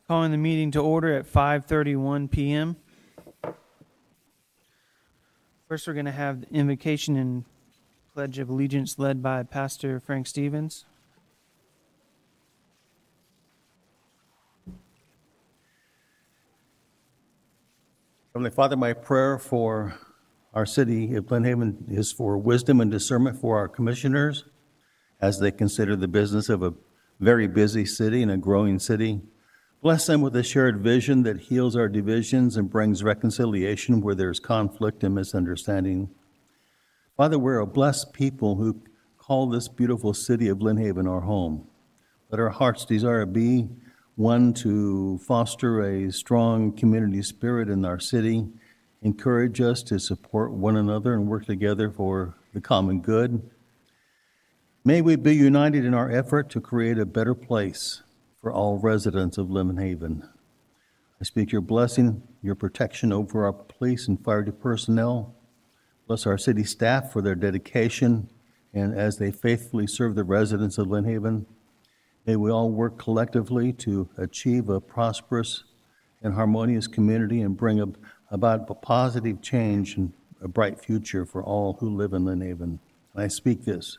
Calling the meeting to order at 5:31 p.m. First, we're going to have the invocation and Pledge of Allegiance led by Pastor Frank Stevens. Heavenly Father, my prayer for our city of Glen Haven is for wisdom and discernment for our commissioners as they consider the business of a very busy city and a growing city. Bless them with a shared vision that heals our divisions and brings reconciliation where there's conflict and misunderstanding. Father, we're a blessed people who call this beautiful city of Glen Haven our home. Let our heart's desire be one to foster a strong community spirit in our city, encourage us to support one another and work together for the common good. May we be united in our effort to create a better place for all residents of Glen Haven. I speak your blessing, your protection over our police and fire personnel. Bless our city staff for their dedication and as they faithfully serve the residents of Glen Haven. May we all work collectively to achieve a prosperous and harmonious community and bring about a positive change and a bright future for all who live in Glen Haven. I speak this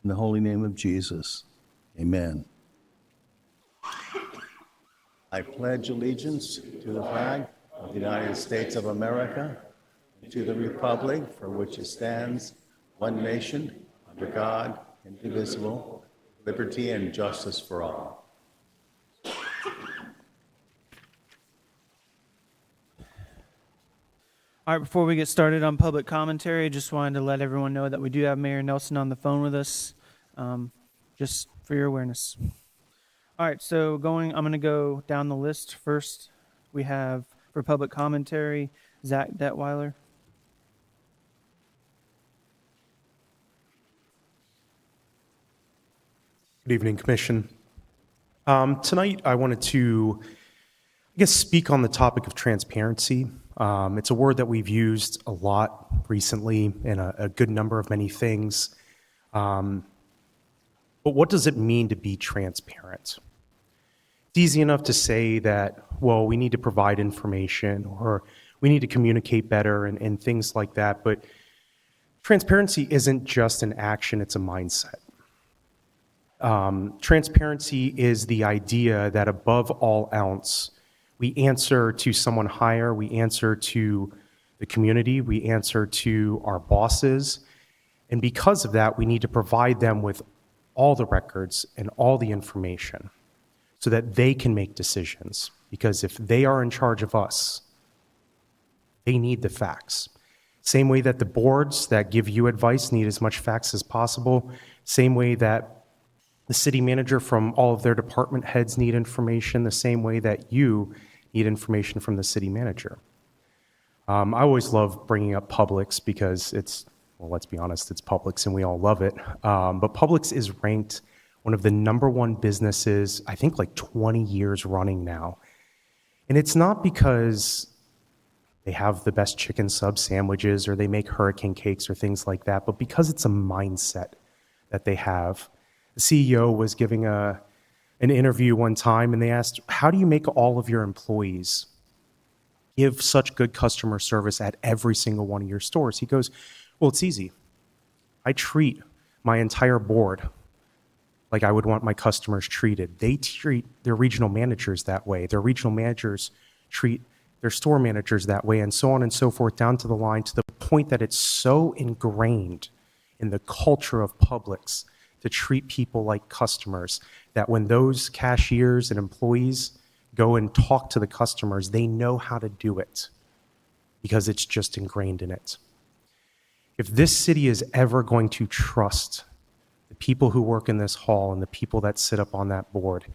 in the holy name of Jesus. Amen. I pledge allegiance to the flag of the United States of America, to the republic for which it stands, one nation, under God, indivisible, liberty and justice for all. All right, before we get started on public commentary, I just wanted to let everyone know that we do have Mayor Nelson on the phone with us, just for your awareness. All right, so I'm going to go down the list. First, we have, for public commentary, Zach Detweiler. Good evening, Commission. Tonight, I wanted to, speak on the topic of transparency. It's a word that we've used a lot recently in a good number of many things. But what does it mean to be transparent? It's easy enough to say that, well, we need to provide information or we need to communicate better and things like that. But transparency isn't just an action, it's a mindset. Transparency is the idea that above all else, we answer to someone higher, we answer to the community, we answer to our bosses, and because of that, we need to provide them with all the records and all the information so that they can make decisions. Because if they are in charge of us, they need the facts. Same way that the boards that give you advice need as much facts as possible, same way that the city manager from all of their department heads need information, the same way that you need information from the city manager. I always love bringing up Publix because let's be honest, it's Publix and we all love it. But Publix is ranked one of the #1 businesses, I think like 20 years running now. And it's not because they have the best chicken sub sandwiches or they make hurricane cakes or things like that, but because it's a mindset that they have. The CEO was giving an interview one time and they asked, how do you make all of your employees give such good customer service at every single one of your stores? He goes, well, it's easy. I treat my entire board like I would want my customers treated. They treat their regional managers that way. Their regional managers treat their store managers that way, and so on and so forth, down to the line, to the point that it's so ingrained in the culture of Publix to treat people like customers, that when those cashiers and employees go and talk to the customers, they know how to do it because it's just ingrained in it. If this city is ever going to trust the people who work in this hall and the people that sit up on that board,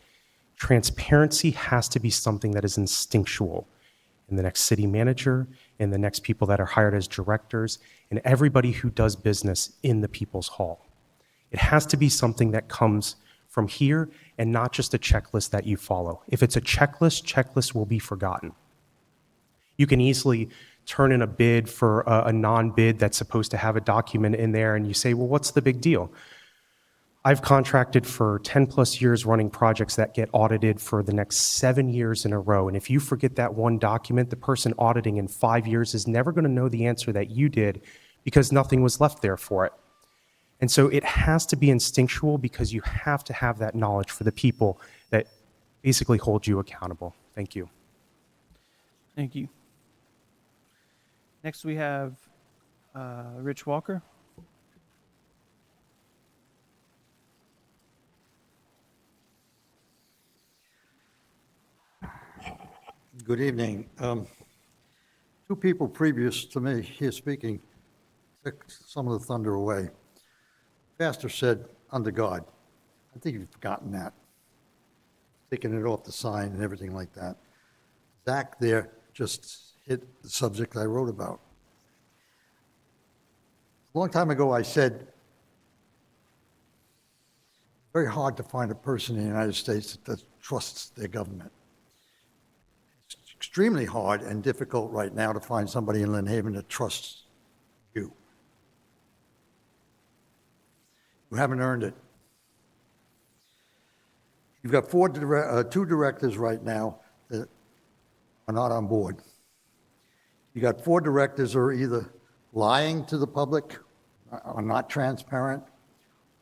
transparency has to be something that is instinctual in the next city manager, in the next people that are hired as directors, and everybody who does business in the People's Hall. It has to be something that comes from here and not just a checklist that you follow. If it's a checklist will be forgotten. You can easily turn in a bid for a non-bid that's supposed to have a document in there and you say, well, what's the big deal? I've contracted for 10 plus years running projects that get audited for the next 7 years in a row. And if you forget that one document, the person auditing in 5 years is never going to know the answer that you did because nothing was left there for it. And so it has to be instinctual because you have to have that knowledge for the people that basically hold you accountable. Thank you. Thank you. Next, we have Rich Walker. Good evening. Two people previous to me here speaking took some of the thunder away. Pastor said, under God. I think you've forgotten that. Taking it off the sign and everything like that. Zach there just hit the subject I wrote about. A long time ago, I said, very hard to find a person in the United States that trusts their government. It's extremely hard and difficult right now to find somebody in Lynn Haven that trusts you. You haven't earned it. You've got two directors right now that are not on board. You got 4 directors who are either lying to the public, are not transparent,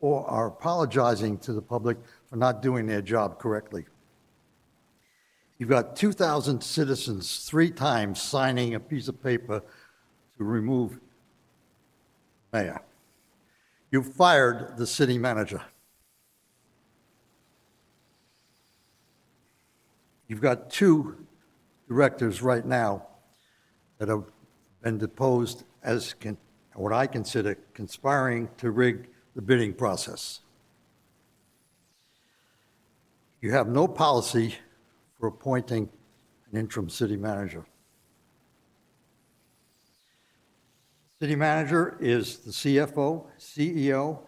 or are apologizing to the public for not doing their job correctly. You've got 2,000 citizens 3 times signing a piece of paper to remove mayor. You fired the city manager. You've got 2 directors right now that have been deposed as what I consider conspiring to rig the bidding process. You have no policy for appointing an interim city manager. City manager is the CFO, CEO,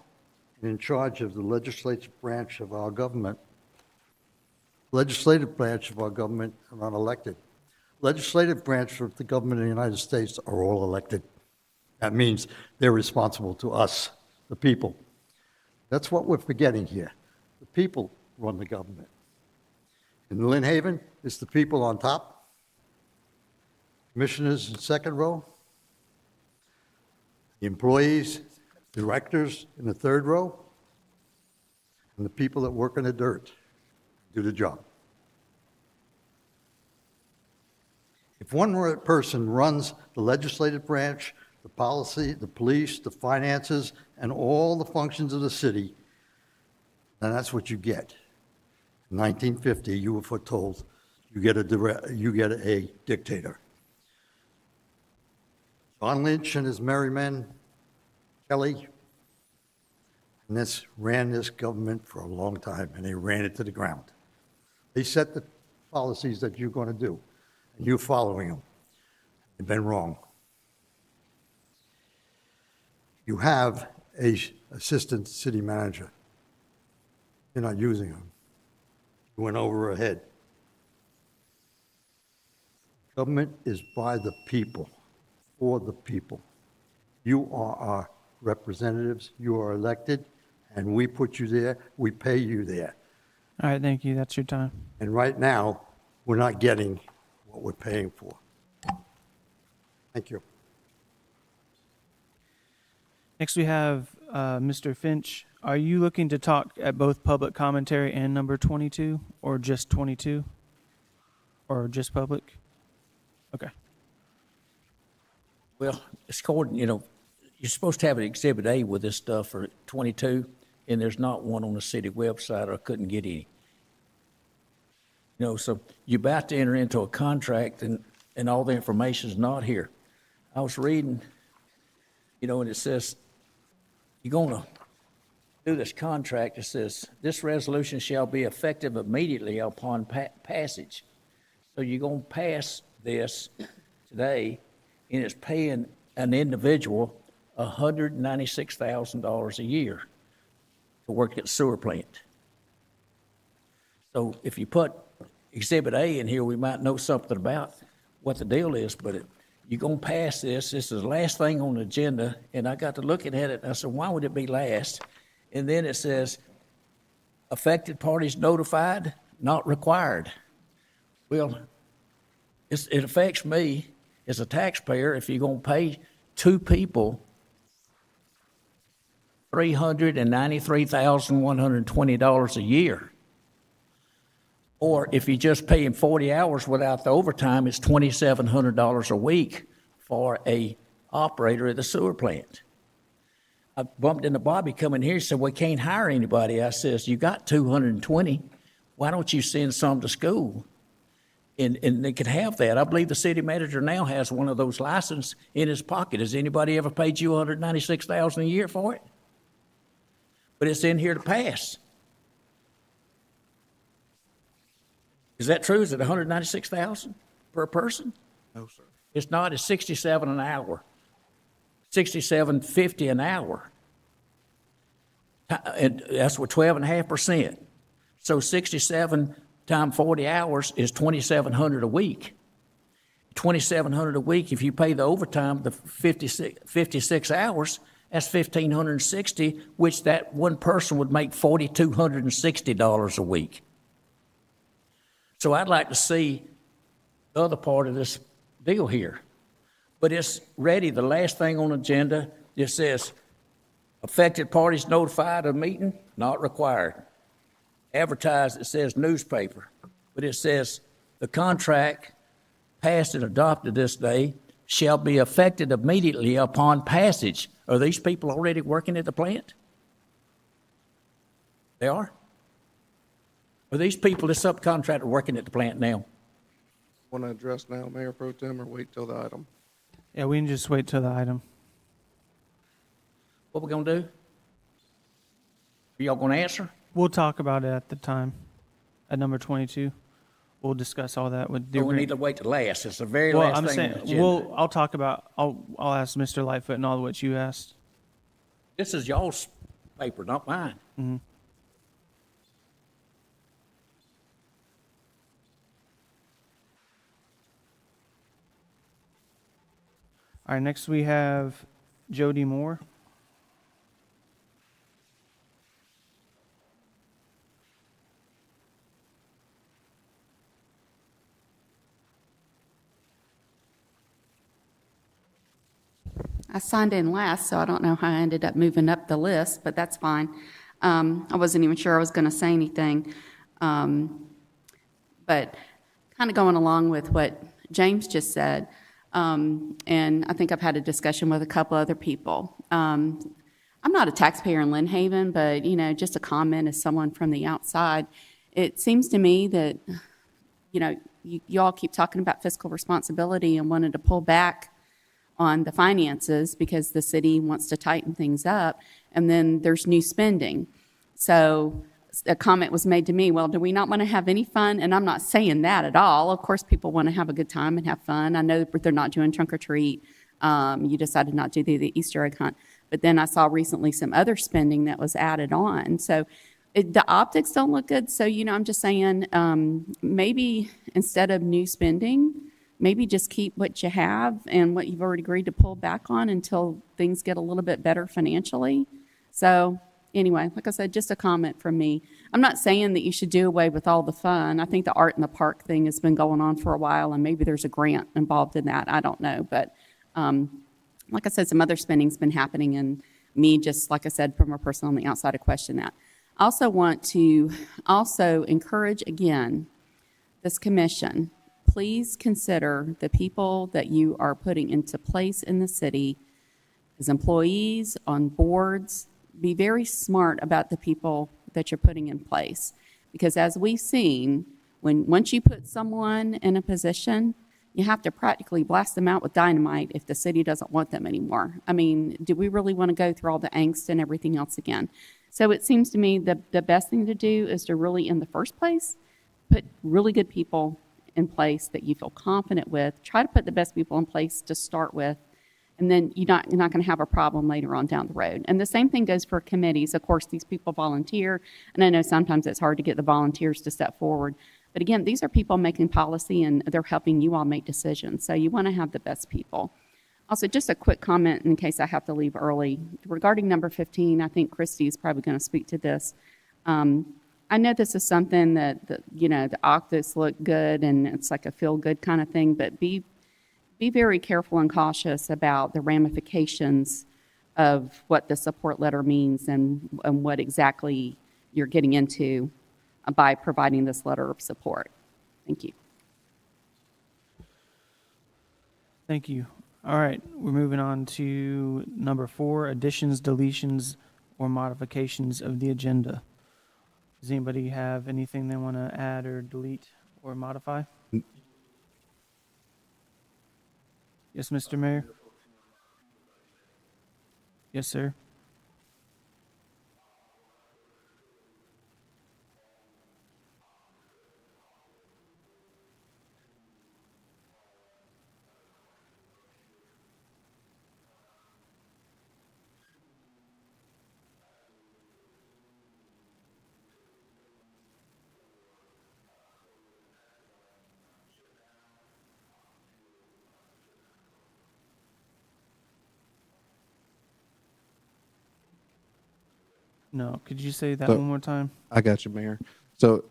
and in charge of the legislative branch of our government. Legislative branch of our government are not elected. Legislative branch of the government of the United States are all elected. That means they're responsible to us, the people. That's what we're forgetting here. The people run the government. In Lynn Haven, it's the people on top, commissioners in second row, the employees, directors in the third row, and the people that work in the dirt do the job. If one person runs the legislative branch, the policy, the police, the finances, and all the functions of the city, then that's what you get. In 1950, you were foretold you get a dictator. John Lynch and his merry men, Kelly, and this ran this government for a long time, and they ran it to the ground. They set the policies that you're going to do, and you're following them. They've been wrong. You have an assistant city manager. You're not using him. You went over her head. Government is by the people, for the people. You are our representatives. You are elected, and we put you there. We pay you there. All right, thank you. That's your time. And right now, we're not getting what we're paying for. Thank you. Next, we have Mr. Finch. Are you looking to talk at both public commentary and number 22, or just 22? Or just public? Okay. Well, it's according, you're supposed to have an Exhibit A with this stuff for 22, and there's not one on the city website, or I couldn't get any. So you're about to enter into a contract, and all the information is not here. I was reading, and it says, you're going to do this contract. It says, this resolution shall be effective immediately upon passage. So you're going to pass this today, and it's paying an individual $196,000 a year to work at the sewer plant. So if you put Exhibit A in here, we might know something about what the deal is, but you're going to pass this. This is the last thing on the agenda, and I got to looking at it, and I said, why would it be last? And then it says, affected parties notified, not required. Well, it affects me as a taxpayer if you're going to pay two people $393,120 a year. Or if you just pay him 40 hours without the overtime, it's $2,700 a week for a operator at the sewer plant. I bumped into Bobby coming here. He said, "We can't hire anybody." I says, "You got 220. Why don't you send some to school?" And they could have that. I believe the city manager now has one of those licenses in his pocket. Has anybody ever paid you $196,000 a year for it? But it's in here to pass. Is that true? Is it $196,000 per person? No, sir. It's not. It's $67 an hour. $67.50 an hour. And that's what 12.5%. So 67 times 40 hours is $2,700 a week. $2,700 a week. If you pay the overtime, the 56 hours, that's $1,560, which that one person would make $4,260 a week. So I'd like to see the other part of this deal here. But it's ready. The last thing on the agenda, it says, affected parties notified of meeting, not required. Advertised, it says newspaper. But it says the contract passed and adopted this day shall be effected immediately upon passage. Are these people already working at the plant? They are? Are these people, this subcontractor, working at the plant now? Want to address now, Mayor Pro Tem, or wait till the item? Yeah, we can just wait till the item. What we gonna do? Are y'all gonna answer? We'll talk about it at the time, at number 22. We'll discuss all that with the. Or we need to wait till last? It's the very Well, last I'm thing on the saying, agenda. I'll talk about, I'll ask Mr. Lightfoot and all what you asked. This is y'all's paper, not mine. All right, next we have Jody Moore. I signed in last, so I don't know how I ended up moving up the list, but that's fine. I wasn't even sure I was going to say anything. But kind of going along with what James just said, and I think I've had a discussion with a couple other people. I'm not a taxpayer in Lynn Haven, but, you know, just a comment as someone from the outside. It seems to me that, you know, you all keep talking about fiscal responsibility and wanted to pull back on the finances because the city wants to tighten things up, and then there's new spending. So a comment was made to me, well, do we not want to have any fun? And I'm not saying that at all. Of course, people want to have a good time and have fun. I know that they're not doing trunk or treat. You decided not to do the Easter egg hunt. But then I saw recently some other spending that was added on. So the optics don't look good. So, you know, I'm just saying maybe instead of new spending, maybe just keep what you have and what you've already agreed to pull back on until things get a little bit better financially. So anyway, like I said, just a comment from me. I'm not saying that you should do away with all the fun. I think the Art in the Park thing has been going on for a while, and maybe there's a grant involved in that. I don't know. But like I said, some other spending's been happening, and me, just like I said, from a person on the outside, to question that. I also want to encourage, again, this commission. Please consider the people that you are putting into place in the city as employees, on boards. Be very smart about the people that you're putting in place. Because as we've seen, once you put someone in a position, you have to practically blast them out with dynamite if the city doesn't want them anymore. I mean, do we really want to go through all the angst and everything else again? So it seems to me the best thing to do is to really, in the first place, put really good people in place that you feel confident with. Try to put the best people in place to start with, and then you're not going to have a problem later on down the road. And the same thing goes for committees. Of course, these people volunteer, and I know sometimes it's hard to get the volunteers to step forward. But again, these are people making policy, and they're helping you all make decisions. So you want to have the best people. Also, just a quick comment in case I have to leave early. Regarding number 15, I think Christy is probably going to speak to this. I I know this is something that, the optics look good and it's like a feel-good kind of thing, but be very careful and cautious about the ramifications of what the support letter means and what exactly you're getting into by providing this letter of support. Thank you. Thank you. All right, we're moving on to number 4, additions, deletions, or modifications of the agenda. Does anybody have anything they want to add or delete or modify? Yes, Mr. Mayor? Yes, sir. No, could you say that So- one more time? I got you, Mayor. So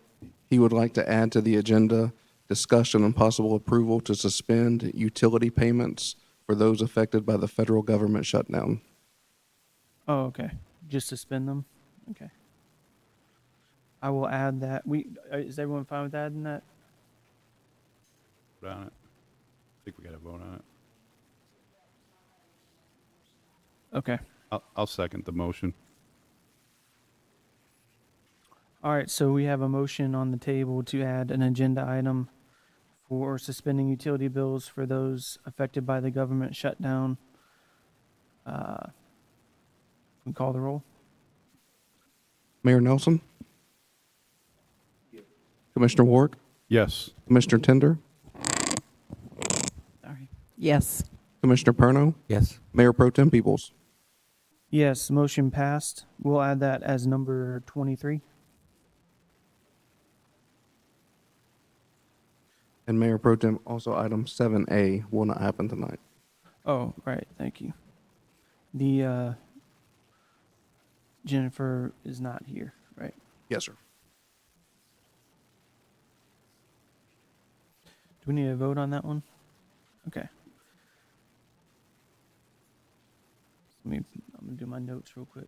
he would like to add to the agenda discussion and possible approval to suspend utility payments for those affected by the federal government shutdown. Oh, okay. Just suspend them? Okay. I will add that. Is everyone fine with adding that? Vote on it. I think we got to vote on it. Okay. I'll second the motion. All right, so we have a motion on the table to add an agenda item for suspending utility bills for those affected by the government shutdown. Can we call the roll? Mayor Nelson? Commissioner Warwick? Yes. Commissioner Tender? Sorry. Yes. Commissioner Perno? Yes. Mayor Pro Tem Peebles? Yes, motion passed. We'll add that as number 23. And Mayor Pro Tem, also item 7A will not happen tonight. Oh, right, thank you. The Jennifer is not here, right? Yes, sir. Do we need to vote on that one? Okay. I'm gonna do my notes real quick.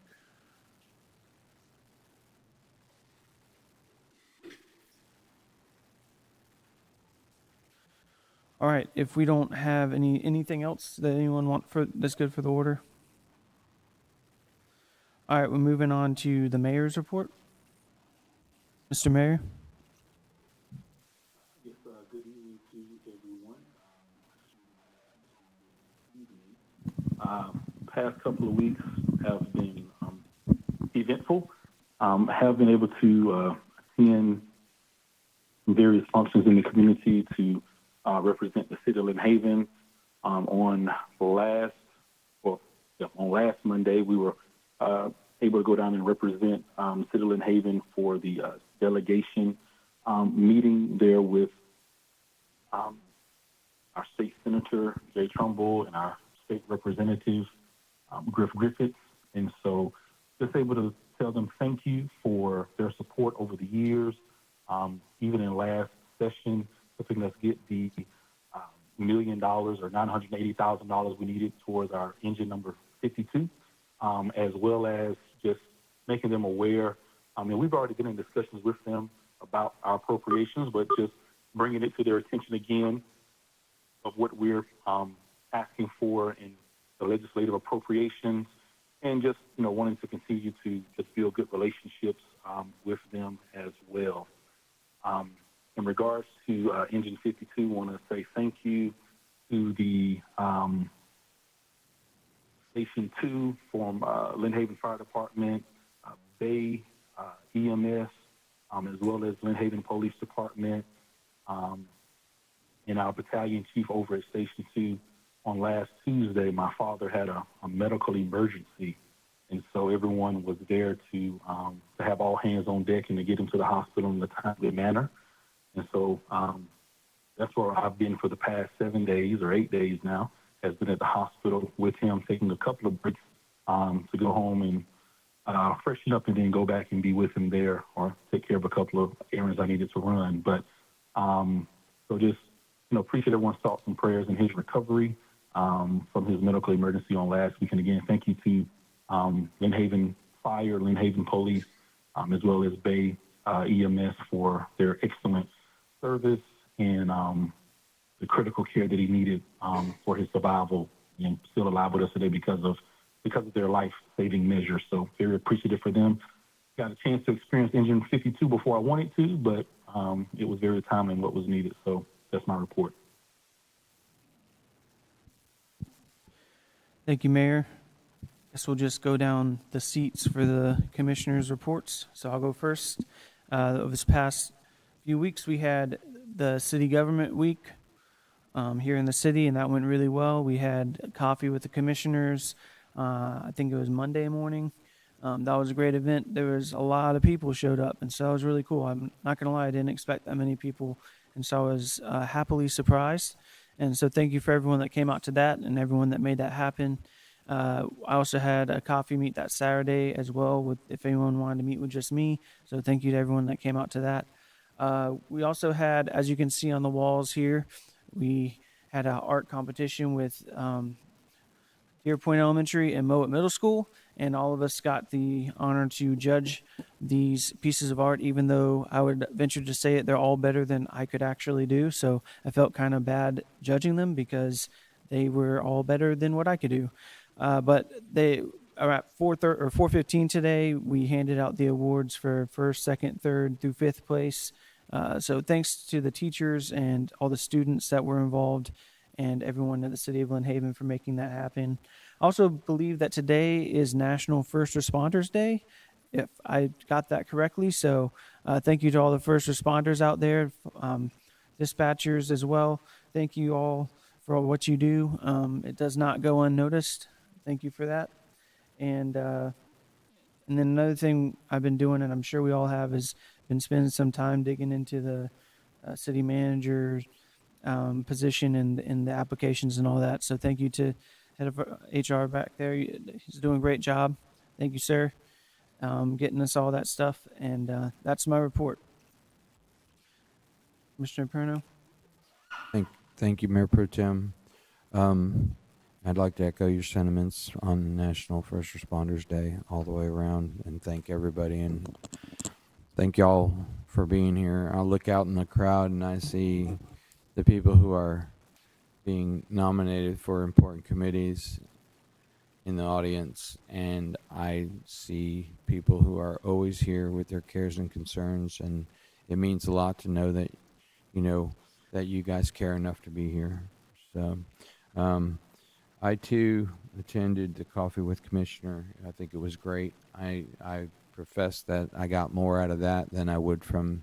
All right, if we don't have anything else that anyone that's good for the order. All right, we're moving on to the mayor's report. Mr. Mayor? Yes, good evening to everyone. Past couple of weeks have been eventful. Have been able to attend various functions in the community to represent the city of Lynn Haven. On last Monday, we were able to go down and represent the city of Lynn Haven for the delegation meeting there with our state senator, Jay Trumbull, and our state representative, Griff Griffiths. And so just able to tell them thank you for their support over the years. Even in last session, helping us get the $1 million or $980,000 we needed towards our engine number 52, as well as just making them aware. I mean, we've already been in discussions with them about our appropriations, but just bringing it to their attention again of what we're asking for in the legislative appropriations, and just, wanting to continue to just build good relationships with them as well. In regards to Engine 52, I want to say thank you to the Station 2 from Lynn Haven Fire Department, Bay EMS, as well as Lynn Haven Police Department, and our battalion chief over at Station 2. On last Tuesday, my father had a medical emergency, and so everyone was there to have all hands on deck and to get him to the hospital in a timely manner. And so that's where I've been for the past 7 days or 8 days now, has been at the hospital with him, taking a couple of breaks to go home and freshen up and then go back and be with him there or take care of a couple of errands I needed to run. But so just, appreciate everyone's thoughts and prayers in his recovery from his medical emergency on last week. And again, thank you to Lynn Haven Fire, Lynn Haven Police, as well as Bay EMS for their excellent service and the critical care that he needed for his survival, and still alive with us today because of their life-saving measures. So very appreciative for them. Got a chance to experience Engine 52 before I wanted to, but it was very timely in what was needed. So that's my report. Thank you, Mayor. Guess we'll just go down the seats for the commissioners' reports. So I'll go first. Over this past few weeks, we had the City Government Week here in the city, and that went really well. We had coffee with the commissioners. I think it was Monday morning. That was a great event. There was a lot of people showed up, and so it was really cool. I'm not going to lie, I didn't expect that many people, and so I was happily surprised. And so thank you for everyone that came out to that and everyone that made that happen. I also had a coffee meet that Saturday as well, with if anyone wanted to meet with just me. So thank you to everyone that came out to that. We also had, as you can see on the walls here, we had an art competition with Deer Point Elementary and Mowat Middle School, and all of us got the honor to judge these pieces of art, even though I would venture to say it, they're all better than I could actually do. So I felt kind of bad judging them because they were all better than what I could do. But they are at 4:15 today. We handed out the awards for first, second, third through fifth place. So thanks to the teachers and all the students that were involved and everyone at the City of Lynn Haven for making that happen. I also believe that today is National First Responders Day, if I got that correctly. So thank you to all the first responders out there, dispatchers as well. Thank you all for all what you do. It does not go unnoticed. Thank you for that. And then another thing I've been doing, and I'm sure we all have, is been spending some time digging into the city manager's position and the applications and all that. So thank you to head of HR back there. He's doing a great job. Thank you, sir, getting us all that stuff. And that's my report. Commissioner Perno? Thank you, Mayor Pro Tem. I'd like to echo your sentiments on National First Responders Day all the way around, and thank everybody, and thank y'all for being here. I look out in the crowd and I see the people who are being nominated for important committees in the audience, and I see people who are always here with their cares and concerns, and it means a lot to know that that you guys care enough to be here. So I too attended the Coffee with Commissioner. I think it was great. I profess that I got more out of that than I would from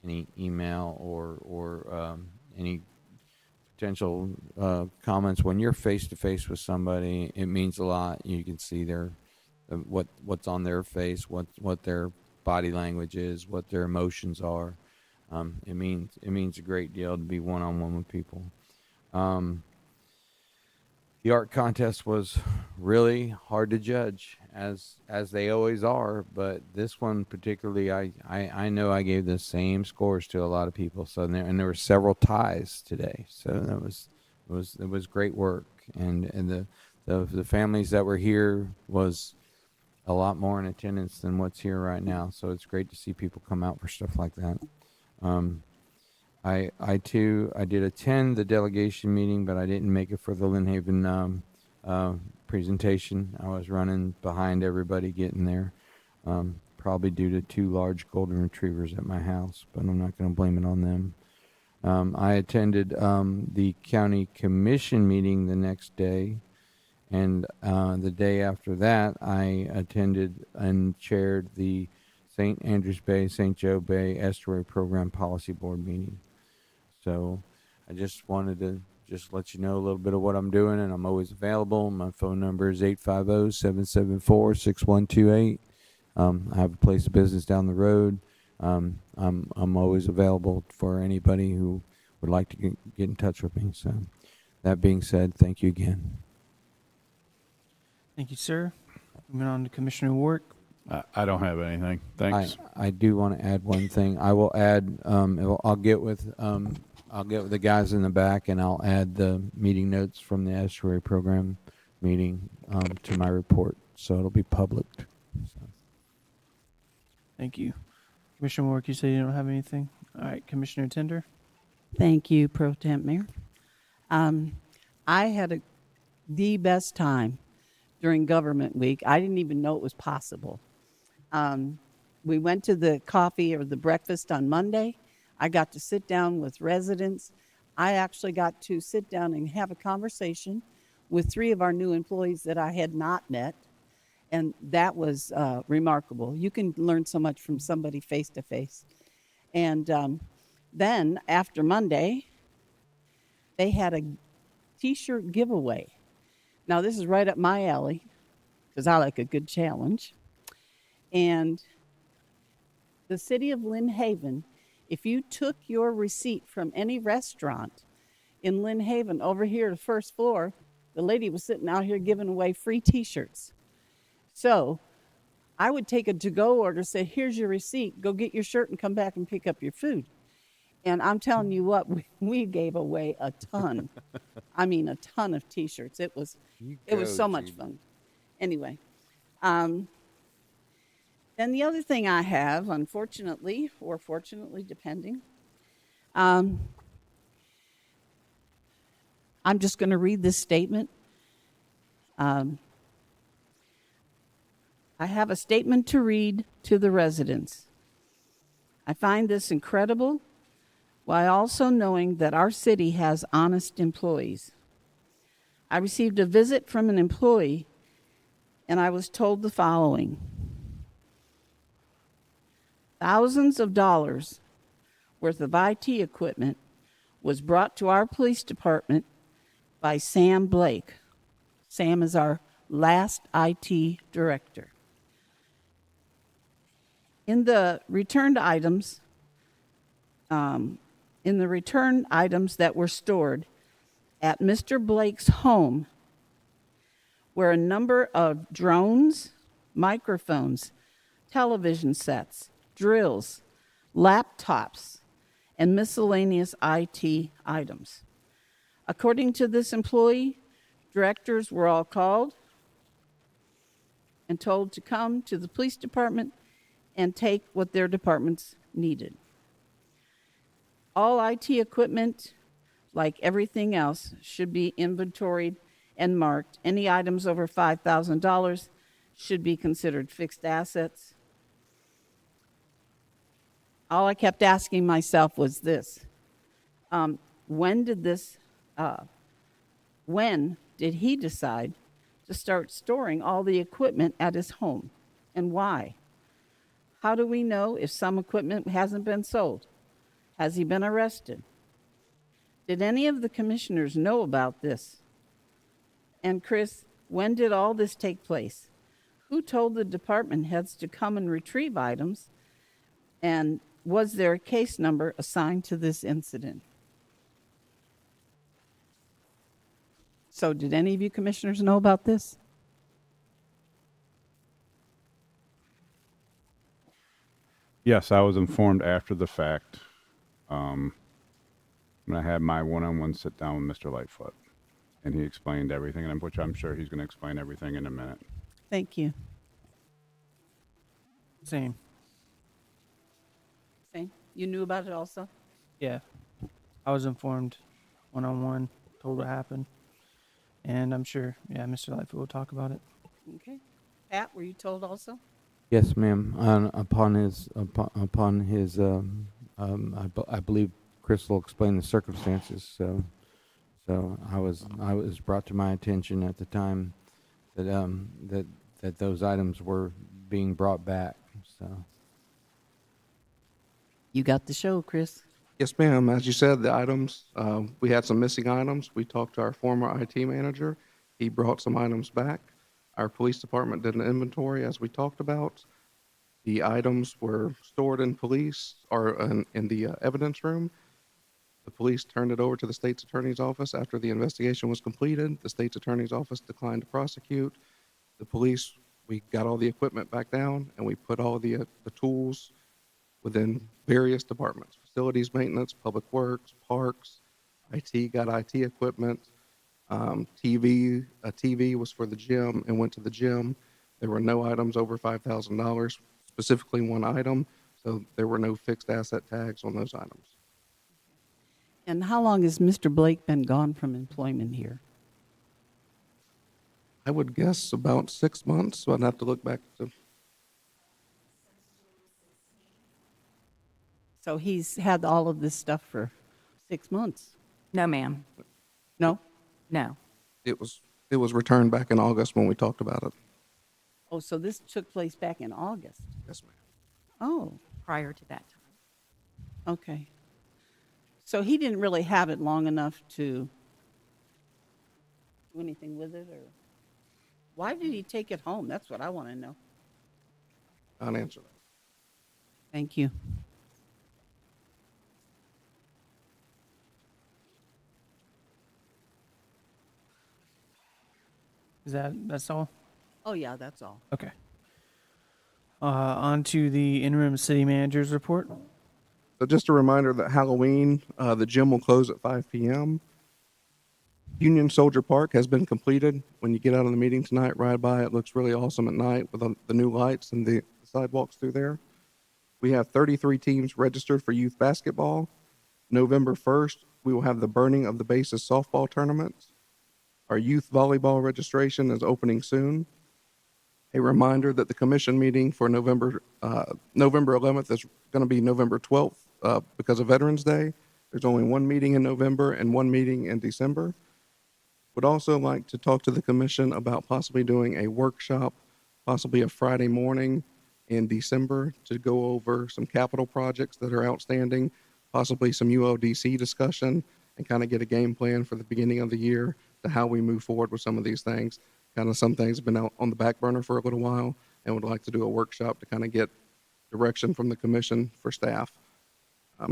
any email or any potential comments. When you're face to face with somebody, it means a lot. You can see their what's on their face, what their body language is, what their emotions are. It means a great deal to be one-on-one with people. The art contest was really hard to judge, as they always are, but this one particularly, I know I gave the same scores to a lot of people. So there were several ties today. So it was great work, and the families that were here was a lot more in attendance than what's here right now. So it's great to see people come out for stuff like that. I did attend the delegation meeting, but I didn't make it for the Lynn Haven presentation. I was running behind everybody getting there, probably due to 2 large golden retrievers at my house, but I'm not going to blame it on them. I attended the county commission meeting the next day, and the day after that, I attended and chaired the St. Andrews Bay, St. Joe Bay Estuary Program Policy Board meeting. So I just wanted to let you know a little bit of what I'm doing, and I'm always available. My phone number is 850-774-6128. I have a place of business down the road. I'm always available for anybody who would like to get in touch with me. So that being said, thank you again. Thank you, sir. Moving on to Commissioner Warwick. I don't have anything. Thanks. I do want to add one thing. I will add, I'll get with the guys in the back, and I'll add the meeting notes from the estuary program meeting to my report, so it'll be public. So. Thank you. Commissioner Warwick, you said you don't have anything? All right, Commissioner Tender? Thank you, Pro Temp Mayor. I had the best time during Government Week. I didn't even know it was possible. We went to the coffee or the breakfast on Monday. I got to sit down with residents. I actually got to sit down and have a conversation with 3 of our new employees that I had not met. And that was remarkable. You can learn so much from somebody face to face. And then after Monday, they had a T-shirt giveaway. Now, this is right up my alley because I like a good challenge. And the city of Lynn Haven, if you took your receipt from any restaurant in Lynn Haven over here to the first floor, the lady was sitting out here giving away free T-shirts. So I would take a to-go order, say, here's your receipt, go get your shirt and come back and pick up your food. And I'm telling you what, we gave away a ton. I mean, a ton of T-shirts. It was so much fun. Anyway, then the other thing I have, unfortunately, or fortunately, depending, I'm just going to read this statement. I have a statement to read to the residents. I find this incredible, while also knowing that our city has honest employees. I received a visit from an employee, and I was told the following. Thousands of dollars worth of IT equipment was brought to our police department by Sam Blake. Sam is our last IT director. In the returned items, that were stored at Mr. Blake's home were a number of drones, microphones, television sets, drills, laptops, and miscellaneous IT items. According to this employee, directors were all called and told to come to the police department and take what their departments needed. All IT equipment, like everything else, should be inventoried and marked. Any items over $5,000 should be considered fixed assets. All I kept asking myself was this. When did he decide to start storing all the equipment at his home, and why? How do we know if some equipment hasn't been sold? Has he been arrested? Did any of the commissioners know about this? And Chris, when did all this take place? Who told the department heads to come and retrieve items? And was there a case number assigned to this incident? So did any of you commissioners know about this? Yes, I was informed after the fact. When I had my one-on-one sit down with Mr. Lightfoot, and he explained everything, and which I'm sure he's going to explain everything in a minute. Thank you. Same. Same. You knew about it also? Yeah. I was informed one-on-one, told what happened. And I'm sure, Mr. Lightfoot will talk about it. Okay. Pat, were you told also? Yes, ma'am. Upon his, I believe Chris will explain the circumstances. So I was brought to my attention at the time that those items were being brought back. So You got the show, Chris. Yes, ma'am. As you said, the items, we had some missing items. We talked to our former IT manager. He brought some items back. Our police department did an inventory, as we talked about. The items were stored in police or in the evidence room. The police turned it over to the state's attorney's office after the investigation was completed. The state's attorney's office declined to prosecute. The police We got all the equipment back down, and we put all the tools within various departments: facilities maintenance, public works, parks, IT got IT equipment, a TV was for the gym and went to the gym. There were no items over $5,000, specifically one item, so there were no fixed asset tags on those items. And how long has Mr. Blake been gone from employment here? I would guess about 6 months, so I'd have to look back to. So he's had all of this stuff for 6 months? No, ma'am. No? No. It was returned back in August when we talked about it. Oh, so this took place back in August? Yes, ma'am. Oh, Prior to that time. okay. So he didn't really have it long enough to do anything with it, or why did he take it home? That's what I want to know. I'll answer that. Thank you. That's all? Oh, yeah, that's all. Okay. On to the interim city manager's report. So just a reminder that Halloween, the gym will close at 5 p.m. Union Soldier Park has been completed. When you get out of the meeting tonight, ride by. It looks really awesome at night with the new lights and the sidewalks through there. We have 33 teams registered for youth basketball. November 1st, we will have the burning of the bases softball tournament. Our youth volleyball registration is opening soon. A reminder that the commission meeting for November 11th is going to be November 12th because of Veterans Day. There's only one meeting in November and one meeting in December. Would also like to talk to the commission about possibly doing a workshop, possibly a Friday morning in December, to go over some capital projects that are outstanding, possibly some ULDC discussion, and kind of get a game plan for the beginning of the year to how we move forward with some of these things. Kind of some things have been out on the back burner for a little while, and would like to do a workshop to kind of get direction from the commission for staff.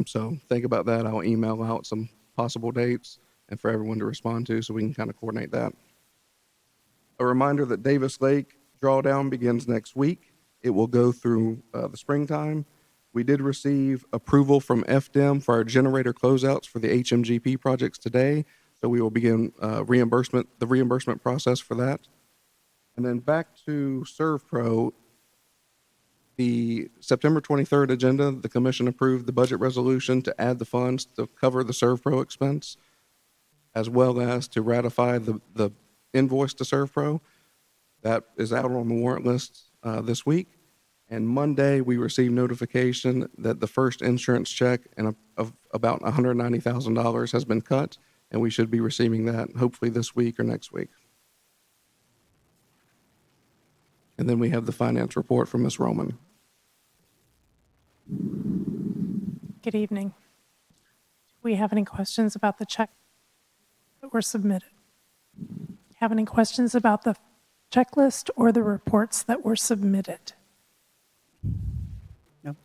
So think about that. I'll email out some possible dates and for everyone to respond to so we can kind of coordinate that. A reminder that Davis Lake drawdown begins next week. It will go through the springtime. We did receive approval from FDEM for our generator closeouts for the HMGP projects today, so we will begin the reimbursement process for that. And then back to ServPro, the September 23rd agenda, the commission approved the budget resolution to add the funds to cover the ServPro expense, as well as to ratify the invoice to ServPro. That is out on the warrant list this week. And Monday, we received notification that the first insurance check of about $190,000 has been cut, and we should be receiving that hopefully this week or next week. And then we have the finance report from Ms. Roman. Good evening. Do we have any questions about the check that were submitted? Have any questions about the checklist or the reports that were submitted? No.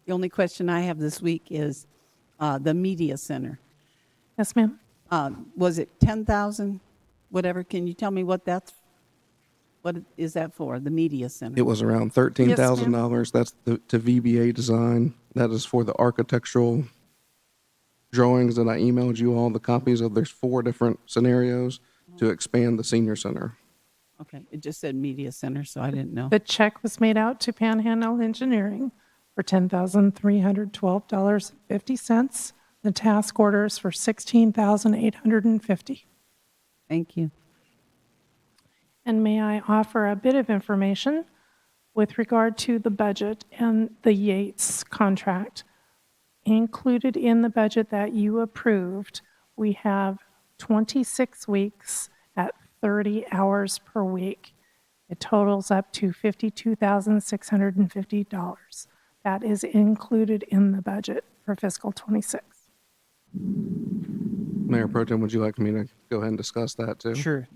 The only question I have this week is the media center. Yes, ma'am. Was it 10,000? Whatever. Can you tell me what is that for? The media center. It was around $13,000. That's to VBA design. That is for the architectural drawings that I emailed you all the copies of. There's 4 different scenarios to expand the senior center. Okay. It just said media center, so I didn't know. The check was made out to Panhandle Engineering for $10,312.50. The task orders for $16,850. Thank you. And may I offer a bit of information with regard to the budget and the Yates contract? Included in the budget that you approved, we have 26 weeks at 30 hours per week. It totals up to $52,650. That is included in the budget for fiscal 26. Mayor Pro Tem, would you like me to go ahead and discuss that too? Sure.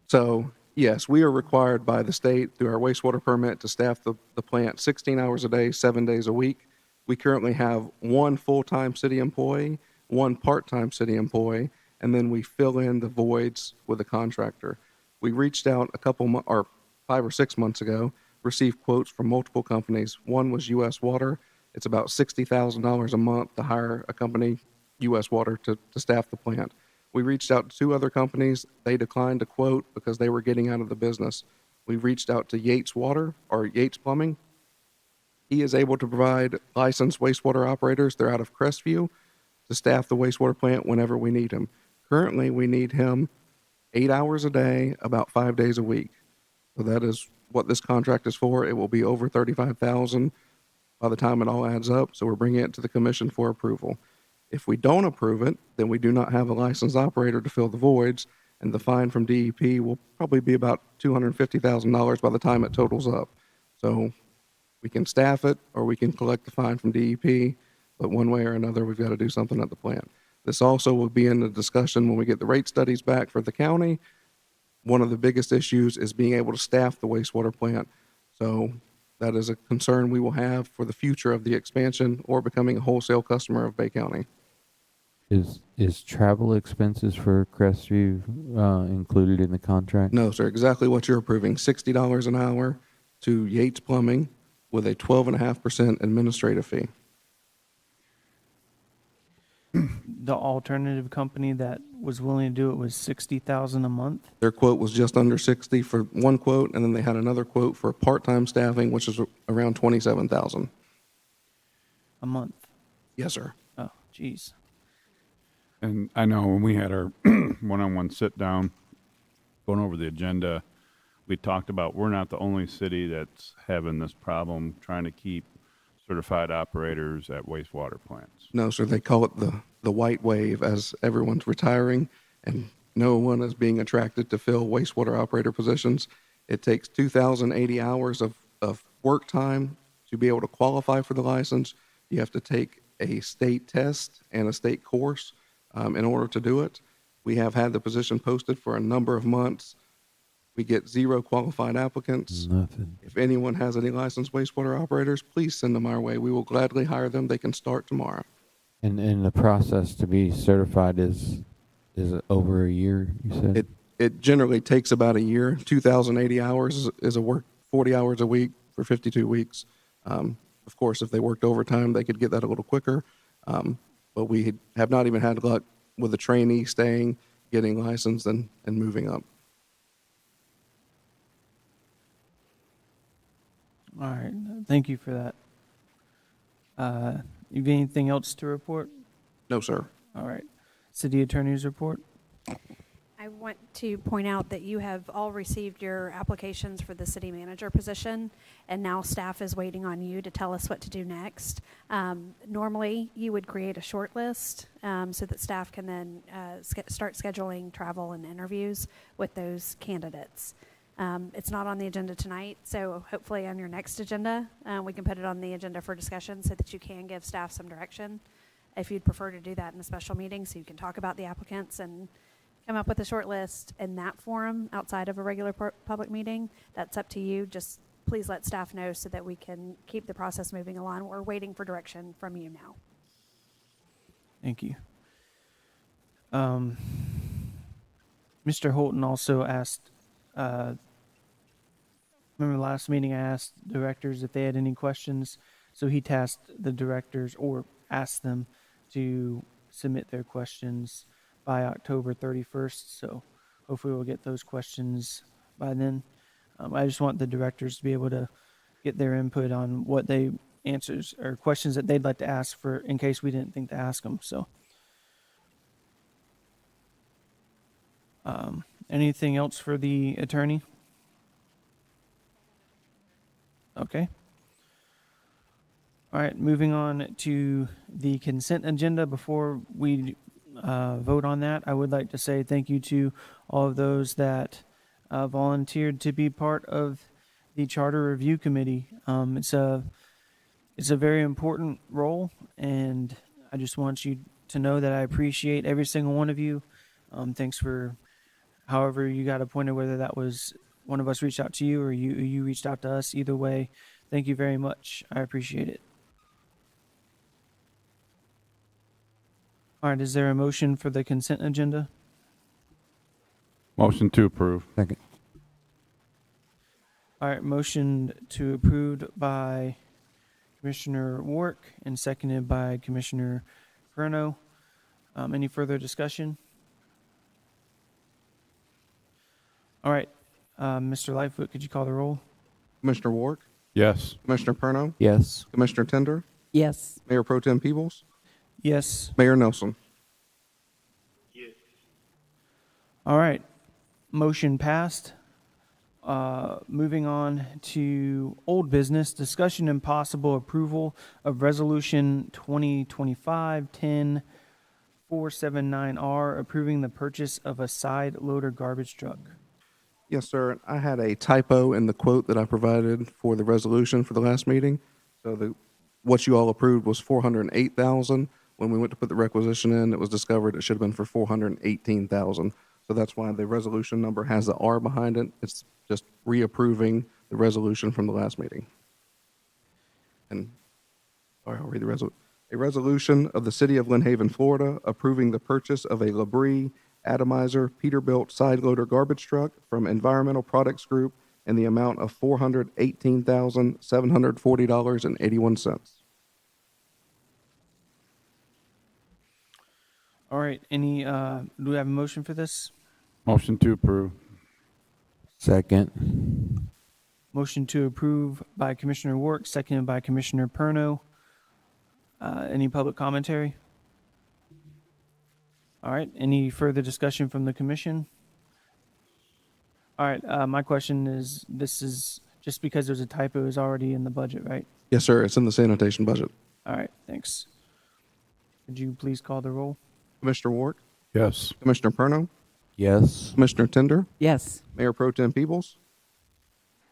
So, yes, we are required by the state through our wastewater permit to staff the plant 16 hours a day, 7 days a week. We currently have 1 full-time city employee, 1 part-time city employee, and then we fill in the voids with a contractor. We reached out 5 or 6 months ago, received quotes from multiple companies. One was U.S. Water. It's about $60,000 a month to hire a company, U.S. Water, to staff the plant. We reached out to 2 other companies. They declined to quote because they were getting out of the business. We reached out to Yates Water or Yates Plumbing. He is able to provide licensed wastewater operators. They're out of Crestview to staff the wastewater plant whenever we need him. Currently, we need him 8 hours a day, about 5 days a week. So that is what this contract is for. It will be over $35,000 by the time it all adds up. So we're bringing it to the commission for approval. If we don't approve it, then we do not have a licensed operator to fill the voids, and the fine from DEP will probably be about $250,000 by the time it totals up. So we can staff it, or we can collect the fine from DEP, but one way or another, we've got to do something at the plant. This also will be in the discussion when we get the rate studies back for the county. One of the biggest issues is being able to staff the wastewater plant. So that is a concern we will have for the future of the expansion or becoming a wholesale customer of Bay County. Is travel expenses for Crestview included in the contract? No, sir. Exactly what you're approving. $60 an hour to Yates Plumbing with a 12.5% administrative fee. The alternative company that was willing to do it was $60,000 a month. Their quote was just under 60 for one quote, and then they had another quote for part-time staffing, which is around 27,000 a month. Yes, sir. Oh, geez. And I know when we had our one-on-one sit-down, going over the agenda, we talked about we're not the only city that's having this problem trying to keep certified operators at wastewater plants. No, sir. They call it the white wave as everyone's retiring and no one is being attracted to fill wastewater operator positions. It takes 2,080 hours of work time to be able to qualify for the license. You have to take a state test and a state course in order to do it. We have had the position posted for a number of months. We get 0 qualified applicants. Nothing. If anyone has any licensed wastewater operators, please send them our way. We will gladly hire them. They can start tomorrow. And the process to be certified is it over a year, you said? It generally takes about a year. 2,080 hours is a work 40 hours a week for 52 weeks. Of course, if they worked overtime, they could get that a little quicker. But we have not even had luck with a trainee staying, getting licensed, and moving up. All right. Thank you for that. You got anything else to report? No, sir. All right. City Attorney's report. I want to point out that you have all received your applications for the city manager position, and now staff is waiting on you to tell us what to do next. Normally, you would create a short list so that staff can then start scheduling travel and interviews with those candidates. It's not on the agenda tonight, so hopefully on your next agenda, we can put it on the agenda for discussion so that you can give staff some direction. If you'd prefer to do that in a special meeting so you can talk about the applicants and come up with a short list in that forum outside of a regular public meeting, that's up to you. Just please let staff know so that we can keep the process moving along. We're waiting for direction from you now. Thank you. Mr. Holton also asked, remember last meeting I asked directors if they had any questions, so he tasked the directors or asked them to submit their questions by October 31st, so hopefully we'll get those questions by then. I just want the directors to be able to get their input on what they answers or questions that they'd like to ask for in case we didn't think to ask them. So anything else for the attorney? Okay. All right, moving on to the consent agenda. Before we vote on that, I would like to say thank you to all of those that volunteered to be part of the Charter Review Committee. It's a very important role, and I just want you to know that I appreciate every single one of you. Thanks for however you got appointed, whether that was one of us reached out to you or you reached out to us. Either way, thank you very much. I appreciate it. All right, is there a motion for the consent agenda? Motion to approve. Second. All right, motion to approved by Commissioner Wark and seconded by Commissioner Perno. Any further discussion? All right, Mr. Lightfoot, could you call the roll? Commissioner Wark, Yes. Commissioner Perno, Yes. Commissioner Tender, Yes. Mayor Pro Tem Peebles, Yes. Mayor Nelson. All right, motion passed. Moving on to old business, discussion and possible approval of resolution 2025-10-479R, approving the purchase of a side loader garbage truck. Yes, sir. I had a typo in the quote that I provided for the resolution for the last meeting. So what you all approved was 408,000. When we went to put the requisition in, it was discovered it should have been for 418,000. So that's why the resolution number has the R behind it. It's just reapproving the resolution from the last meeting. And sorry, I'll read the resolution. A resolution of the City of Lynn Haven, Florida, approving the purchase of a Labrie Atomizer Peterbilt side loader garbage truck from Environmental Products Group in the amount of $418,740.81. All right, do we have a motion for this? Motion to approve. Second. Motion to approve by Commissioner Wark, seconded by Commissioner Perno. Any public commentary? All right, any further discussion from the commission? All right, my question is, this is just because there's a typo is already in the budget, right? Yes, sir. It's in the sanitation budget. All right, thanks. Could you please call the roll? Commissioner Wark, Yes. Commissioner Perno, Yes. Commissioner Tender, Yes. Mayor Pro Tem Peebles,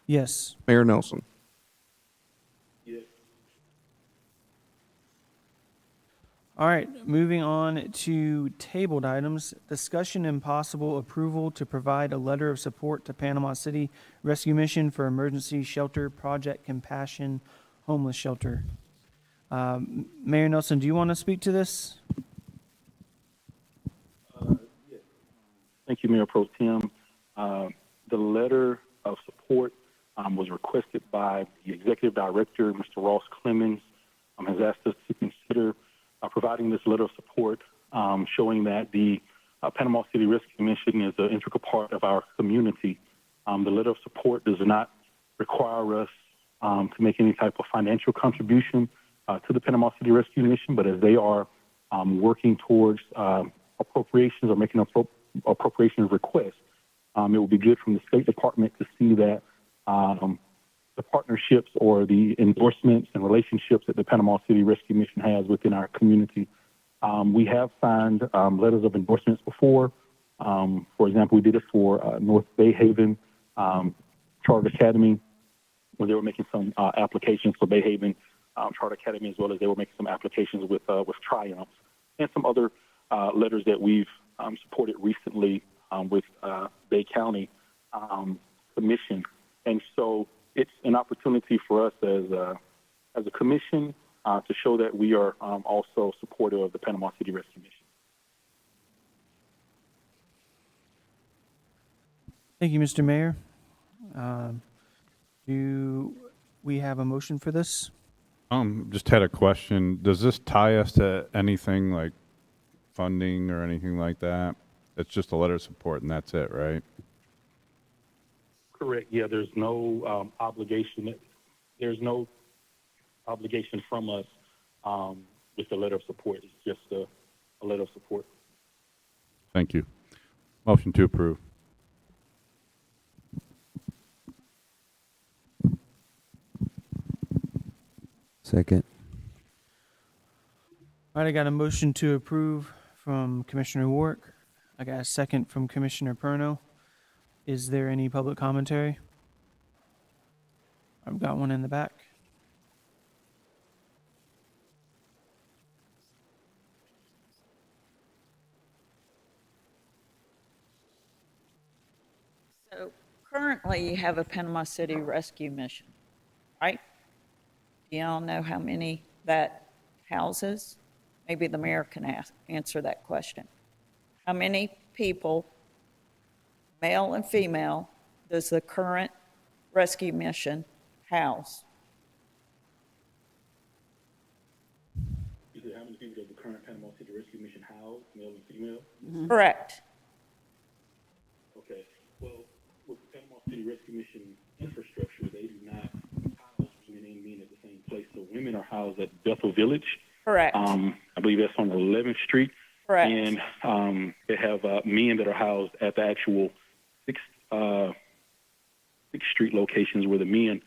Yes. Mayor Nelson. All right, moving on to tabled items, discussion and possible approval to provide a letter of support to Panama City Rescue Mission for Emergency Shelter Project Compassion Homeless Shelter. Mayor Nelson, do you want to speak to this? Thank you, Mayor Pro Tem. The letter of support was requested by the Executive Director, Mr. Ross Clemens, has asked us to consider providing this letter of support, showing that the Panama City Rescue Mission is an integral part of our community. The letter of support does not require us to make any type of financial contribution to the Panama City Rescue Mission, but as they are working towards appropriations or making appropriations requests, it will be good from the State Department to see that the partnerships or the endorsements and relationships that the Panama City Rescue Mission has within our community. We have signed letters of endorsements before. For example, we did it for North Bay Haven Charter Academy, when they were making some applications for Bay Haven Charter Academy, as well as they were making some applications with Triumph, and some other letters that we've supported recently with Bay County Commission. And so it's an opportunity for us as a commission to show that we are also supportive of the Panama City Rescue Mission. Thank you, Mr. Mayor. Do we have a motion for this? Just had a question. Does this tie us to anything like funding or anything like that? It's just a letter of support and that's it, right? Correct. Yeah, there's no obligation. There's no obligation from us with the letter of support. It's just a letter of support. Thank you. Motion to approve. Second. All right, I got a motion to approve from Commissioner Wark. I got a second from Commissioner Perno. Is there any public commentary? I've got one in the back. So currently you have a Panama City Rescue Mission, right? Do y'all know how many that houses? Maybe the mayor can answer that question. How many people, male and female, does the current rescue mission house? You said how many people does the current Panama City Rescue Mission house, male and female? Correct. Okay. Well, with the Panama City Rescue Mission infrastructure, they do not house women and men at the same place. So women are housed at Bethel Village. Correct. I believe that's on 11th Street. Correct. And they have men that are housed at the actual 6th Street locations where the men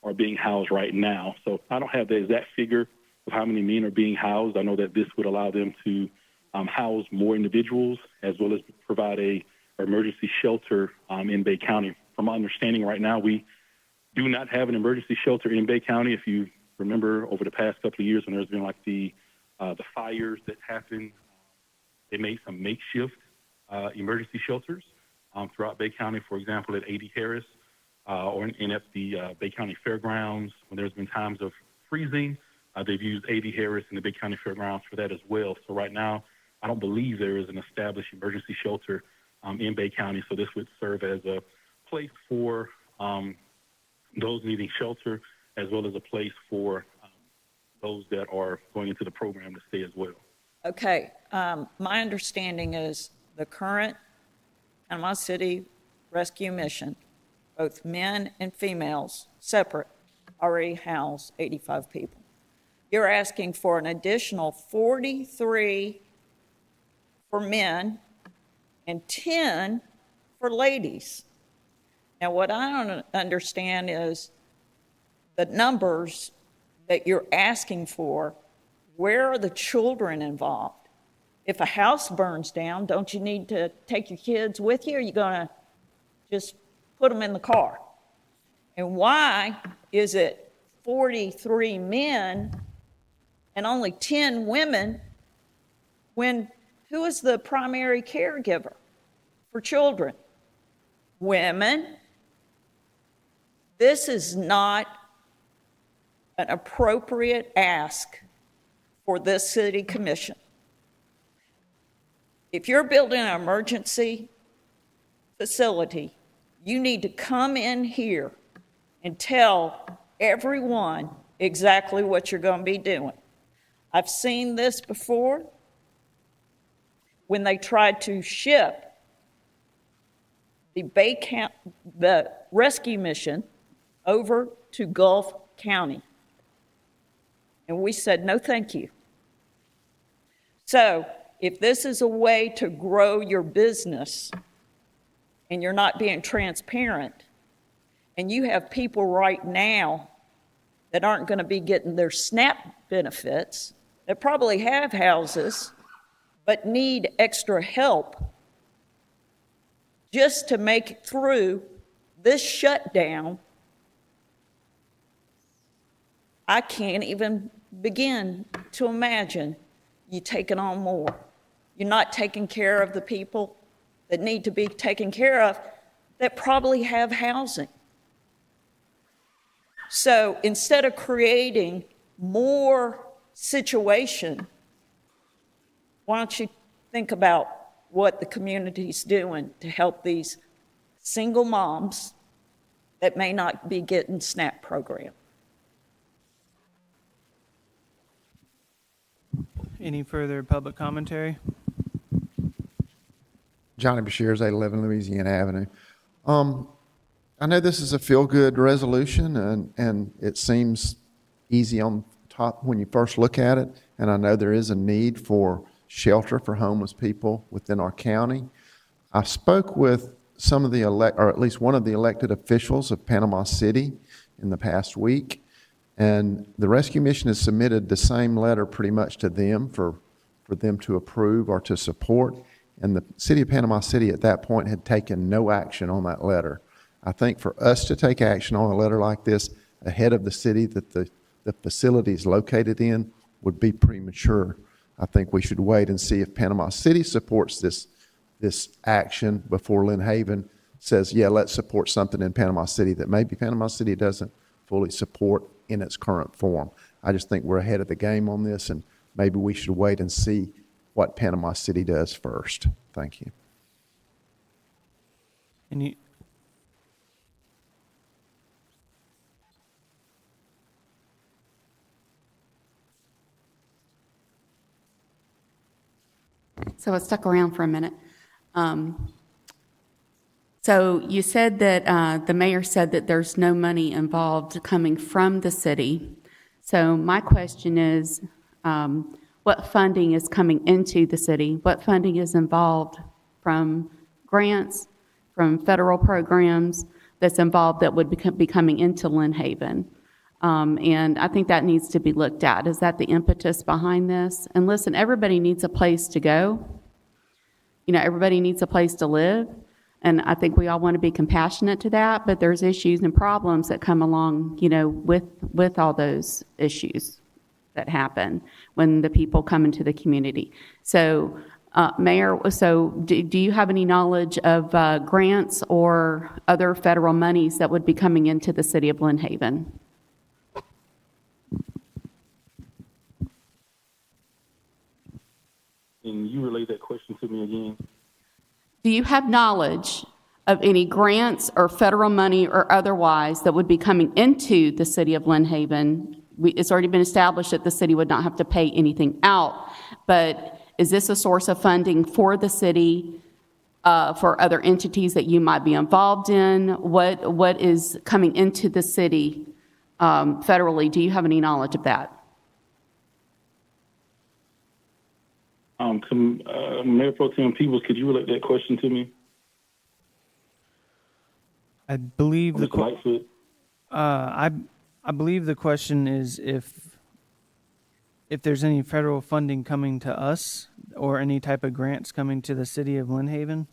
are being housed right now. So I don't have the exact figure of how many men are being housed. I know that this would allow them to house more individuals as well as provide a emergency shelter in Bay County. From my understanding right now, we do not have an emergency shelter in Bay County. If you remember over the past couple of years when there's been like the fires that happened, they made some makeshift emergency shelters throughout Bay County, for example, at A.D. Harris or at the Bay County Fairgrounds. When there's been times of freezing, they've used A.D. Harris and the Bay County Fairgrounds for that as well. So right now, I don't believe there is an established emergency shelter in Bay County. So this would serve as a place for those needing shelter, as well as a place for those that are going into the program to stay as well. Okay. My understanding is the current Panama City Rescue Mission, both men and females, separate, already house 85 people. You're asking for an additional 43 for men and 10 for ladies. Now, what I don't understand is the numbers that you're asking for. Where are the children involved? If a house burns down, don't you need to take your kids with you, or are you going to just put them in the car? And why is it 43 men and only 10 women when who is the primary caregiver for children? Women. This is not an appropriate ask for this city commission. If you're building an emergency facility, you need to come in here and tell everyone exactly what you're going to be doing. I've seen this before when they tried to ship the rescue mission over to Gulf County. And we said, no, thank you. So if this is a way to grow your business and you're not being transparent, and you have people right now that aren't going to be getting their SNAP benefits, that probably have houses, but need extra help just to make it through this shutdown, I can't even begin to imagine you taking on more. You're not taking care of the people that need to be taken care of that probably have housing. So instead of creating more situation, why don't you think about what the community's doing to help these single moms that may not be getting SNAP program? Any further public commentary? Johnny Bashir, 811 Louisiana Avenue. I know this is a feel-good resolution, and it seems easy on top when you first look at it, and I know there is a need for shelter for homeless people within our county. I spoke with some of the or at least one of the elected officials of Panama City in the past week, and the rescue mission has submitted the same letter pretty much to them for them to approve or to support, and the city of Panama City at that point had taken no action on that letter. I think for us to take action on a letter like this ahead of the city that the facility is located in would be premature. I think we should wait and see if Panama City supports this action before Lynn Haven says, yeah, let's support something in Panama City that maybe Panama City doesn't fully support in its current form. I just think we're ahead of the game on this, and maybe we should wait and see what Panama City does first. Thank you. So I stuck around for a minute. So you said that the mayor said that there's no money involved coming from the city. So my question is, what funding is coming into the city? What funding is involved from grants, from federal programs that's involved that would be coming into Lynn Haven? And I think that needs to be looked at. Is that the impetus behind this? And listen, everybody needs a place to go. You know, everybody needs a place to live. And I think we all want to be compassionate to that, but there's issues and problems that come along, you know, with all those issues that happen when the people come into the community. So, Mayor, so do you have any knowledge of grants or other federal monies that would be coming into the city of Lynn Haven? Can you relay that question to me again? Do you have knowledge of any grants or federal money or otherwise that would be coming into the city of Lynn Haven? It's already been established that the city would not have to pay anything out, but is this a source of funding for the city, for other entities that you might be involved in? What is coming into the city federally? Do you have any knowledge of that? Mayor Pro Tem Peebles, could you relate that question to me? I believe Mr. Lightfoot? I believe the question is if there's any federal funding coming to us or any type of grants coming to the city of Lynn Haven.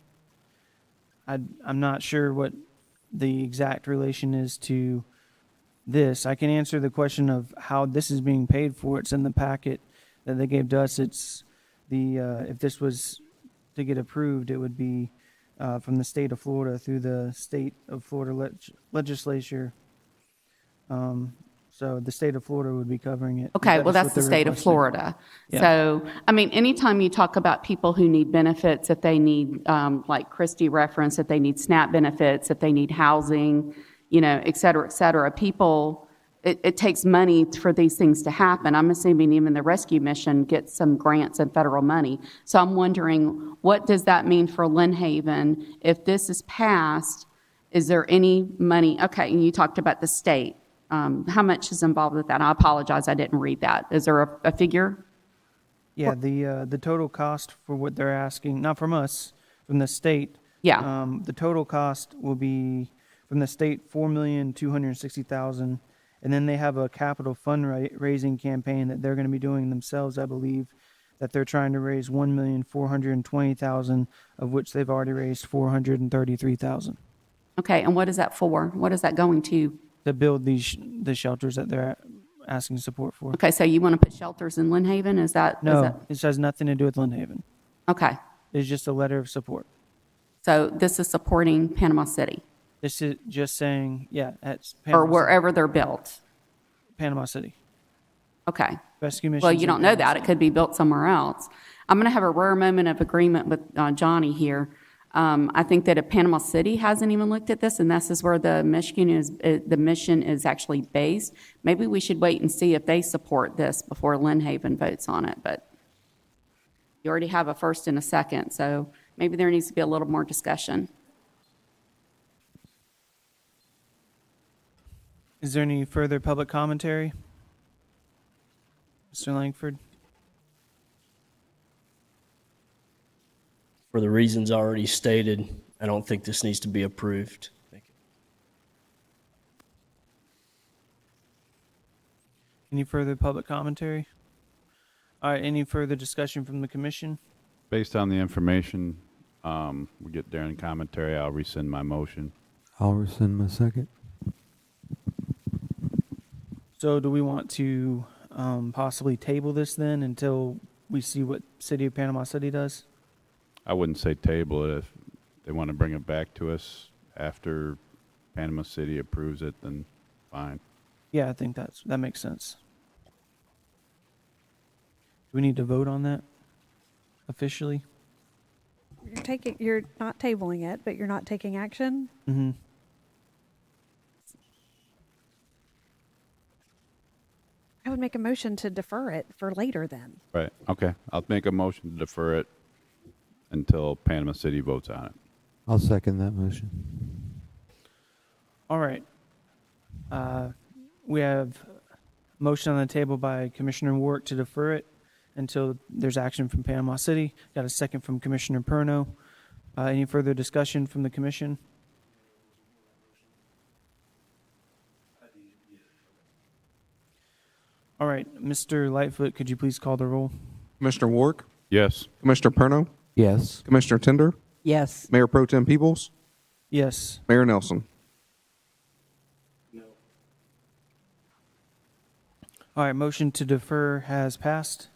I'm not sure what the exact relation is to this. I can answer the question of how this is being paid for. It's in the packet that they gave to us. It's if this was to get approved, it would be from the state of Florida through the state of Florida legislature. So the state of Florida would be covering it. Okay, well, that's the state of Florida. Yeah. So, I mean, anytime you talk about people who need benefits, if they need, like Christy referenced, if they need SNAP benefits, if they need housing, you know, et cetera, people, it takes money for these things to happen. I'm assuming even the rescue mission gets some grants and federal money. So I'm wondering, what does that mean for Lynn Haven? If this is passed, is there any money? Okay, and you talked about the state. How much is involved with that? I apologize, I didn't read that. Is there a figure? Yeah, the total cost for what they're asking, not from us, from the state. Yeah. The total cost will be from the state $4,260,000, and then they have a capital fundraising campaign that they're going to be doing themselves, I believe, that they're trying to raise $1,420,000, of which they've already raised $433,000. Okay, and what is that for? What is that going to? To build the shelters that they're asking support for. Okay, so you want to put shelters in Lynn Haven? Is that? No, this has nothing to do with Lynn Haven. Okay. It's just a letter of support. So this is supporting Panama City? This is just saying, yeah, it's Panama Or wherever they're built? Panama City. Okay. Rescue mission. Well, you don't know that. It could be built somewhere else. I'm going to have a rare moment of agreement with Johnny here. I think that if Panama City hasn't even looked at this, and this is where the mission is actually based, maybe we should wait and see if they support this before Lynn Haven votes on it. But you already have a first and a second, so maybe there needs to be a little more discussion. Is there any further public commentary? Mr. Langford? For the reasons already stated, I don't think this needs to be approved. Thank you. Any further public commentary? All right, any further discussion from the commission? Based on the information, we get during commentary, I'll rescind my motion. I'll rescind my second. So do we want to possibly table this then until we see what City of Panama City does? I wouldn't say table it. If they want to bring it back to us after Panama City approves it, then fine. Yeah, I think that makes sense. Do we need to vote on that officially? You're not tabling it, but you're not taking action. Mm-hmm. I would make a motion to defer it for later then. Right. Okay. I'll make a motion to defer it until Panama City votes on it. I'll second that motion. All right. We have a motion on the table by Commissioner Warwick to defer it until there's action from Panama City. Got a second from Commissioner Perno. Any further discussion from the commission? All right, Mr. Lightfoot, could you please call the roll? Commissioner Warwick, Yes. Commissioner Perno, Yes. Commissioner Tender, Yes. Mayor Pro Tem Peebles, Yes. Mayor Nelson. All right, motion to defer has passed.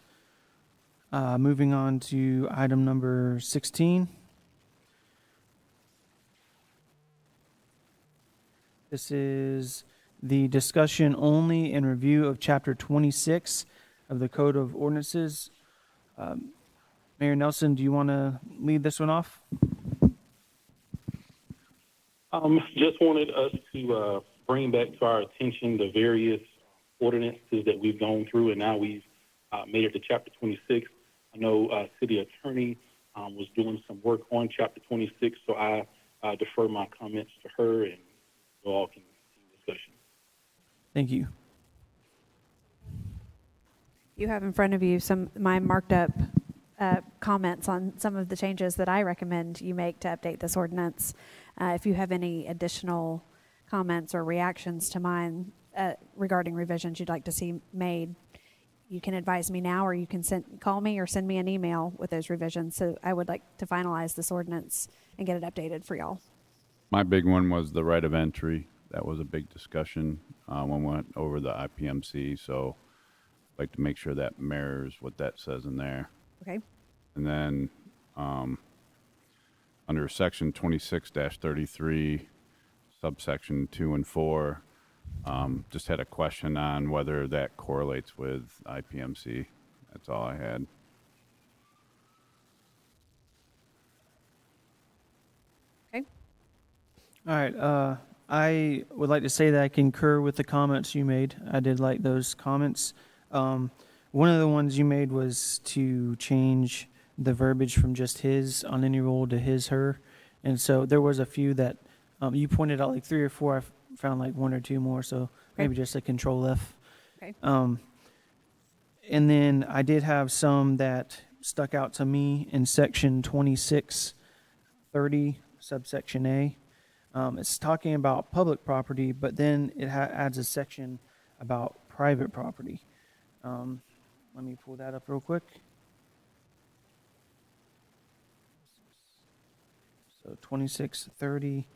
Moving on to item number 16. This is the discussion only and review of Chapter 26 of the Code of Ordinances. Mayor Nelson, do you want to lead this one off? Just wanted us to bring back to our attention the various ordinances that we've gone through, and now we've made it to Chapter 26. I know City Attorney was doing some work on Chapter 26, so I defer my comments to her, and we all can continue discussion. Thank you. You have in front of you my marked up comments on some of the changes that I recommend you make to update this ordinance. If you have any additional comments or reactions to mine regarding revisions you'd like to see made, you can advise me now, or you can call me or send me an email with those revisions. So I would like to finalize this ordinance and get it updated for y'all. My big one was the right of entry. That was a big discussion when we went over the IPMC. So I'd like to make sure that mirrors what that says in there. Okay. And then under section 26-33, subsection 2 and 4, just had a question on whether that correlates with IPMC. That's all I had. Okay. All right. I would like to say that I concur with the comments you made. I did like those comments. One of the ones you made was to change the verbiage from just his on any roll to his, her. And so there was a few that you pointed out, like 3 or 4. I found like 1 or 2 more, so maybe just a control F. Okay. And then I did have some that stuck out to me in section 2630, subsection A. It's talking about public property, but then it adds a section about private property. Let me pull that up real quick. So 2630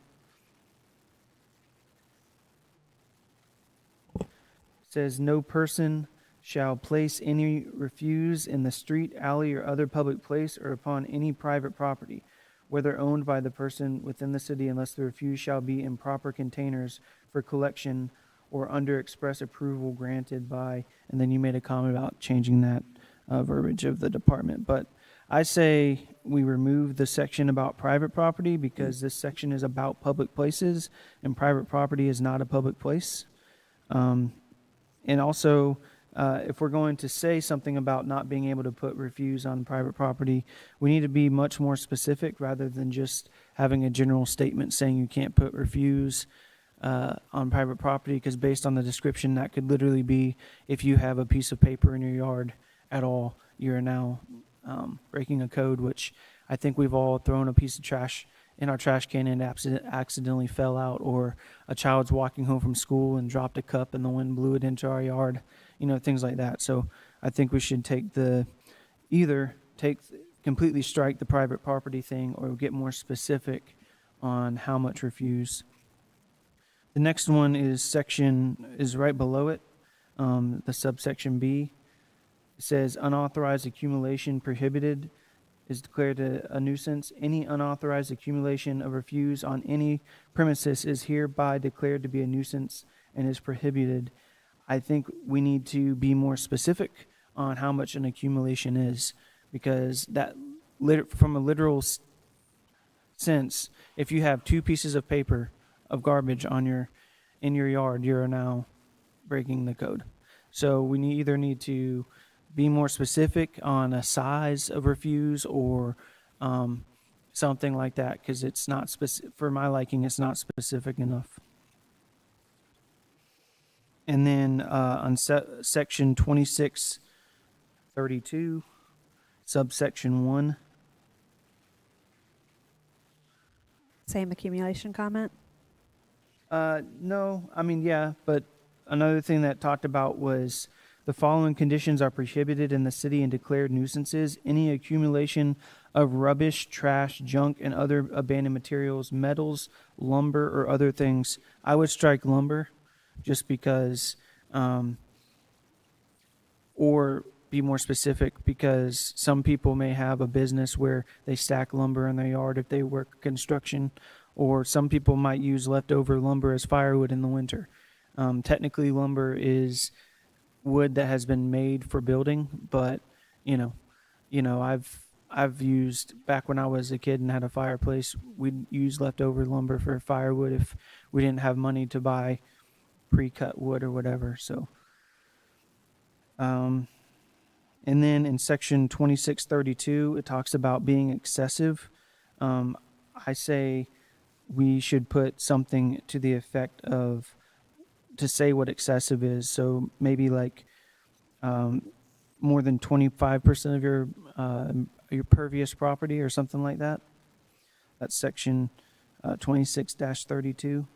says, no person shall place any refuse in the street, alley, or other public place or upon any private property, whether owned by the person within the city, unless the refuse shall be in proper containers for collection or under express approval granted by, and then you made a comment about changing that verbiage of the department. But I say we remove the section about private property because this section is about public places and private property is not a public place. And also, if we're going to say something about not being able to put refuse on private property, we need to be much more specific rather than just having a general statement saying you can't put refuse on private property, because based on the description, that could literally be if you have a piece of paper in your yard at all, you're now breaking a code, which I think we've all thrown a piece of trash in our trash can and accidentally fell out, or a child's walking home from school and dropped a cup and the wind blew it into our yard, things like that. So I think we should completely strike the private property thing or get more specific on how much refuse. The next one is right below it, the subsection B. It says unauthorized accumulation prohibited is declared a nuisance. Any unauthorized accumulation of refuse on any premises is hereby declared to be a nuisance and is prohibited. I think we need to be more specific on how much an accumulation is, because that, from a literal sense, if you have 2 pieces of paper of garbage in your yard, you're now breaking the code. So we either need to be more specific on a size of refuse or something like that, because it's not specific, for my liking, it's not specific enough. And then on section 2632, subsection 1. Same accumulation comment? No, I mean, yeah, but another thing that talked about was the following conditions are prohibited in the city and declared nuisances: any accumulation of rubbish, trash, junk, and other abandoned materials, metals, lumber, or other things. I would strike lumber just because, or be more specific, because some people may have a business where they stack lumber in their yard if they work construction, or some people might use leftover lumber as firewood in the winter. Technically, lumber is wood that has been made for building, but I've used, back when I was a kid and had a fireplace, we'd use leftover lumber for firewood if we didn't have money to buy pre-cut wood or whatever. So, and then in section 2632, it talks about being excessive. I say we should put something to the effect of, to say what excessive is. So maybe like more than 25% of your pervious property or something like that. That's section 26-32.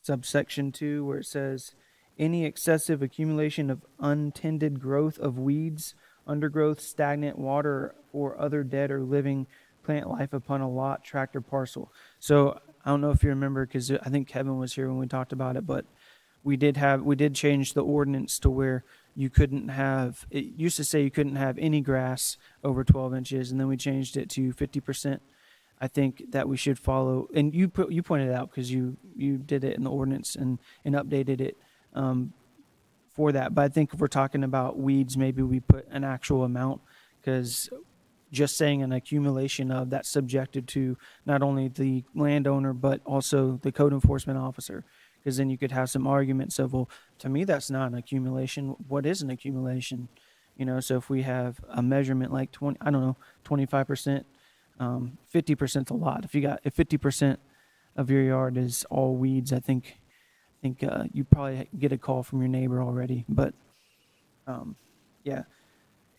Subsection 2, where it says, any excessive accumulation of untended growth of weeds, undergrowth, stagnant water, or other dead or living plant life upon a lot, tract, or parcel. So I don't know if you remember, because I think Kevin was here when we talked about it, but we did change the ordinance to where you couldn't have, it used to say you couldn't have any grass over 12 inches, and then we changed it to 50%. I think that we should follow, and you pointed it out because you did it in the ordinance and updated it for that. But I think if we're talking about weeds, maybe we put an actual amount, because just saying an accumulation of, that's subjected to not only the landowner but also the code enforcement officer, because then you could have some arguments of, well, to me that's not an accumulation. What is an accumulation? So if we have a measurement like 25%, 50%'s a lot. If 50% of your yard is all weeds, I think you probably get a call from your neighbor already. But yeah.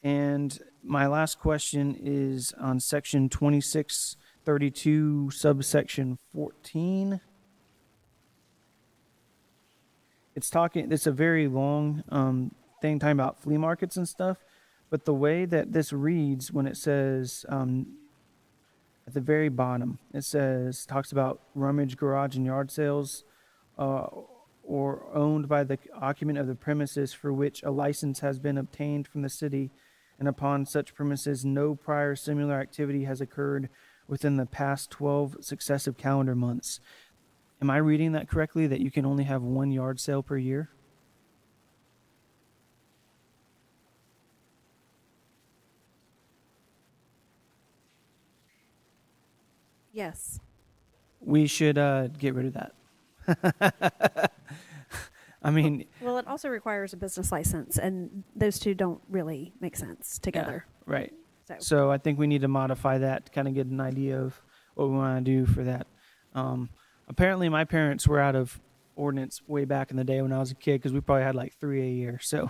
And my last question is on section 2632, subsection 14. It's a very long thing talking about flea markets and stuff, but the way that this reads, when it says at the very bottom, it talks about rummage, garage, and yard sales, or owned by the occupant of the premises for which a license has been obtained from the city, and upon such premises no prior similar activity has occurred within the past 12 successive calendar months. Am I reading that correctly, that you can only have one yard sale per year? Yes. We should get rid of that. I mean, well, it also requires a business license, and those two don't really make sense together. Yeah, right. So I think we need to modify that to kind of get an idea of what we want to do for that. Apparently, my parents were out of ordinance way back in the day when I was a kid, because we probably had like 3 a year. So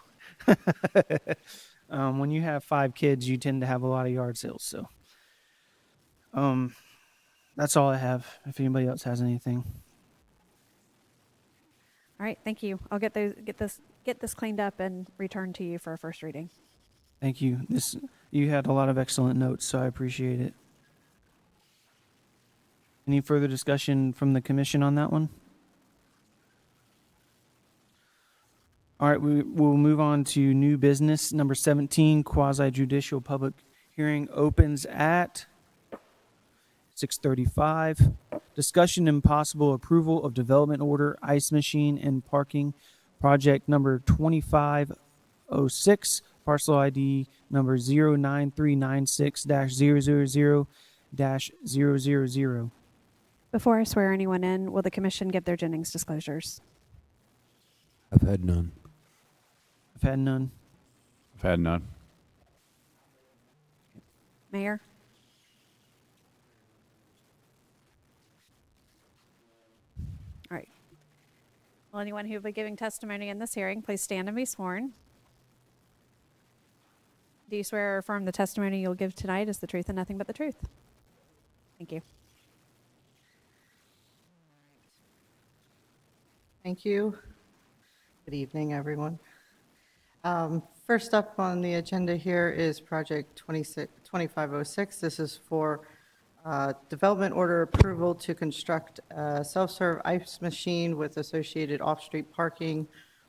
when you have 5 kids, you tend to have a lot of yard sales. So that's all I have. If anybody else has anything. All right, thank you. I'll get this cleaned up and return to you for a first reading. Thank you. You had a lot of excellent notes, so I appreciate it. Any further discussion from the commission on that one? All right, we'll move on to new business. Number 17, quasi-judicial public hearing opens at 6:35. Discussion and possible approval of development order, ice machine and parking, project number 2506, parcel ID number 09396-000-000. Before I swear anyone in, will the commission give their Jennings disclosures? I've had none. I've had none. I've had none. Mayor? All right. Will anyone who will be giving testimony in this hearing please stand and be sworn? Do you swear or affirm the testimony you'll give tonight is the truth and nothing but the truth? Thank you. Thank you. Good evening, everyone. First up on the agenda here is Project 2506. This is for development order approval to construct a self-serve ice machine with associated off-street parking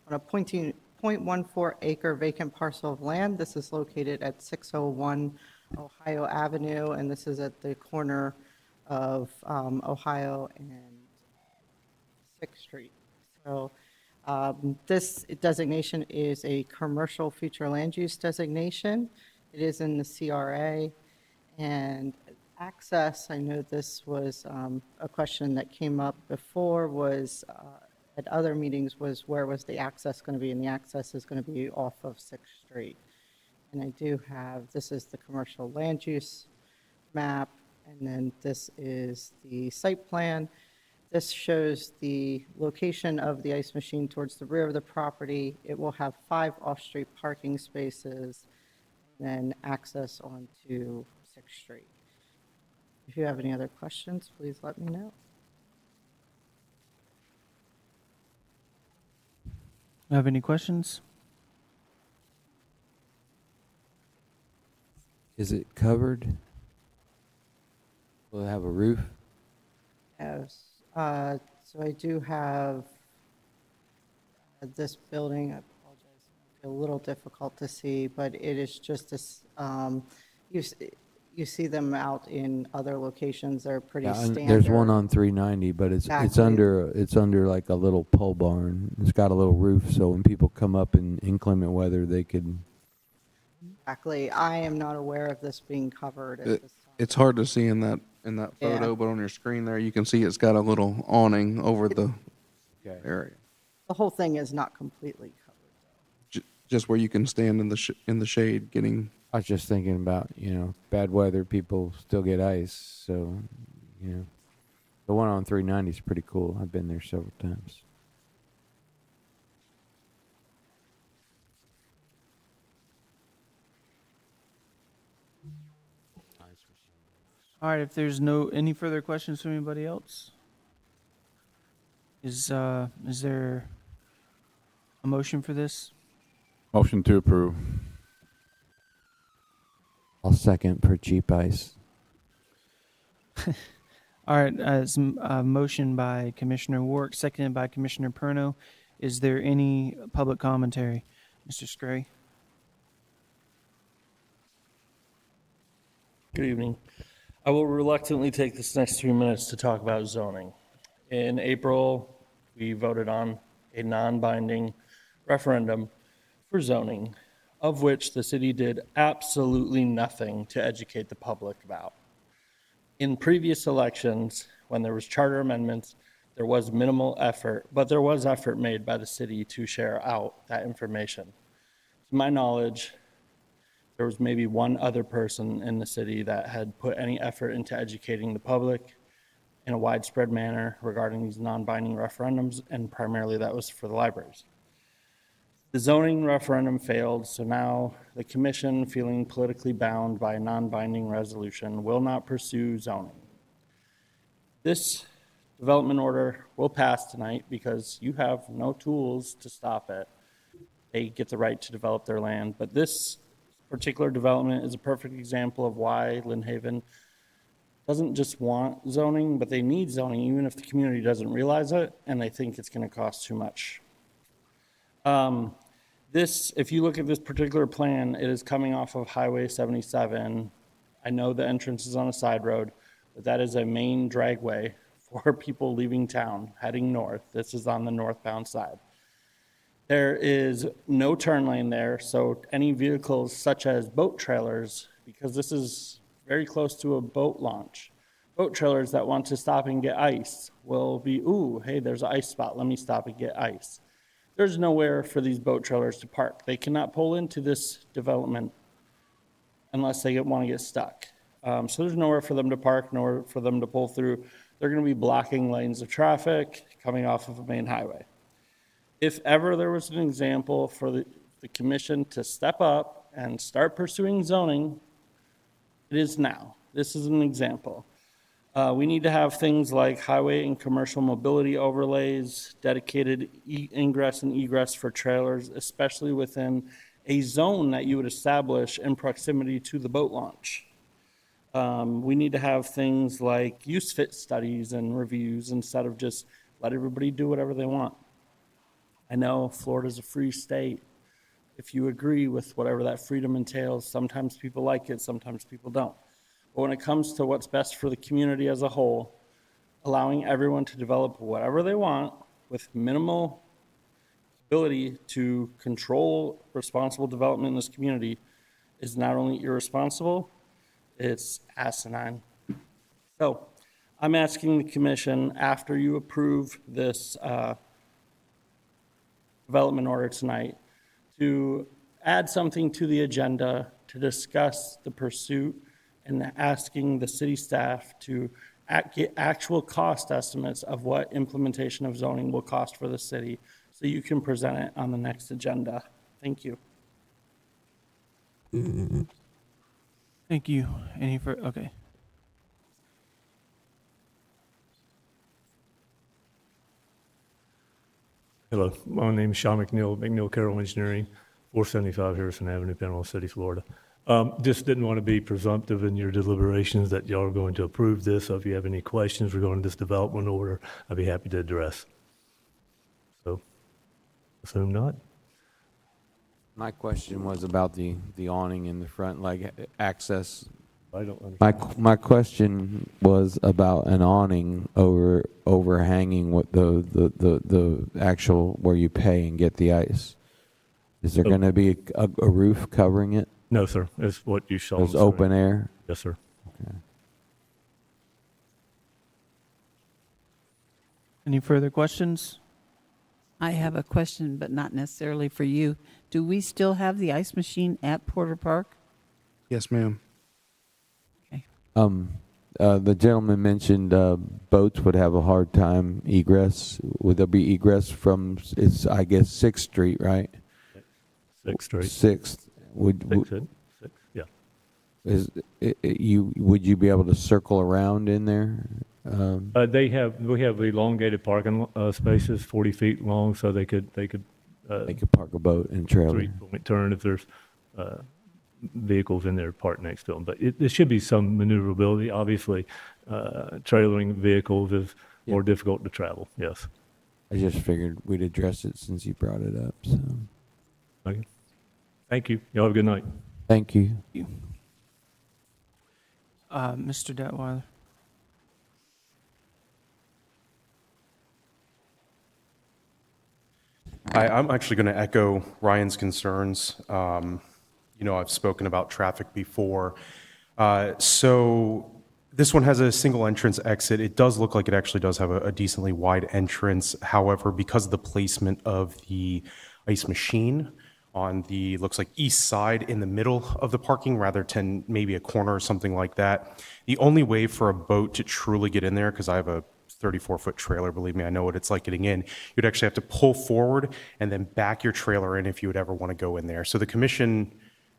on a 0.14 acre vacant parcel of land. This is located at 601 Ohio Avenue, and this is at the corner of Ohio and 6th Street. So this designation is a commercial future land use designation. It is in the CRA. And access, I know this was a question that came up before, was at other meetings, was where was the access going to be? And the access is going to be off of 6th Street. And I do have, this is the commercial land use map, and then this is the site plan. This shows the location of the ice machine towards the rear of the property. It will have 5 off-street parking spaces, and then access onto 6th Street. If you have any other questions, please let me know. Have any questions? Is it covered? Will it have a roof? Yes. So I do have this building. I apologize. It's a little difficult to see, but it is just this. You see them out in other locations. They're pretty standard. There's one on 390, but it's under like a little pole barn. It's got a little roof, so when people come up in inclement weather, they could. Exactly. I am not aware of this being covered at this time. It's hard to see in that photo, Yeah. but on your screen there, you can see it's got a little awning over the area, The whole thing is not completely covered. just where you can stand in the shade, getting. I was just thinking about, bad weather, people still get ice, so, the one on 390 is pretty cool. I've been there several times. All right, if there's any further questions from anybody else, is there a motion for this? Motion to approve. I'll second for cheap ice. All right, as a motion by Commissioner Warwick, seconded by Commissioner Perno. Is there any public commentary? Mr. Scray? Good evening. I will reluctantly take this next 3 minutes to talk about zoning. In April, we voted on a non-binding referendum for zoning, of which the city did absolutely nothing to educate the public about. In previous elections, when there was charter amendments, there was minimal effort, but there was effort made by the city to share out that information. To my knowledge, there was maybe one other person in the city that had put any effort into educating the public in a widespread manner regarding these non-binding referendums, and primarily that was for the libraries. The zoning referendum failed, so now the commission, feeling politically bound by a non-binding resolution, will not pursue zoning. This development order will pass tonight because you have no tools to stop it. They get the right to develop their land, but this particular development is a perfect example of why Lynn Haven doesn't just want zoning, but they need zoning, even if the community doesn't realize it and they think it's going to cost too much. If you look at this particular plan, it is coming off of Highway 77. I know the entrance is on a side road, but that is a main dragway for people leaving town, heading north. This is on the northbound side. There is no turn lane there, so any vehicles such as boat trailers, because this is very close to a boat launch, boat trailers that want to stop and get ice will be, ooh, hey, there's an ice spot, let me stop and get ice. There's nowhere for these boat trailers to park. They cannot pull into this development unless they want to get stuck. So there's nowhere for them to park, nowhere for them to pull through. They're going to be blocking lanes of traffic coming off of a main highway. If ever there was an example for the commission to step up and start pursuing zoning, it is now. This is an example. We need to have things like highway and commercial mobility overlays, dedicated ingress and egress for trailers, especially within a zone that you would establish in proximity to the boat launch. We need to have things like use fit studies and reviews instead of just let everybody do whatever they want. I know Florida's a free state. If you agree with whatever that freedom entails, sometimes people like it, sometimes people don't. But when it comes to what's best for the community as a whole, allowing everyone to develop whatever they want with minimal ability to control responsible development in this community is not only irresponsible, it's asinine. So I'm asking the commission, after you approve this development order tonight, to add something to the agenda to discuss the pursuit and asking the city staff to get actual cost estimates of what implementation of zoning will cost for the city so you can present it on the next agenda. Thank you. Thank you. Any for okay. Hello, my name is Sean McNeil, McNeil Carroll Engineering, 475 Harrison Avenue, Panama City, Florida. Just didn't want to be presumptive in your deliberations that y'all are going to approve this. So if you have any questions regarding this development order, I'd be happy to address. So, assume not. My question was about the awning in the front, like access. I don't understand. My question was about an awning overhanging what the actual where you pay and get the ice. Is there going to be a roof covering it? No, sir. It's what you saw. It's open air? Yes, sir. Okay. Any further questions? I have a question, but not necessarily for you. Do we still have the ice machine at Porter Park? Yes, ma'am. The gentleman mentioned boats would have a hard time egress. Would there be egress from, it's, I guess, 6th Street, right? 6th Street. 6th. Would yeah. Would you be able to circle around in there? We have elongated parking spaces, 40 feet long, so they could park a boat and trailer. 3-point turn if there's vehicles in there parked next to them. But there should be some maneuverability. Obviously, trailering vehicles is more difficult to travel. Yes. I just figured we'd address it since you brought it up. So. Okay. Thank you. Y'all have a good night. Thank you. Mr. Detweiler. I'm actually going to echo Ryan's concerns. I've spoken about traffic before. So this one has a single entrance exit. It does look like it actually does have a decently wide entrance. However, because of the placement of the ice machine on the, looks like east side in the middle of the parking rather than maybe a corner or something like that, the only way for a boat to truly get in there, because I have a 34-foot trailer, believe me, I know what it's like getting in, you'd actually have to pull forward and then back your trailer in if you would ever want to go in there. So the commission,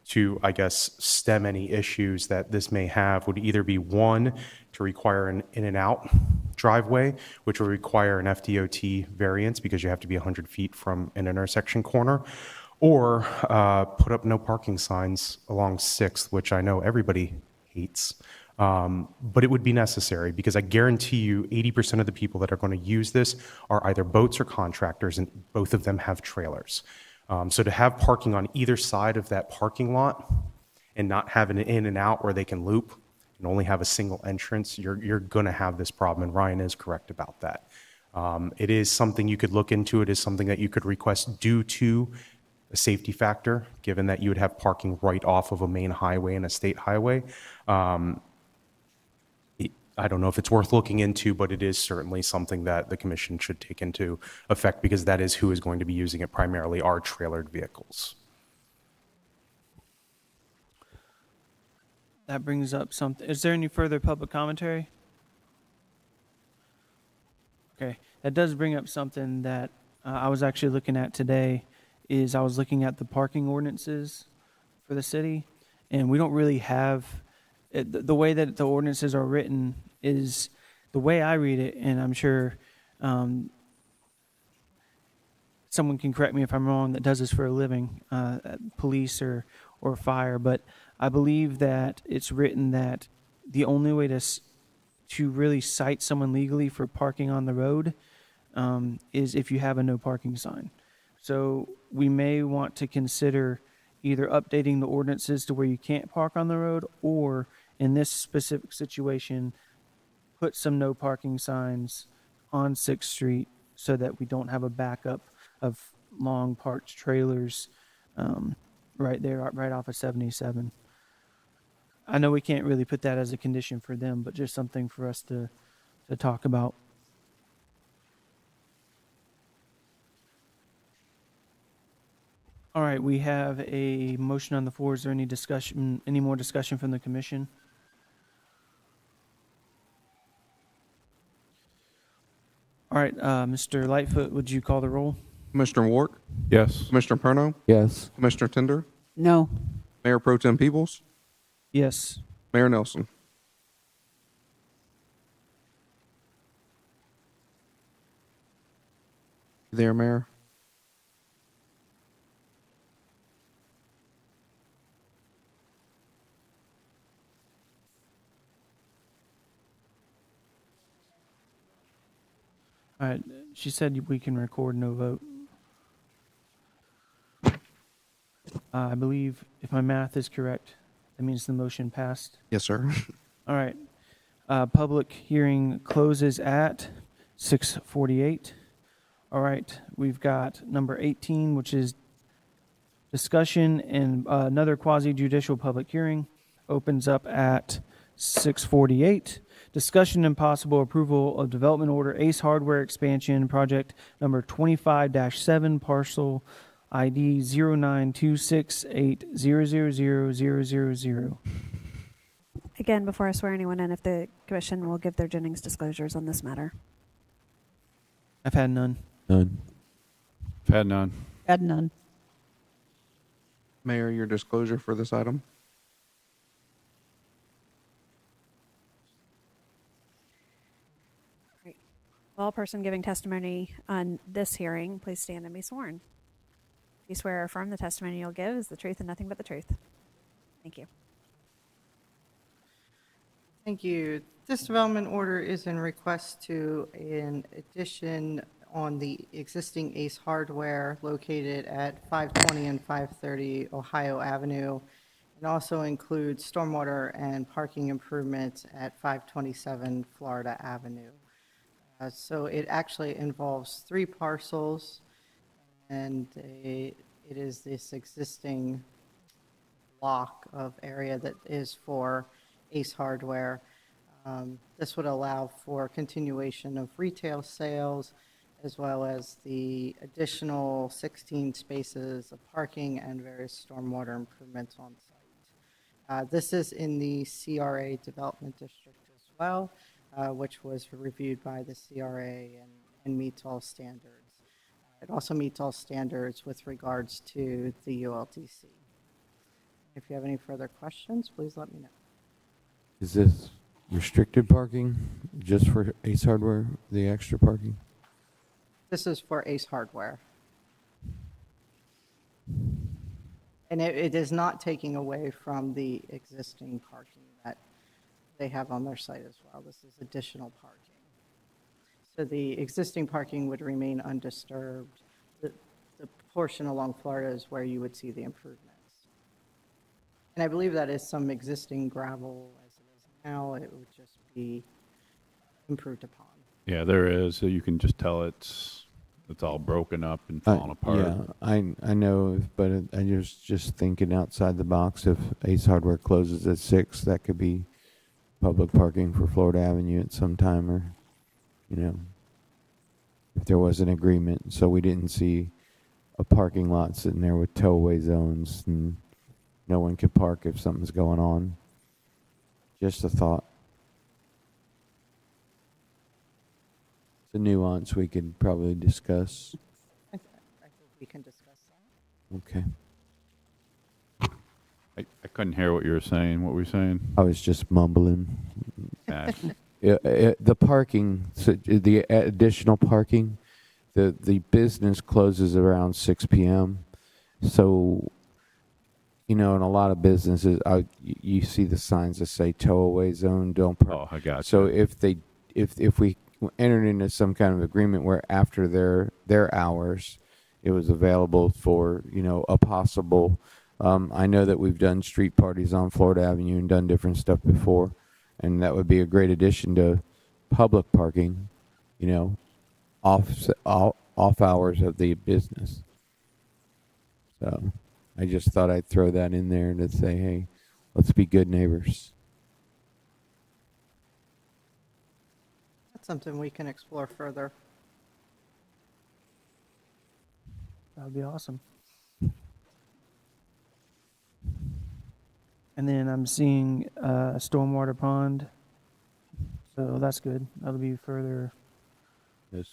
to, I guess, stem any issues that this may have, would either be one, to require an in and out driveway, which would require an FDOT variance because you have to be 100 feet from an intersection corner, or put up no parking signs along 6th, which I know everybody hates. But it would be necessary because I guarantee you 80% of the people that are going to use this are either boats or contractors, and both of them have trailers. So to have parking on either side of that parking lot and not have an in and out where they can loop and only have a single entrance, you're going to have this problem, and Ryan is correct about that. It is something you could look into. It is something that you could request due to a safety factor, given that you would have parking right off of a main highway and a state highway. I don't know if it's worth looking into, but it is certainly something that the commission should take into effect because that is who is going to be using it primarily, are trailered vehicles. that brings up something. Is there any further public commentary? Okay, that does bring up something that I was actually looking at today. I was looking at the parking ordinances for the city, and we don't really have the way that the ordinances are written is the way I read it, and I'm sure someone can correct me if I'm wrong that does this for a living, police or fire, but I believe that it's written that the only way to really cite someone legally for parking on the road is if you have a no parking sign. So we may want to consider either updating the ordinances to where you can't park on the road, or in this specific situation, put some no parking signs on 6th Street so that we don't have a backup of long parked trailers right there, right off of 77. I know we can't really put that as a condition for them, but just something for us to talk about. All right, we have a motion on the floor. Is there any discussion, any more discussion from the commission? All right, Mr. Lightfoot, would you call the roll? Commissioner Wark? Yes. Commissioner Perno? Yes. Commissioner Tender? No. Mayor Pro Tem Peebles? Yes. Mayor Nelson? You there, Mayor? All right, she said we can record no vote. I believe, if my math is correct, that means the motion passed. Yes, sir. All right. Public hearing closes at 6:48. All right, we've got number 18, which is discussion and another quasi-judicial public hearing, opens up at 6:48. Discussion and possible approval of development order Ace Hardware expansion project number 25-7, parcel ID 092680000000. Again, before I swear anyone in, if the commission will give their Jennings disclosures on this matter. I've had none. None. Had none. Had none. Mayor, your disclosure for this item? Great. All person giving testimony on this hearing, please stand and be sworn. Do you swear or affirm the testimony you'll give is the truth and nothing but the truth? Thank you. Thank you. This development order is in request to an addition on the existing Ace Hardware located at 520 and 530 Ohio Avenue. It also includes stormwater and parking improvements at 527 Florida Avenue. So it actually involves 3 parcels, and it is this existing block of area that is for Ace Hardware. This would allow for continuation of retail sales, as well as the additional 16 spaces of parking and various stormwater improvements on site. This is in the CRA Development District as well, which was reviewed by the CRA and meets all standards. It also meets all standards with regards to the ULTC. If you have any further questions, please let me know. Is this restricted parking just for Ace Hardware, the extra parking? This is for Ace Hardware. And it is not taking away from the existing parking that they have on their site as well. This is additional parking. So the existing parking would remain undisturbed. The portion along Florida is where you would see the improvements. And I believe that is some existing gravel as it is now. It would just be improved upon. Yeah, there is. So you can just tell it's all broken up and falling apart. Yeah, I know, but I was just thinking outside the box. If Ace Hardware closes at 6, that could be public parking for Florida Avenue at some time, or, you know, if there was an agreement. So we didn't see a parking lot sitting there with towaway zones and no one could park if something's going on. Just a thought. It's a nuance we could probably discuss. I think we can discuss that. Okay. I couldn't hear what you were saying. What were you saying? I was just mumbling. Ah, The parking, so the additional parking, the business closes around 6 p.m. So, in a lot of businesses, you see the signs that say tow away zone, don't park. Oh, I got So you. if we entered into some kind of agreement where after their hours, it was available for, a possible, I know that we've done street parties on Florida Avenue and done different stuff before, and that would be a great addition to public parking, off hours of the business. So I just thought I'd throw that in there to say, hey, let's be good neighbors. That's something we can explore further. That would be awesome. And then I'm seeing a stormwater pond, so that's good. That'll be further,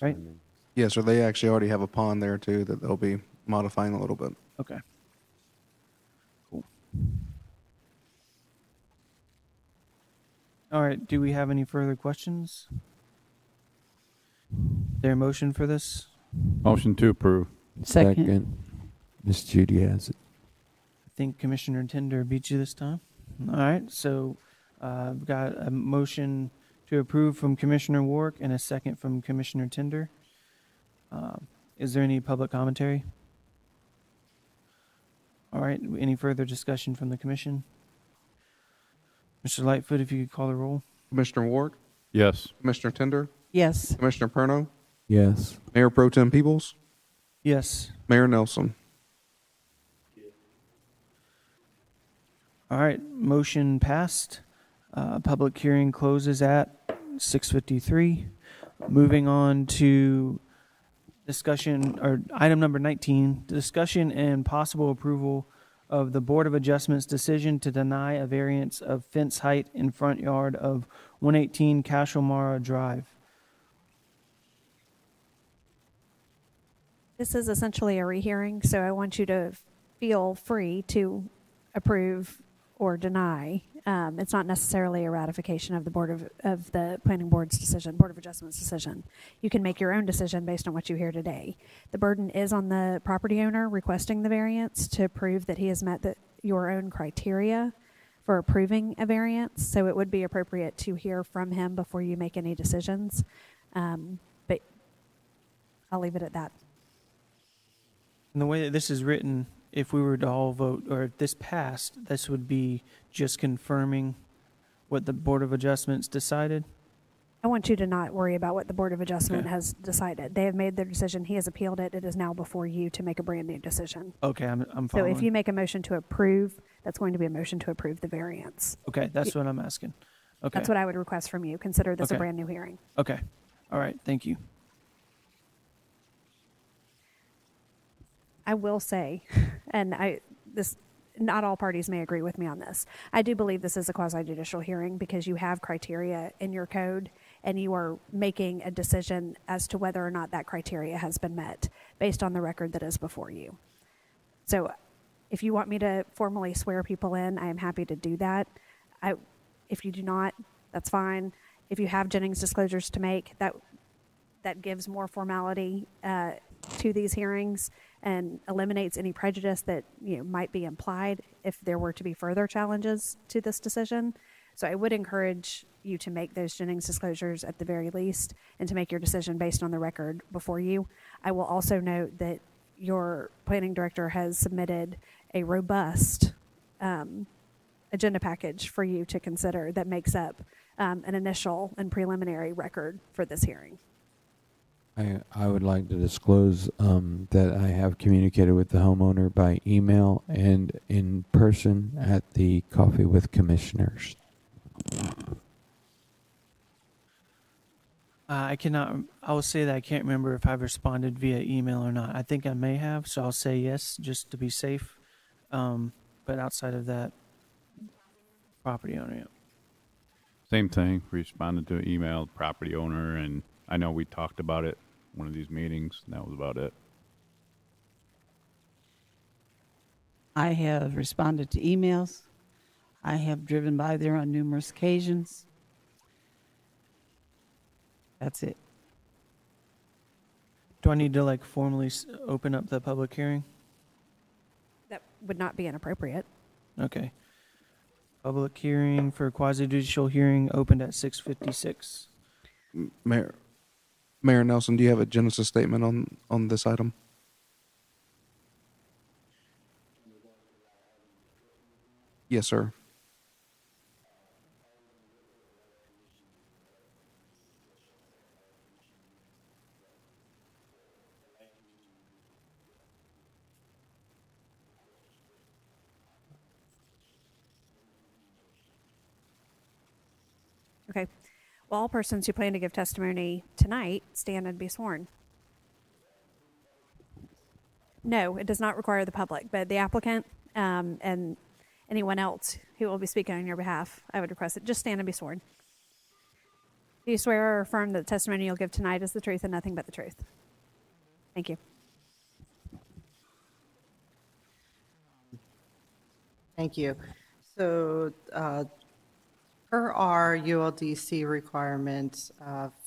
right? Yes, sir. They actually already have a pond there too that they'll be modifying a little bit. Okay. Cool. All right. Do we have any further questions? Is there a motion for this? Motion to approve. Second. Miss Judy has it. I think Commissioner Tender beat you this time. All right. So we've got a motion to approve from Commissioner Warwick and a second from Commissioner Tender. Is there any public commentary? All right. Any further discussion from the commission? Mr. Lightfoot, if you could call the roll. Commissioner Ward, Yes. Commissioner Tender, Yes. Commissioner Perno, Yes. Mayor Pro Tem Peebles, Yes. Mayor Nelson. All right. Motion passed. Public hearing closes at 6:53. Moving on to discussion, or item number 19, discussion and possible approval of the Board of Adjustments decision to deny a variance of fence height in front yard of 118 Cashel-Mara Drive. This is essentially a rehearing, so I want you to feel free to approve or deny. It's not necessarily a ratification of the of the Planning Board's decision, Board of Adjustments decision. You can make your own decision based on what you hear today. The burden is on the property owner requesting the variance to prove that he has met your own criteria for approving a variance. So it would be appropriate to hear from him before you make any decisions. But I'll leave it at that. And the way that this is written, if we were to all vote, or if this passed, this would be just confirming what the Board of Adjustments decided. I want you to not worry about what the Board of Adjustment Okay. has decided. They have made their decision. He has appealed it. It is now before you to make a brand new decision. Okay, I'm So following. if you make a motion to approve, that's going to be a motion to approve the variance. Okay, that's what I'm asking. Okay. That's what I would request from you. Consider this a Okay. brand new hearing. Okay. All right. Thank you. I will say, and not all parties may agree with me on this. I do believe this is a quasi-judicial hearing because you have criteria in your code and you are making a decision as to whether or not that criteria has been met based on the record that is before you. So if you want me to formally swear people in, I am happy to do that. If you do not, that's fine. If you have Jennings disclosures to make, that gives more formality to these hearings and eliminates any prejudice that might be implied if there were to be further challenges to this decision. So I would encourage you to make those Jennings disclosures at the very least and to make your decision based on the record before you. I will also note that your planning director has submitted a robust agenda package for you to consider that makes up an initial and preliminary record for this hearing. I would like to disclose that I have communicated with the homeowner by email and in person at the Coffee with Commissioners. I will say that I can't remember if I've responded via email or not. I think I may have, so I'll say yes just to be safe. But outside of that, property owner, yeah. Same thing, responded to an email, property owner, and I know we talked about it, one of these meetings, and that was about it. I have responded to emails. I have driven by there on numerous occasions. That's it. Do I need to like formally open up the public hearing? That would not be inappropriate. Okay. Public hearing for quasi-judicial hearing opened at 6:56. Mayor Nelson, do you have a Genesis statement on this item? Yes, sir. Okay. Well, all persons who plan to give testimony tonight stand and be sworn. No, it does not require the public, but the applicant and anyone else who will be speaking on your behalf, I would request it. Just stand and be sworn. Do you swear or affirm that the testimony you'll give tonight is the truth and nothing but the truth? Thank you. Thank you. So, per our ULDC requirements,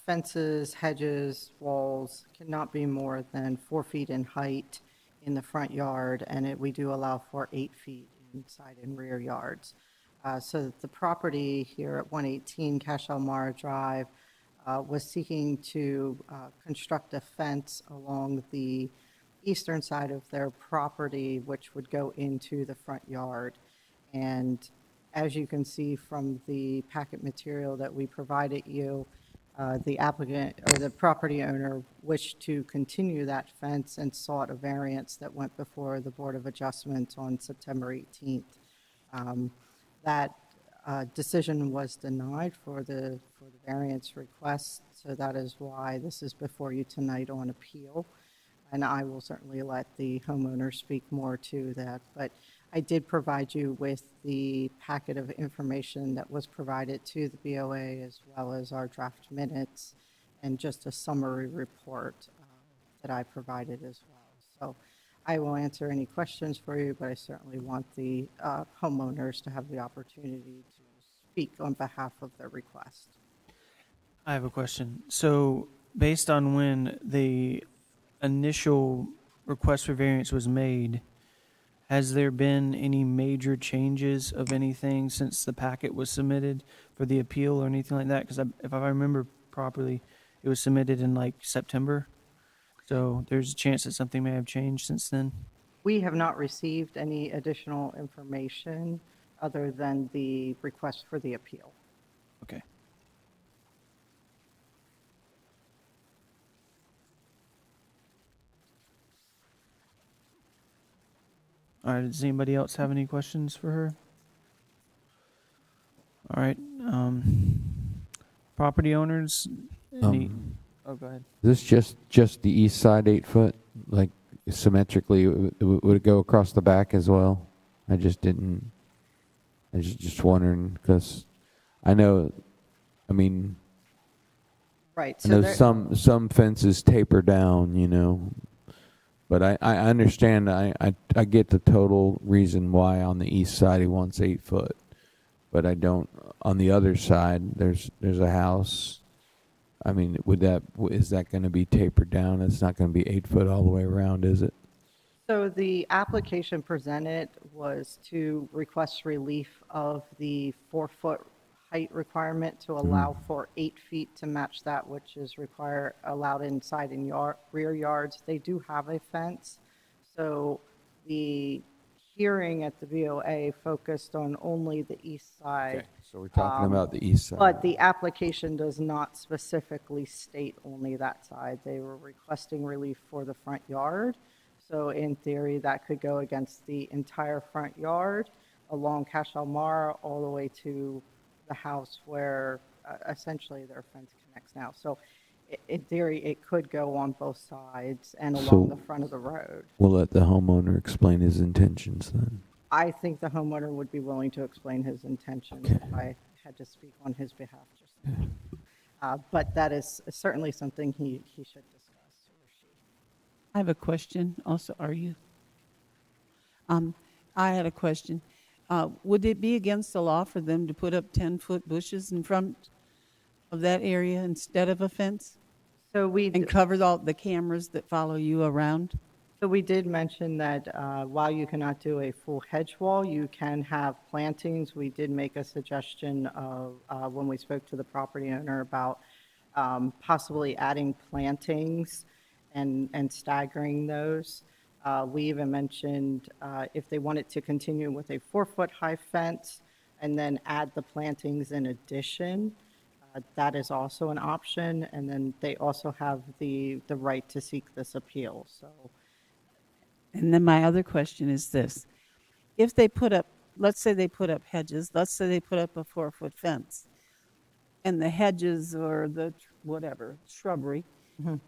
fences, hedges, walls cannot be more than 4 feet in height in the front yard, and we do allow for 8 feet inside and rear yards. So the property here at 118 Cashel Mara Drive was seeking to construct a fence along the eastern side of their property, which would go into the front yard. And as you can see from the packet material that we provided you, the applicant or the property owner wished to continue that fence and sought a variance that went before the Board of Adjustment on September 18th. That decision was denied for the variance request, so that is why this is before you tonight on appeal. And I will certainly let the homeowner speak more to that. But I did provide you with the packet of information that was provided to the BOA, as well as our draft minutes and just a summary report that I provided as well. So I will answer any questions for you, but I certainly want the homeowners to have the opportunity to speak on behalf of their request. I have a question. So based on when the initial request for variance was made, has there been any major changes of anything since the packet was submitted for the appeal or anything like that? Because if I remember properly, it was submitted in like September. So there's a chance that something may have changed since then. We have not received any additional information other than the request for the appeal. Okay. All right, does anybody else have any questions for her? All right, property owners, any, oh, go ahead. Is this just the east side 8 foot, like symmetrically? Would it go across the back as well? I was just wondering, because I know, I mean, right. So I know some fences taper down, you know, but I understand, I get the total reason why on the east side he wants 8 foot, but I don't, on the other side, there's a house. I mean, is that going to be tapered down? It's not going to be 8 foot all the way around, is it? So the application presented was to request relief of the 4 foot height requirement to allow for 8 feet to match that which is allowed inside and rear yards. They do have a fence. So the hearing at the BOA focused on only the east side. Okay, so we're talking about the east side. But the application does not specifically state only that side. They were requesting relief for the front yard. So in theory, that could go against the entire front yard along Cashel Mara all the way to the house where essentially their fence connects now. So in theory, it could go on both sides and along the front of the road. We'll let the homeowner explain his intentions then. I think the homeowner would be willing to explain his intentions if I had to speak on his behalf just now. But that is certainly something he should discuss, or she. I have a question also. Are you? I had a question. Would it be against the law for them to put up 10-foot bushes in front of that area instead of a fence? So And cover all the cameras that follow you around? So we did mention that while you cannot do a full hedge wall, you can have plantings. We did make a suggestion of, when we spoke to the property owner about possibly adding plantings and staggering those. We even mentioned if they wanted to continue with a 4-foot high fence and then add the plantings in addition, that is also an option. And then they also have the right to seek this appeal, so. And then my other question is this. If they put up, let's say they put up hedges, let's say they put up a 4-foot fence, and the hedges or the whatever, shrubbery,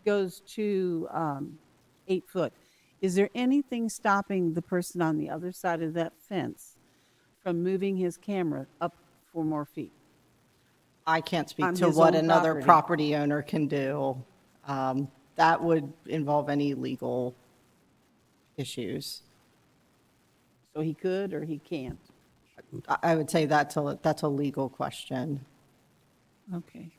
goes to 8 foot, is there anything stopping the person on the other side of that fence from moving his camera up 4 more feet? I can't speak On to his what own another property. property owner can do. That would involve any legal issues. So he could or he can't? I would say that's a legal question. Okay.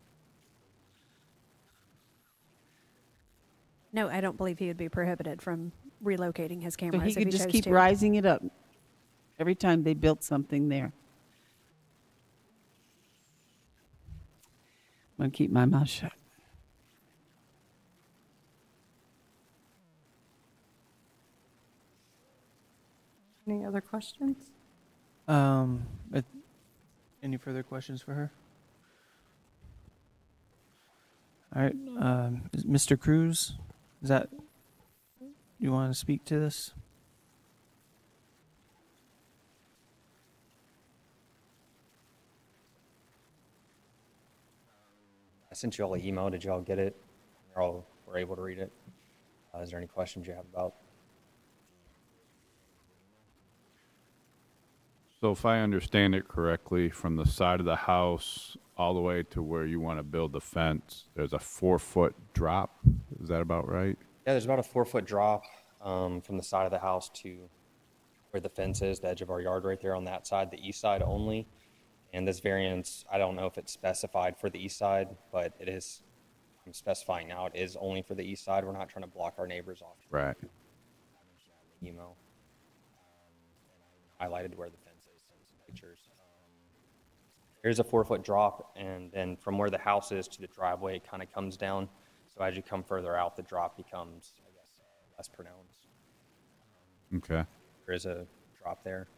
No, I don't believe he would be prohibited from relocating his So cameras he if could he just chose keep to. rising it up every time they built something there. I'm going to keep my mouth shut. Any other questions? But any further questions for her? All right, Mr. Cruz, is that, you want to speak to this? I sent you all an email. Did you all get it? You all were able to read it. Is there any questions you have about? So if I understand it correctly, from the side of the house all the way to where you want to build the fence, there's a 4-foot drop. Is that about right? Yeah, there's about a 4-foot drop from the side of the house to where the fence is, the edge of our yard right there on that side, the east side only. And this variance, I don't know if it's specified for the east side, but it is, I'm specifying now, it is only for the east side. We're not trying to block our neighbors off. Right. Email. And I highlighted where the fence is, sent some pictures. Here's a 4-foot drop, and then from where the house is to the driveway, it kind of comes down. So as you come further out, the drop becomes, I guess, less pronounced. Okay. There is a drop there.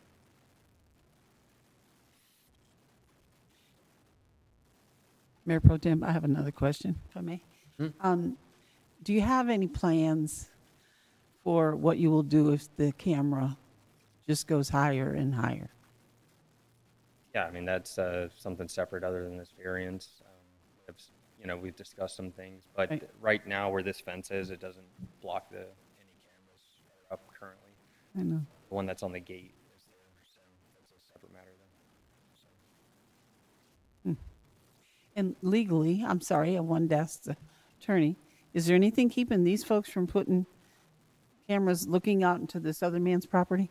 Mayor Pro Tem, I have another question, if I may. Do you have any plans for what you will do if the camera just goes higher and higher? Yeah, I mean, that's something separate other than this variance. We've discussed some things, but right now where this fence is, it doesn't block any cameras that are up currently. I know. The one that's on the gate is there, so that's a separate matter then. And legally, I'm sorry, I wanted to ask the attorney, is there anything keeping these folks from putting cameras looking out into this other man's property?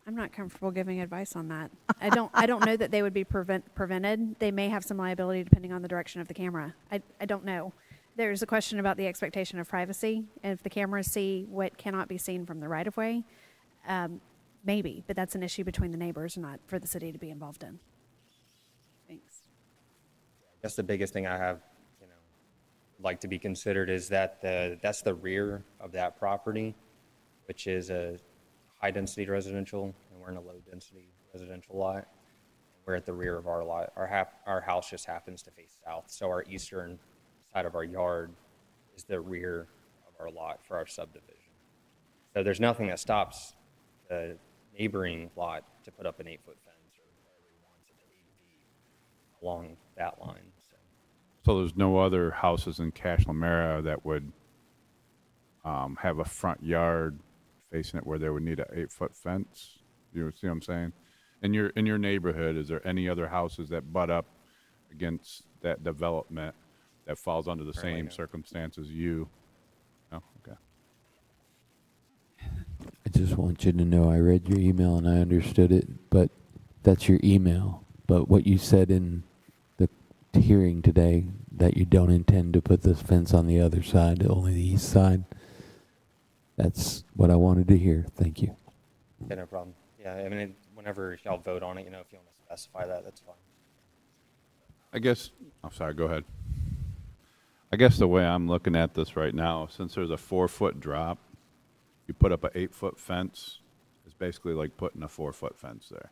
I'm not comfortable giving advice on that. I don't know that they would be prevented. They may have some liability depending on the direction of the camera. I don't know. There's a question about the expectation of privacy. And if the cameras see what cannot be seen from the right of way, maybe, but that's an issue between the neighbors, not for the city to be involved in. Thanks. I guess the biggest thing I have, like to be considered is that that's the rear of that property, which is a high-density residential, and we're in a low-density residential lot. We're at the rear of our lot. Our house just happens to face south, so our eastern side of our yard is the rear of our lot for our subdivision. So there's nothing that stops the neighboring lot to put up an 8-foot fence or whatever he wants at 8 feet along that line. So there's no other houses in Cache La Mera that would have a front yard facing it where they would need an 8-foot fence? You see what I'm saying? In your neighborhood, is there any other houses that butt up against that development that falls under the Currently, same no. circumstances you? No? Okay. I just want you to know I read your email and I understood it, but that's your email. But what you said in the hearing today, that you don't intend to put this fence on the other side, only the east side, that's what I wanted to hear. Thank you. Yeah, no problem. Yeah, I mean, whenever y'all vote on it, you know, if you want to specify that, that's fine. I guess, I'm sorry, go ahead. I guess the way I'm looking at this right now, since there's a 4-foot drop, you put up an 8-foot fence, it's basically like putting a 4-foot fence there.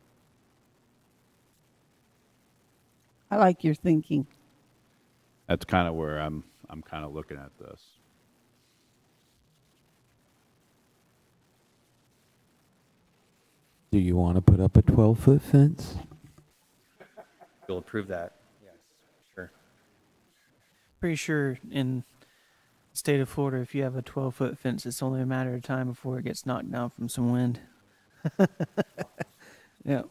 I like your thinking. That's kind of where I'm kind of looking at this. Do you want to put up a 12-foot fence? You'll approve that? Yes, sure. Pretty sure in the state of Florida, if you have a 12-foot fence, it's only a matter of time before it gets knocked down from some wind. Yeah.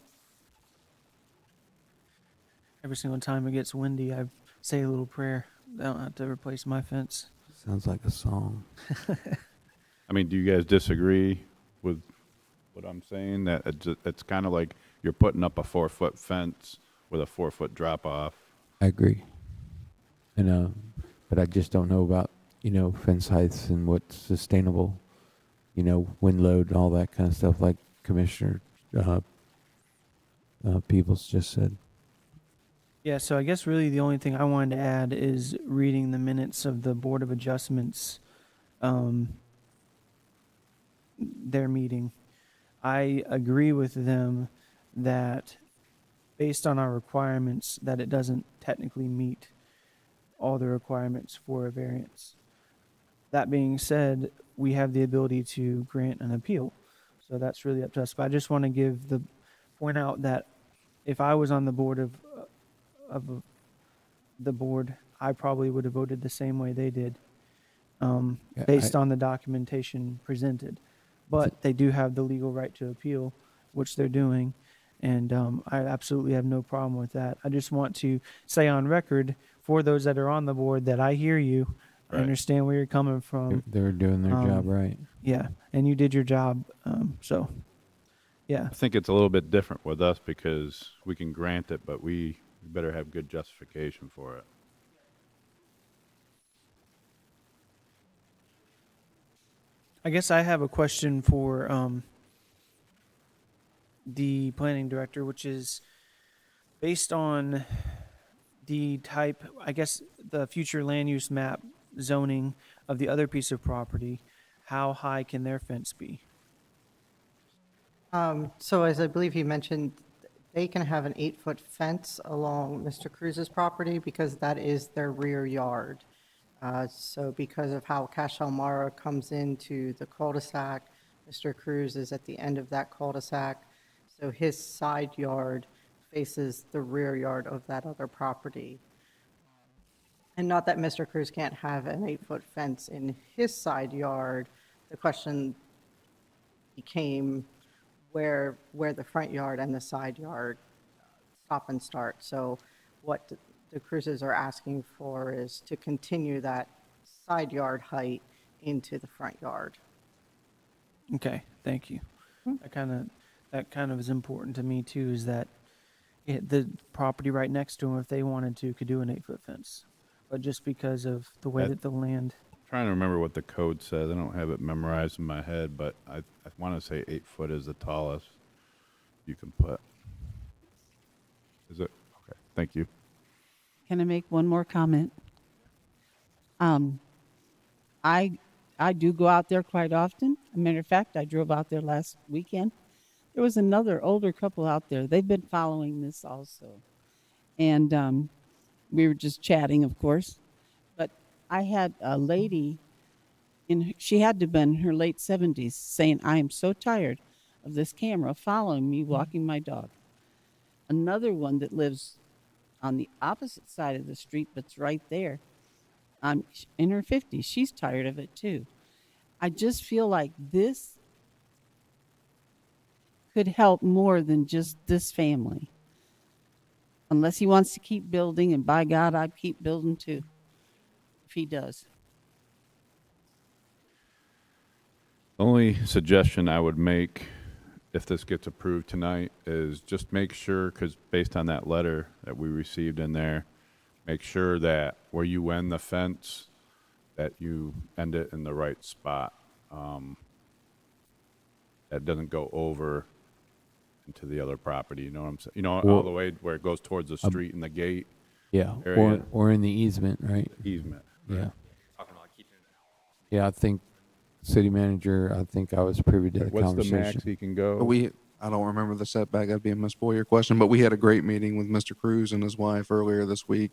Every single time it gets windy, I say a little prayer. I don't have to replace my fence. Sounds like a song. I mean, do you guys disagree with what I'm saying? That it's kind of like you're putting up a 4-foot fence with a 4-foot drop off. I agree. And but I just don't know about, fence heights and what's sustainable, wind load and all that kind of stuff like Commissioner Peebles just said. Yeah, so I guess really the only thing I wanted to add is reading the minutes of the Board of Adjustments, their meeting. I agree with them that based on our requirements, that it doesn't technically meet all the requirements for a variance. That being said, we have the ability to grant an appeal. So that's really up to us. But I just want to point out that if I was on the board of the board, I probably would have voted the same way they did, based on the documentation presented. But they do have the legal right to appeal, which they're doing, and I absolutely have no problem with that. I just want to say on record for those that are on the board that I hear you. Right. I understand where you're coming from. They're doing their job right. Yeah, and you did your job. So, yeah. I think it's a little bit different with us because we can grant it, but we better have good justification for it. I guess I have a question for the planning director, which is based on the type, I guess, the future land use map zoning of the other piece of property, how high can their fence be? So as I believe he mentioned, they can have an 8-foot fence along Mr. Cruz's property because that is their rear yard. So because of how Cash Elmira comes into the cul-de-sac, Mr. Cruz is at the end of that cul-de-sac. So his side yard faces the rear yard of that other property. And not that Mr. Cruz can't have an 8-foot fence in his side yard. The question became where the front yard and the side yard stop and start. So what the Cruzes are asking for is to continue that side yard height into the front yard. Okay, thank you. That kind of is important to me too, is that the property right next to them, if they wanted to, could do an 8-foot fence. But just because of the way that the land... I'm trying to remember what the code says. I don't have it memorized in my head, but I want to say 8 foot is the tallest you can put. Is it? Okay, thank you. Can I make one more comment? I do go out there quite often. As a matter of fact, I drove out there last weekend. There was another older couple out there. They've been following this also. And we were just chatting, of course. But I had a lady, she had to have been in her late 70s, saying, I am so tired of this camera following me walking my dog. Another one that lives on the opposite side of the street, but's right there, in her 50s. She's tired of it too. I just feel like this could help more than just this family. Unless he wants to keep building, and by God, I'd keep building too, if he does. The only suggestion I would make, if this gets approved tonight, is just make sure, because based on that letter that we received in there, make sure that where you end the fence, that you end it in the right spot. That doesn't go over into the other property, you know what I'm saying? You know, all the way where it goes towards the street and the gate. Yeah, area. or in the easement, right? Easement. Yeah. Yeah, I think city manager, I think I was privy to the What's the conversation. max he can go? I don't remember the setback. That'd be a Ms. Boyer question, but we had a great meeting with Mr. Cruz and his wife earlier this week,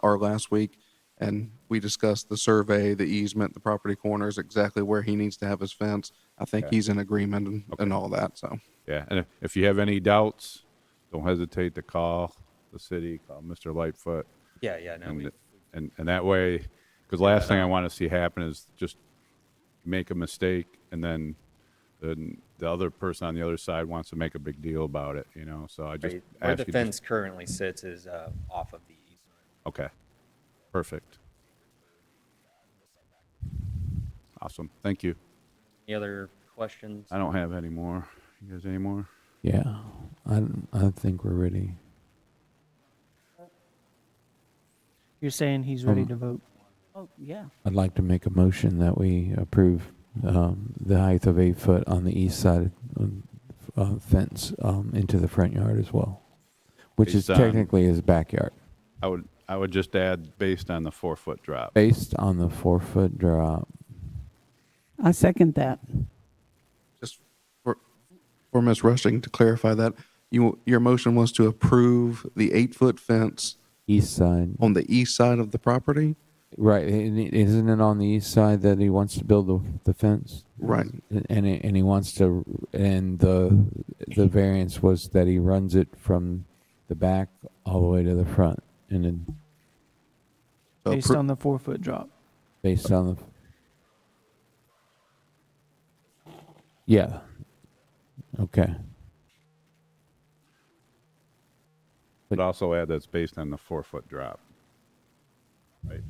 or last week, and we discussed the survey, the easement, the property corners, exactly where he needs to have his fence. I think he's in agreement and all that. So Yeah, and if you have any doubts, don't hesitate to call the city, call Mr. Lightfoot. Yeah, yeah, no, And that way, because last thing I want to see happen is just make a mistake and then the other person on the other side wants to make a big deal about it, you know, so I just where ask the you fence currently sits is off of the easement. Okay, perfect. Awesome, thank you. Any other questions? I don't have any more. You guys any more? Yeah, I think we're ready. You're saying he's ready to vote? Oh, yeah. I'd like to make a motion that we approve the height of 8 foot on the east side fence into the front yard as well, which is Based on- technically his backyard. I would just add based on the 4-foot drop. Based on the 4-foot drop. I second that. just for Ms. Rushing, to clarify that, your motion was to approve the 8-foot fence East side. on the east side of the property? Right, isn't it on the east side that he wants to build the fence? Right. And he wants to, and the variance was that he runs it from the back all the way to the front, and then Based on the 4-foot drop. based on the, yeah, okay. But also add that's based on the 4-foot drop. Right?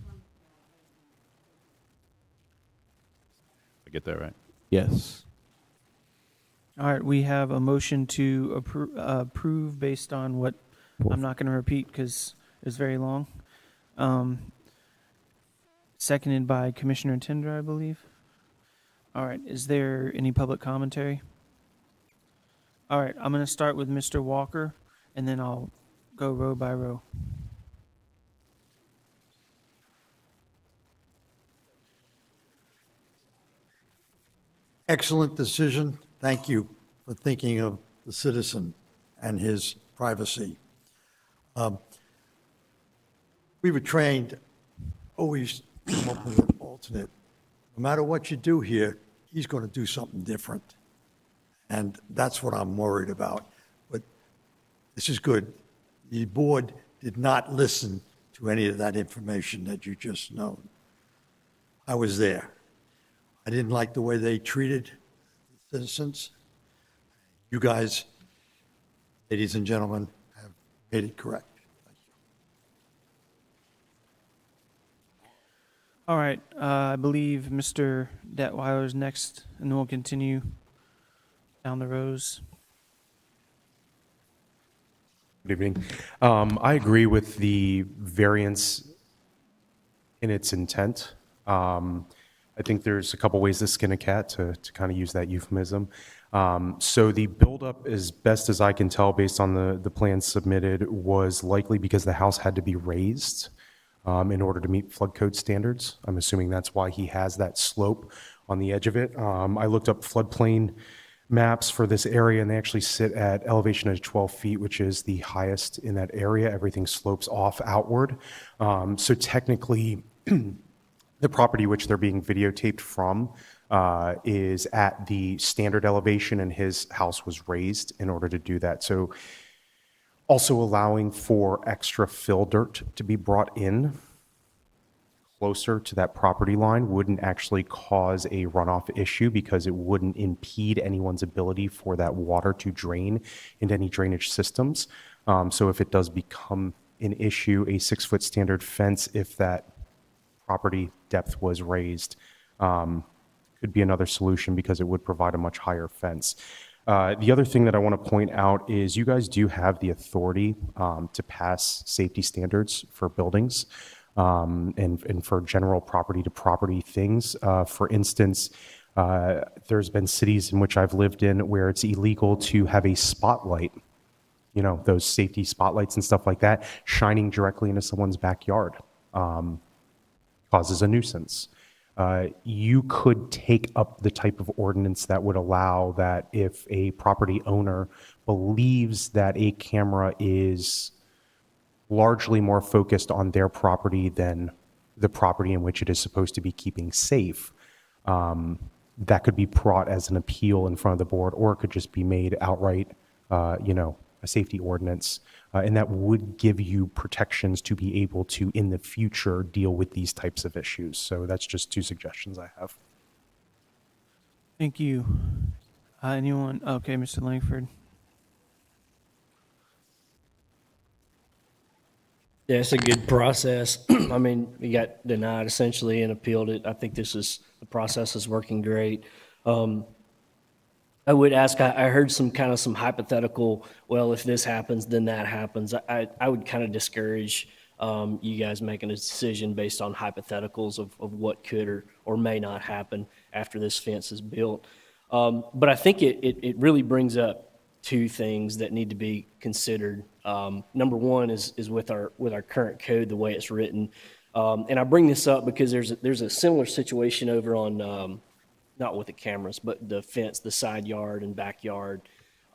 I get that right? Yes. All right, we have a motion to approve based on what I'm not going to repeat because it's very long. Seconded by Commissioner Tender, I believe. All right, is there any public commentary? All right, I'm going to start with Mr. Walker, and then I'll go row by row. Excellent decision. Thank you for thinking of the citizen and his privacy. We were trained always to come up with an alternate. No matter what you do here, he's going to do something different. And that's what I'm worried about. But this is good. The board did not listen to any of that information that you just known. I was there. I didn't like the way they treated citizens. You guys, ladies and gentlemen, have made it correct. All right, I believe Mr. Detweiler is next, and then we'll continue down the rows. Good evening. I agree with the variance in its intent. I think there's a couple ways to skin a cat, to kind of use that euphemism. So the buildup, as best as I can tell based on the plans submitted, was likely because the house had to be raised in order to meet flood code standards. I'm assuming that's why he has that slope on the edge of it. I looked up floodplain maps for this area, and they actually sit at elevation of 12 feet, which is the highest in that area. Everything slopes off outward. So technically, the property which they're being videotaped from is at the standard elevation, and his house was raised in order to do that. So also allowing for extra fill dirt to be brought in closer to that property line wouldn't actually cause a runoff issue because it wouldn't impede anyone's ability for that water to drain into any drainage systems. So if it does become an issue, a 6-foot standard fence, if that property depth was raised, could be another solution because it would provide a much higher fence. The other thing that I want to point out is you guys do have the authority to pass safety standards for buildings and for general property to property things. For instance, there's been cities in which I've lived in where it's illegal to have a spotlight, you know, those safety spotlights and stuff like that, shining directly into someone's backyard. Causes a nuisance. You could take up the type of ordinance that would allow that if a property owner believes that a camera is largely more focused on their property than the property in which it is supposed to be keeping safe, that could be brought as an appeal in front of the board, or it could just be made outright, you know, a safety ordinance, and that would give you protections to be able to, in the future, deal with these types of issues. So that's just 2 suggestions I have. Thank you. Anyone? Okay, Mr. Langford. Yeah, it's a good process. I mean, we got denied essentially and appealed it. I think the process is working great. I would ask, I heard some hypothetical, well, if this happens, then that happens. I would kind of discourage you guys making a decision based on hypotheticals of what could or may not happen after this fence is built. But I think it really brings up 2 things that need to be considered. Number one is with our current code, the way it's written. And I bring this up because there's a similar situation over on, not with the cameras, but the fence, the side yard and backyard.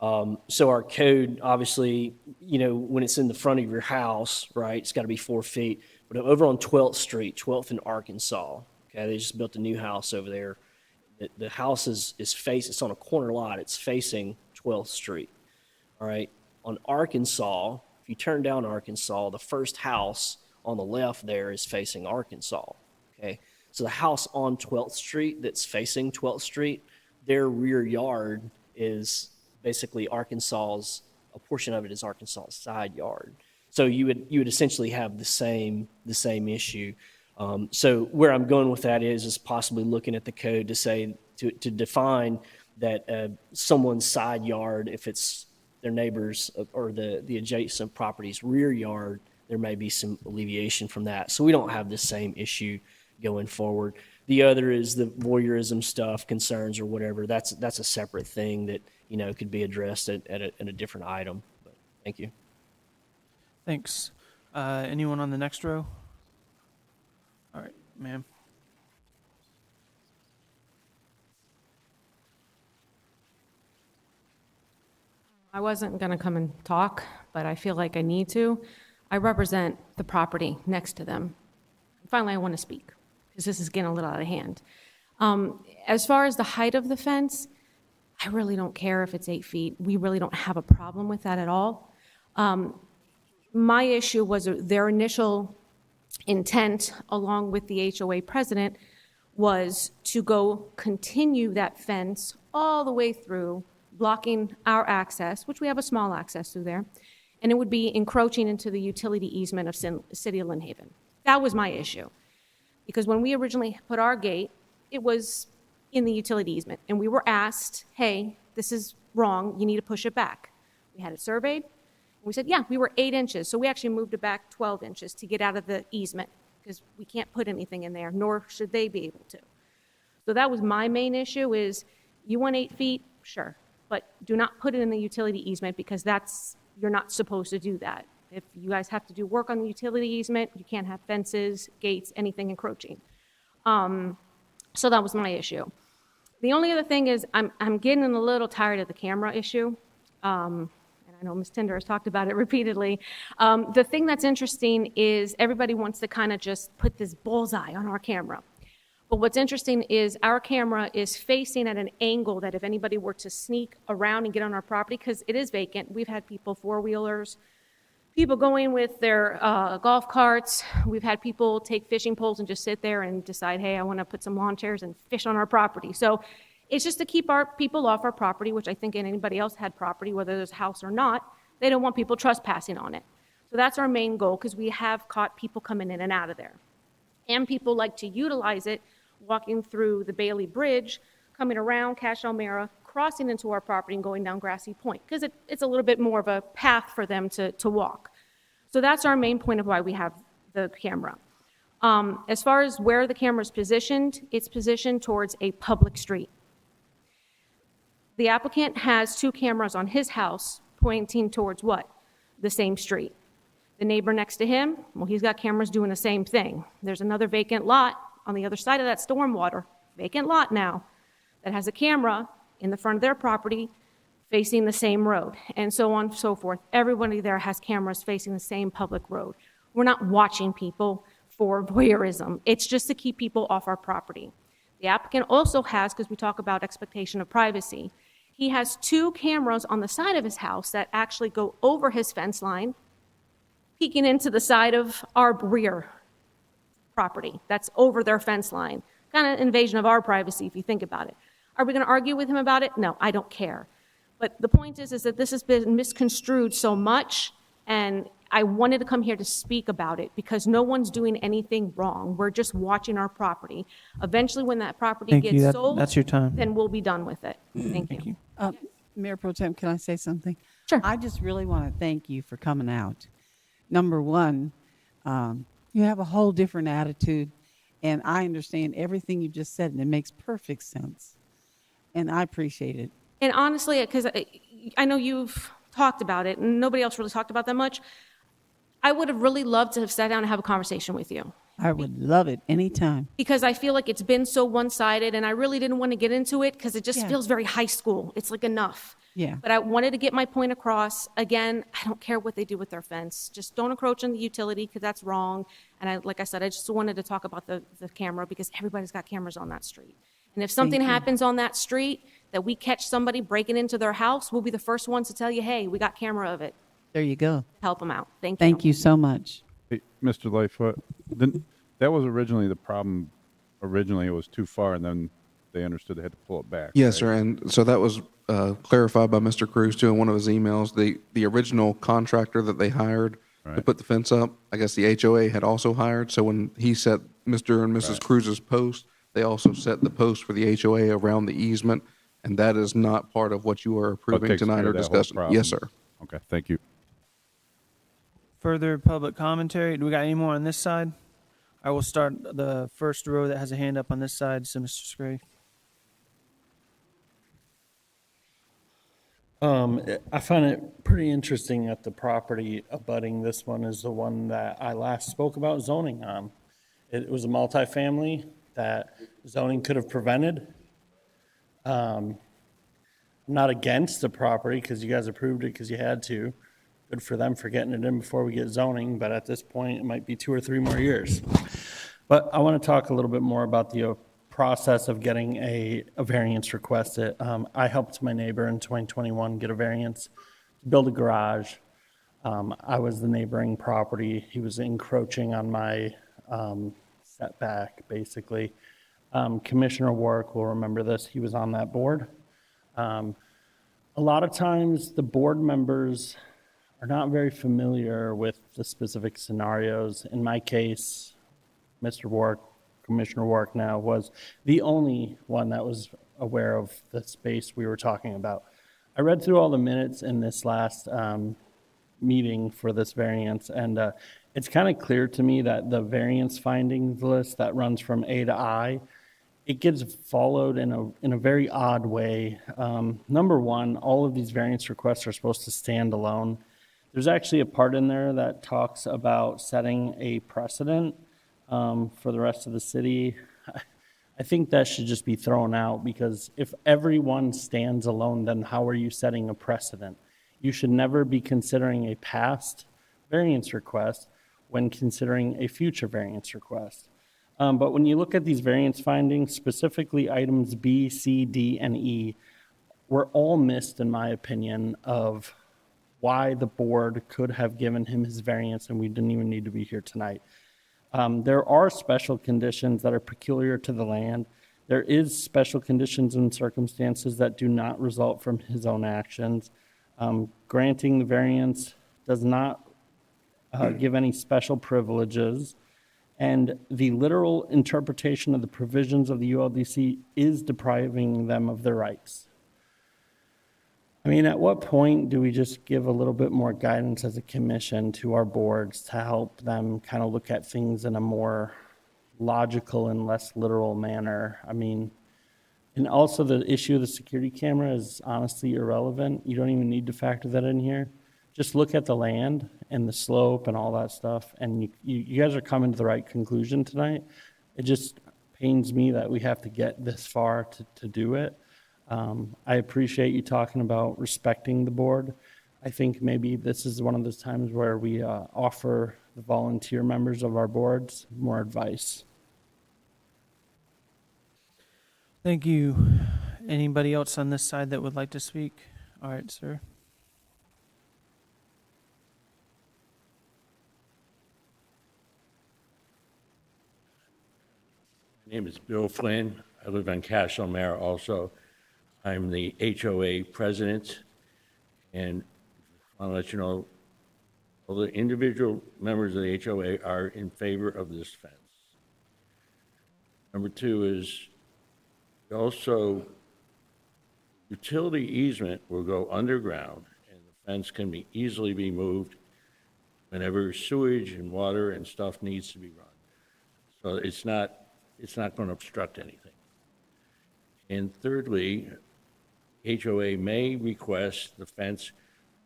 So our code, obviously, you know, when it's in the front of your house, right, it's got to be 4 feet. But over on 12th Street, 12th in Arkansas, okay, they just built a new house over there. The house is it's on a corner lot. It's facing 12th Street, all right? On Arkansas, if you turn down Arkansas, the first house on the left there is facing Arkansas, okay? So the house on 12th Street that's facing 12th Street, their rear yard is basically Arkansas's, a portion of it is Arkansas's side yard. So you would essentially have the same issue. So where I'm going with that is possibly looking at the code to say, to define that someone's side yard, if it's their neighbor's or the adjacent property's rear yard, there may be some alleviation from that. So we don't have the same issue going forward. The other is the voyeurism stuff, concerns or whatever. That's a separate thing that, you know, could be addressed at a different item. But thank you. Thanks. Anyone on the next row? All right, ma'am. I wasn't going to come and talk, but I feel like I need to. I represent the property next to them. Finally, I want to speak because this is getting a little out of hand. As far as the height of the fence, I really don't care if it's 8 feet. We really don't have a problem with that at all. My issue was their initial intent, along with the HOA president, was to go continue that fence all the way through, blocking our access, which we have a small access through there, and it would be encroaching into the utility easement of City of Lynn Haven. That was my issue. Because when we originally put our gate, it was in the utility easement, and we were asked, hey, this is wrong, you need to push it back. We had it surveyed, and we said, yeah, we were 8 inches, so we actually moved it back 12 inches to get out of the easement, because we can't put anything in there, nor should they be able to. So that was my main issue is, you want 8 feet? Sure. But do not put it in the utility easement because you're not supposed to do that. If you guys have to do work on the utility easement, you can't have fences, gates, anything encroaching. So that was my issue. The only other thing is I'm getting a little tired of the camera issue. And I know Ms. Tinder has talked about it repeatedly. The thing that's interesting is everybody wants to kind of just put this bullseye on our camera. But what's interesting is our camera is facing at an angle that if anybody were to sneak around and get on our property, because it is vacant, we've had people, 4-wheelers, people going with their golf carts. We've had people take fishing poles and just sit there and decide, hey, I want to put some lawn chairs and fish on our property. So it's just to keep our people off our property, which I think anybody else had property, whether there's a house or not. They don't want people trespassing on it. So that's our main goal, because we have caught people coming in and out of there. And people like to utilize it, walking through the Bailey Bridge, coming around Cache Elmira, crossing into our property and going down Grassy Point, because it's a little bit more of a path for them to walk. So that's our main point of why we have the camera. As far as where the camera is positioned, it's positioned towards a public street. The applicant has 2 cameras on his house pointing towards what? The same street. The neighbor next to him, well, he's got cameras doing the same thing. There's another vacant lot on the other side of that stormwater, vacant lot now, that has a camera in the front of their property facing the same road, and so on and so forth. Everybody there has cameras facing the same public road. We're not watching people for voyeurism. It's just to keep people off our property. The applicant also has, because we talk about expectation of privacy, he has 2 cameras on the side of his house that actually go over his fence line, peeking into the side of our rear property that's over their fence line. Kind of invasion of our privacy if you think about it. Are we going to argue with him about it? No, I don't care. But the point is that this has been misconstrued so much, and I wanted to come here to speak about it because no one's doing anything wrong. We're just watching our property. Eventually, when that property Thank you. gets sold, That's your time. then we'll be done with it. Thank you. Mayor Pro Tem, can I say something? Sure. I just really want to thank you for coming out. Number one, you have a whole different attitude, and I understand everything you just said, and it makes perfect sense. And I appreciate it. And honestly, because I know you've talked about it, and nobody else really talked about that much, I would have really loved to have sat down and have a conversation with you. I would love it anytime. Because I feel like it's been so one-sided, and I really didn't want to get into it because it just feels very high school. It's like enough. Yeah. But I wanted to get my point across. Again, I don't care what they do with their fence. Just don't encroach on the utility because that's wrong. And like I said, I just wanted to talk about the camera because everybody's got cameras on that street. And if something happens on that street that we catch somebody breaking into their house, we'll be the first ones to tell you, hey, we got camera of it. There you go. Help them out. Thank you. Thank you so much. Hey, Mr. Lightfoot, that was originally the problem. Originally, it was too far, and then they understood they had to pull it back. Yes, right? sir. And so that was clarified by Mr. Cruz too in one of his emails. The original contractor that they hired to put the fence up, I guess the HOA had also hired. So when he set Mr. and Mrs. Cruz's post, they also set the post for the HOA around the easement, and that is not part of what you are approving takes tonight care or of that whole discussing. problem. Yes, sir. Okay, thank you. Further public commentary? Do we got any more on this side? I will start the first row that has a hand up on this side. So, Mr. Scray. I find it pretty interesting that the property abutting this one is the one that I last spoke about zoning on. It was a multifamily that zoning could have prevented. I'm not against the property because you guys approved it because you had to. Good for them for getting it in before we get zoning, but at this point, it might be 2 or 3 more years. But I want to talk a little bit more about the process of getting a variance requested. I helped my neighbor in 2021 get a variance to build a garage. I was the neighboring property. He was encroaching on my setback, basically. Commissioner Warwick will remember this. He was on that board. A lot of times, the board members are not very familiar with the specific scenarios. In my case, Mr. Warwick, Commissioner Warwick now, was the only one that was aware of the space we were talking about. I read through all the minutes in this last meeting for this variance, and it's kind of clear to me that the variance findings list that runs from A to I, it gets followed in a very odd way. Number one, all of these variance requests are supposed to stand alone. There's actually a part in there that talks about setting a precedent for the rest of the city. I think that should just be thrown out because if everyone stands alone, then how are you setting a precedent? You should never be considering a past variance request when considering a future variance request. But when you look at these variance findings, specifically items B, C, D, and E, were all missed, in my opinion, of why the board could have given him his variance and we didn't even need to be here tonight. There are special conditions that are peculiar to the land. There is special conditions and circumstances that do not result from his own actions. Granting the variance does not give any special privileges, and the literal interpretation of the provisions of the ULDC is depriving them of their rights. I mean, at what point do we just give a little bit more guidance as a commission to our boards to help them kind of look at things in a more logical and less literal manner? I mean, and also the issue of the security camera is honestly irrelevant. You don't even need to factor that in here. Just look at the land and the slope and all that stuff, and you guys are coming to the right conclusion tonight. It just pains me that we have to get this far to do it. I appreciate you talking about respecting the board. I think maybe this is one of those times where we offer the volunteer members of our boards more advice. Thank you. Anybody else on this side that would like to speak? All right, sir. My name is Bill Flynn. I live on Castle Mare also. I'm the HOA president, and I want to let you know all the individual members of the HOA are in favor of this fence. Number two is also utility easement will go underground, and the fence can easily be moved whenever sewage and water and stuff needs to be run. So it's not going to obstruct anything. And thirdly, HOA may request the fence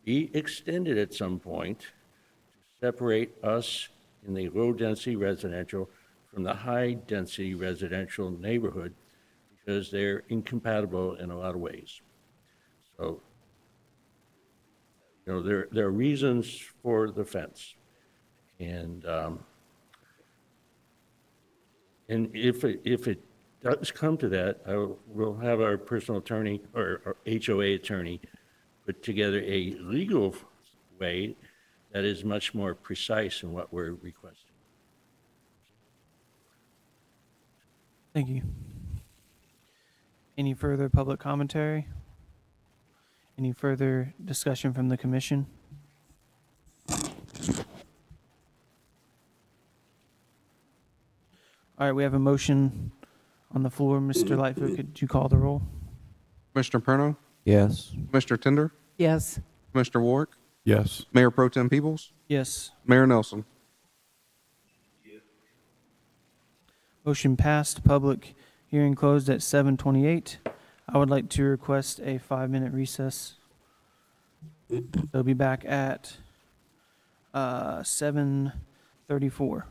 be extended at some point to separate us in the low-density residential from the high-density residential neighborhood because they're incompatible in a lot of ways. So, you know, there are reasons for the fence. And if it does come to that, we'll have our personal attorney or our HOA attorney put together a legal way that is much more precise in what we're requesting. Thank you. Any further public commentary? Any further discussion from the commission? All right, we have a motion on the floor. Mr. Lightfoot, could you call the roll? Commissioner Perno? Yes. Commissioner Tender? Yes. Commissioner Warwick? Yes. Mayor Pro Tem Peebles? Yes. Mayor Nelson? Motion passed. Public hearing closed at 7:28. I would like to request a 5-minute recess. They'll be back at 7:34.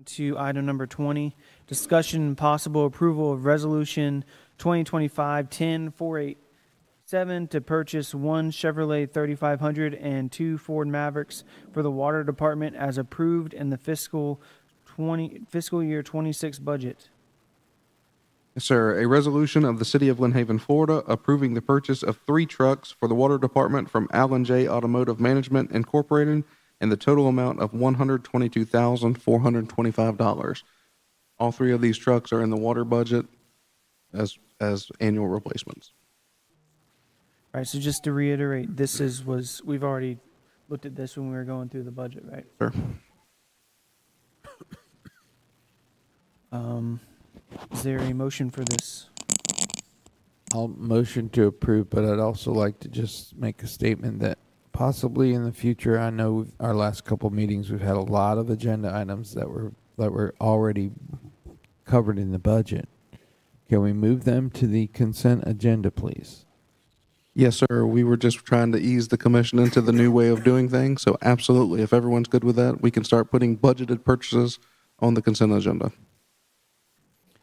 To item number 20, discussion and possible approval of resolution 2025-10-487 to purchase one Chevrolet 3500 and two Ford Mavericks for the water department as approved in the fiscal year 26 budget. Yes, sir. A resolution of the City of Lynn Haven, Florida, approving the purchase of 3 trucks for the Water Department from Allen J. Automotive Management Incorporated in the total amount of $122,425. All 3 of these trucks are in the water budget as annual replacements. All right, so just to reiterate, we've already looked at this when we were going through the budget, right? Sure. Is there a motion for this? I'll motion to approve, but I'd also like to just make a statement that possibly in the future, I know our last couple of meetings, we've had a lot of agenda items that were already covered in the budget. Can we move them to the consent agenda, please? Yes, sir. We were just trying to ease the commission into the new way of doing things. So absolutely, if everyone's good with that, we can start putting budgeted purchases on the consent agenda.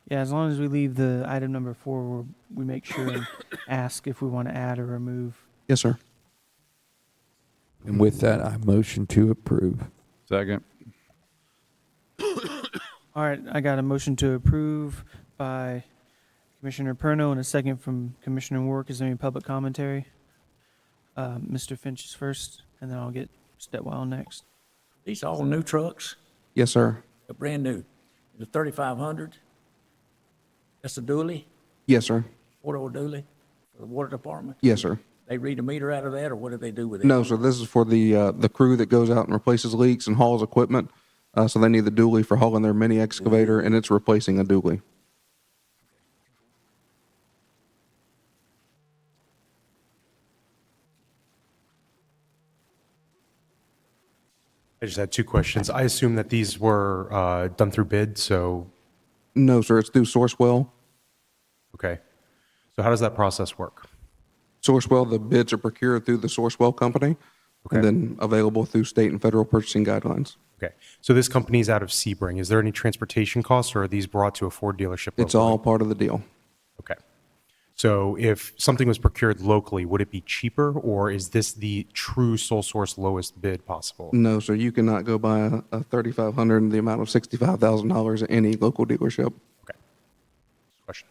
Yeah, as long as we leave the item number 4, where we make sure and ask if we want to add or remove. Yes, sir. And with that, I motion to approve. Second. All right, I got a motion to approve by Commissioner Perno and a second from Commissioner Warwick. Is there any public commentary? Mr. Finch is first, and then I'll get Stetwild next. These all new trucks? Yes, sir. They're brand new. The 3500? That's a dually? Yes, sir. 4-door dually for the water department? Yes, sir. They read a meter out of that, or what do they do with it? No, sir. This is for the crew that goes out and replaces leaks and hauls equipment. So they need the dually for hauling their mini excavator, and it's replacing a dually. I just had 2 questions. I assume that these were done through bid, so. No, sir. It's through Sourcewell. Okay. So how does that process work? Sourcewell, the bids are procured through the Sourcewell company, and then available through state and federal purchasing guidelines. Okay. So this company's out of Sebring. Is there any transportation costs, or are these brought to a Ford dealership locally? It's all part of the deal. Okay. So if something was procured locally, would it be cheaper, or is this the true sole source lowest bid possible? No, sir. You cannot go buy a 3500 in the amount of $65,000 at any local dealership. Okay. Question.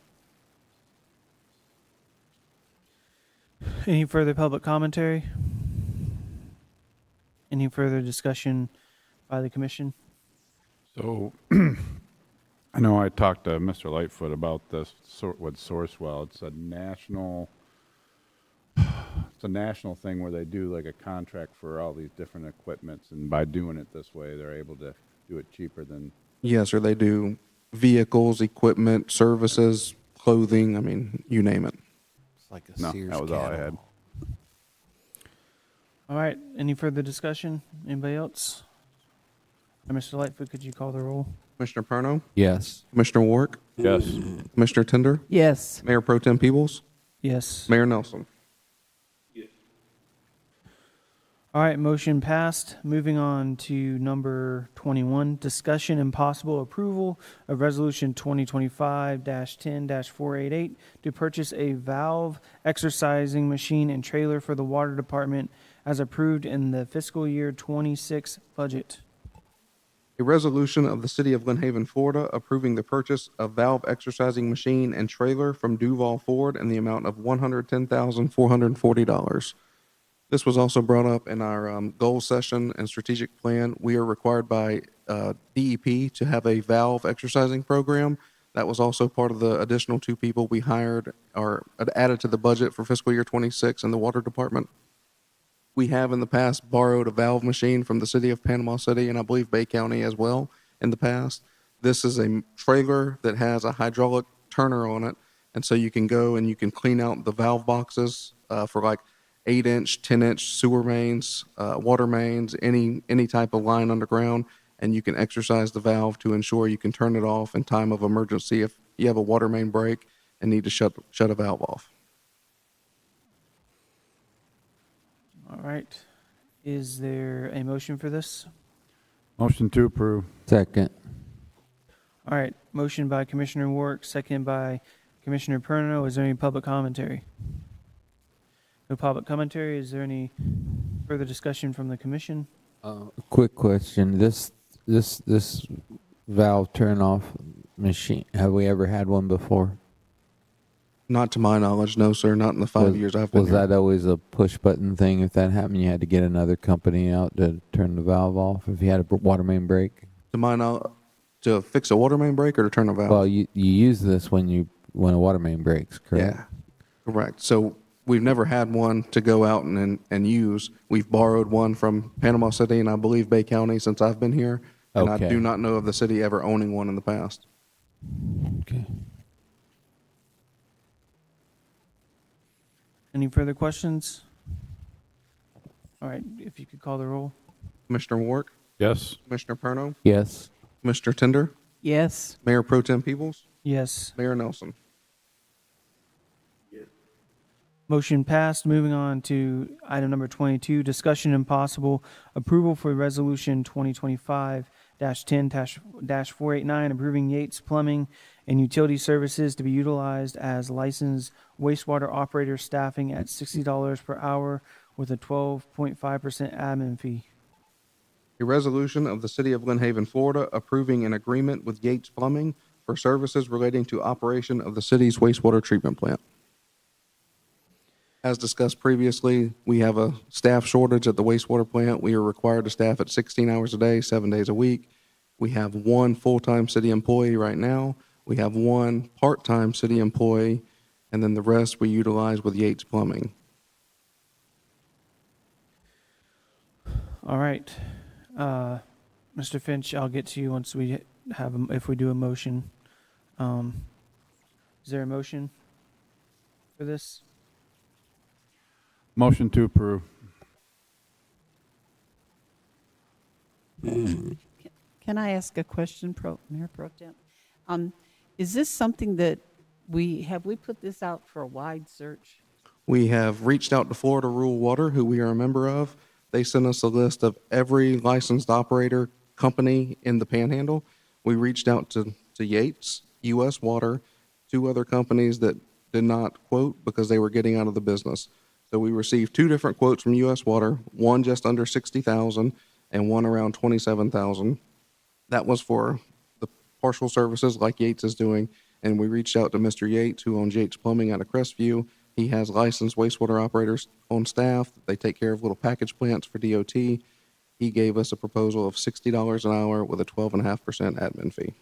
Any further public commentary? Any further discussion by the commission? So I know I talked to Mr. Lightfoot about this with Sourcewell. It's a national thing where they do like a contract for all these different equipments, and by doing it this way, they're able to do it cheaper than. Yes, sir. They do vehicles, equipment, services, clothing. I mean, you name it. It's like a No, Sears that was all I had. All right, any further discussion? Anybody else? Mr. Lightfoot, could you call the roll? Commissioner Perno? Yes. Commissioner Warwick? Yes. Commissioner Tender? Yes. Mayor Pro Tem Peebles? Yes. Mayor Nelson? All right, motion passed. Moving on to number 21, discussion and possible approval of resolution 2025-10-488 to purchase a valve exercising machine and trailer for the water department as approved in the fiscal year 26 budget. A resolution of the City of Lynn Haven, Florida, approving the purchase of valve exercising machine and trailer from Duval Ford in the amount of $110,440. This was also brought up in our goal session and strategic plan. We are required by DEP to have a valve exercising program. That was also part of the additional 2 people we hired or added to the budget for fiscal year 26 in the water department. We have in the past borrowed a valve machine from the city of Panama City and I believe Bay County as well in the past. This is a trailer that has a hydraulic turner on it. And so you can go and you can clean out the valve boxes for like 8-inch, 10-inch sewer mains, water mains, any type of line underground, and you can exercise the valve to ensure you can turn it off in time of emergency if you have a water main break and need to shut a valve off. All right. Is there a motion for this? Motion to approve. Second. All right, motion by Commissioner Warwick, second by Commissioner Perno. Is there any public commentary? No public commentary. Is there any further discussion from the commission? Quick question. This valve turn off machine, have we ever had one before? Not to my knowledge, no, sir. Not in the 5 years I've been Was here. that always a push button thing? If that happened, you had to get another company out to turn the valve off if you had a water main break? To my knowledge, to fix a water main break or to turn a valve? Well, you use this when a water main breaks, correct? Yeah, correct. So we've never had one to go out and use. We've borrowed one from Panama City and I believe Bay County since I've been here. And Okay. I do not know of the city ever owning one in the past. Okay. Any further questions? All right, if you could call the roll. Commissioner Warwick? Yes. Commissioner Perno? Yes. Mr. Tender? Yes. Mayor Pro Tem Peebles? Yes. Mayor Nelson? Motion passed. Moving on to item number 22, discussion and possible approval for resolution 2025-10-489, approving Yates Plumbing and Utility Services to be utilized as licensed wastewater operator, staffing at $60 per hour with a 12.5% admin fee. A resolution of the City of Lynn Haven, Florida, approving an agreement with Yates Plumbing for services relating to operation of the city's wastewater treatment plant. As discussed previously, we have a staff shortage at the wastewater plant. We are required to staff at 16 hours a day, 7 days a week. We have one full-time city employee right now. We have one part-time city employee, and then the rest we utilize with Yates Plumbing. All right. Mr. Finch, I'll get to you once we have, if we do a motion. Is there a motion for this? Motion to approve. Can I ask a question, Mayor Pro Tem? Is this something that we put this out for a wide search? We have reached out to Florida Rural Water, who we are a member of. They sent us a list of every licensed operator company in the Panhandle. We reached out to Yates, U.S. Water, two other companies that did not quote because they were getting out of the business. So we received two different quotes from U.S. Water, one just under $60,000 and one around $27,000. That was for the partial services like Yates is doing. And we reached out to Mr. Yates, who owns Yates Plumbing out of Crestview. He has licensed wastewater operators on staff. They take care of little package plants for DOT. He gave us a proposal of $60 an hour with a 12.5% admin fee.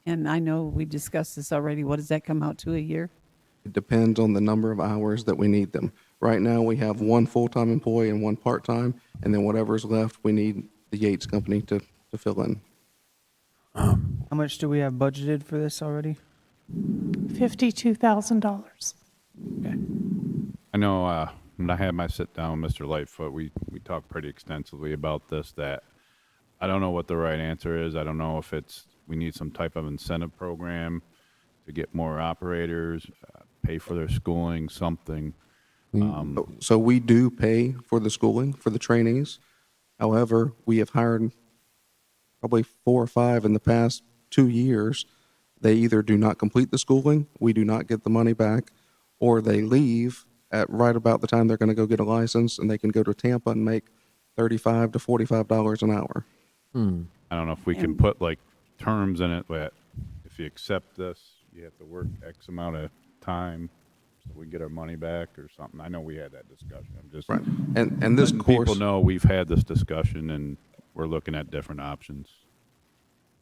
And I know we discussed this already. What does that come out to a year? It depends on the number of hours that we need them. Right now, we have one full-time employee and one part-time, and then whatever's left, we need the Yates Company to fill in. How much do we have budgeted for this already? $52,000. Okay. I know when I had my sit down with Mr. Lightfoot, we talked pretty extensively about this, that I don't know what the right answer is. I don't know if we need some type of incentive program to get more operators, pay for their schooling, something. So we do pay for the schooling for the trainees. However, we have hired probably 4 or 5 in the past 2 years. They either do not complete the schooling, we do not get the money back, or they leave at right about the time they're going to go get a license, and they can go to Tampa and make $35 to $45 an hour. I don't know if we can put like terms in it that if you accept this, you have to work X amount of time so we get our money back or something. I know we had that discussion. I'm just Right. And this letting course, people know we've had this discussion and we're looking at different options.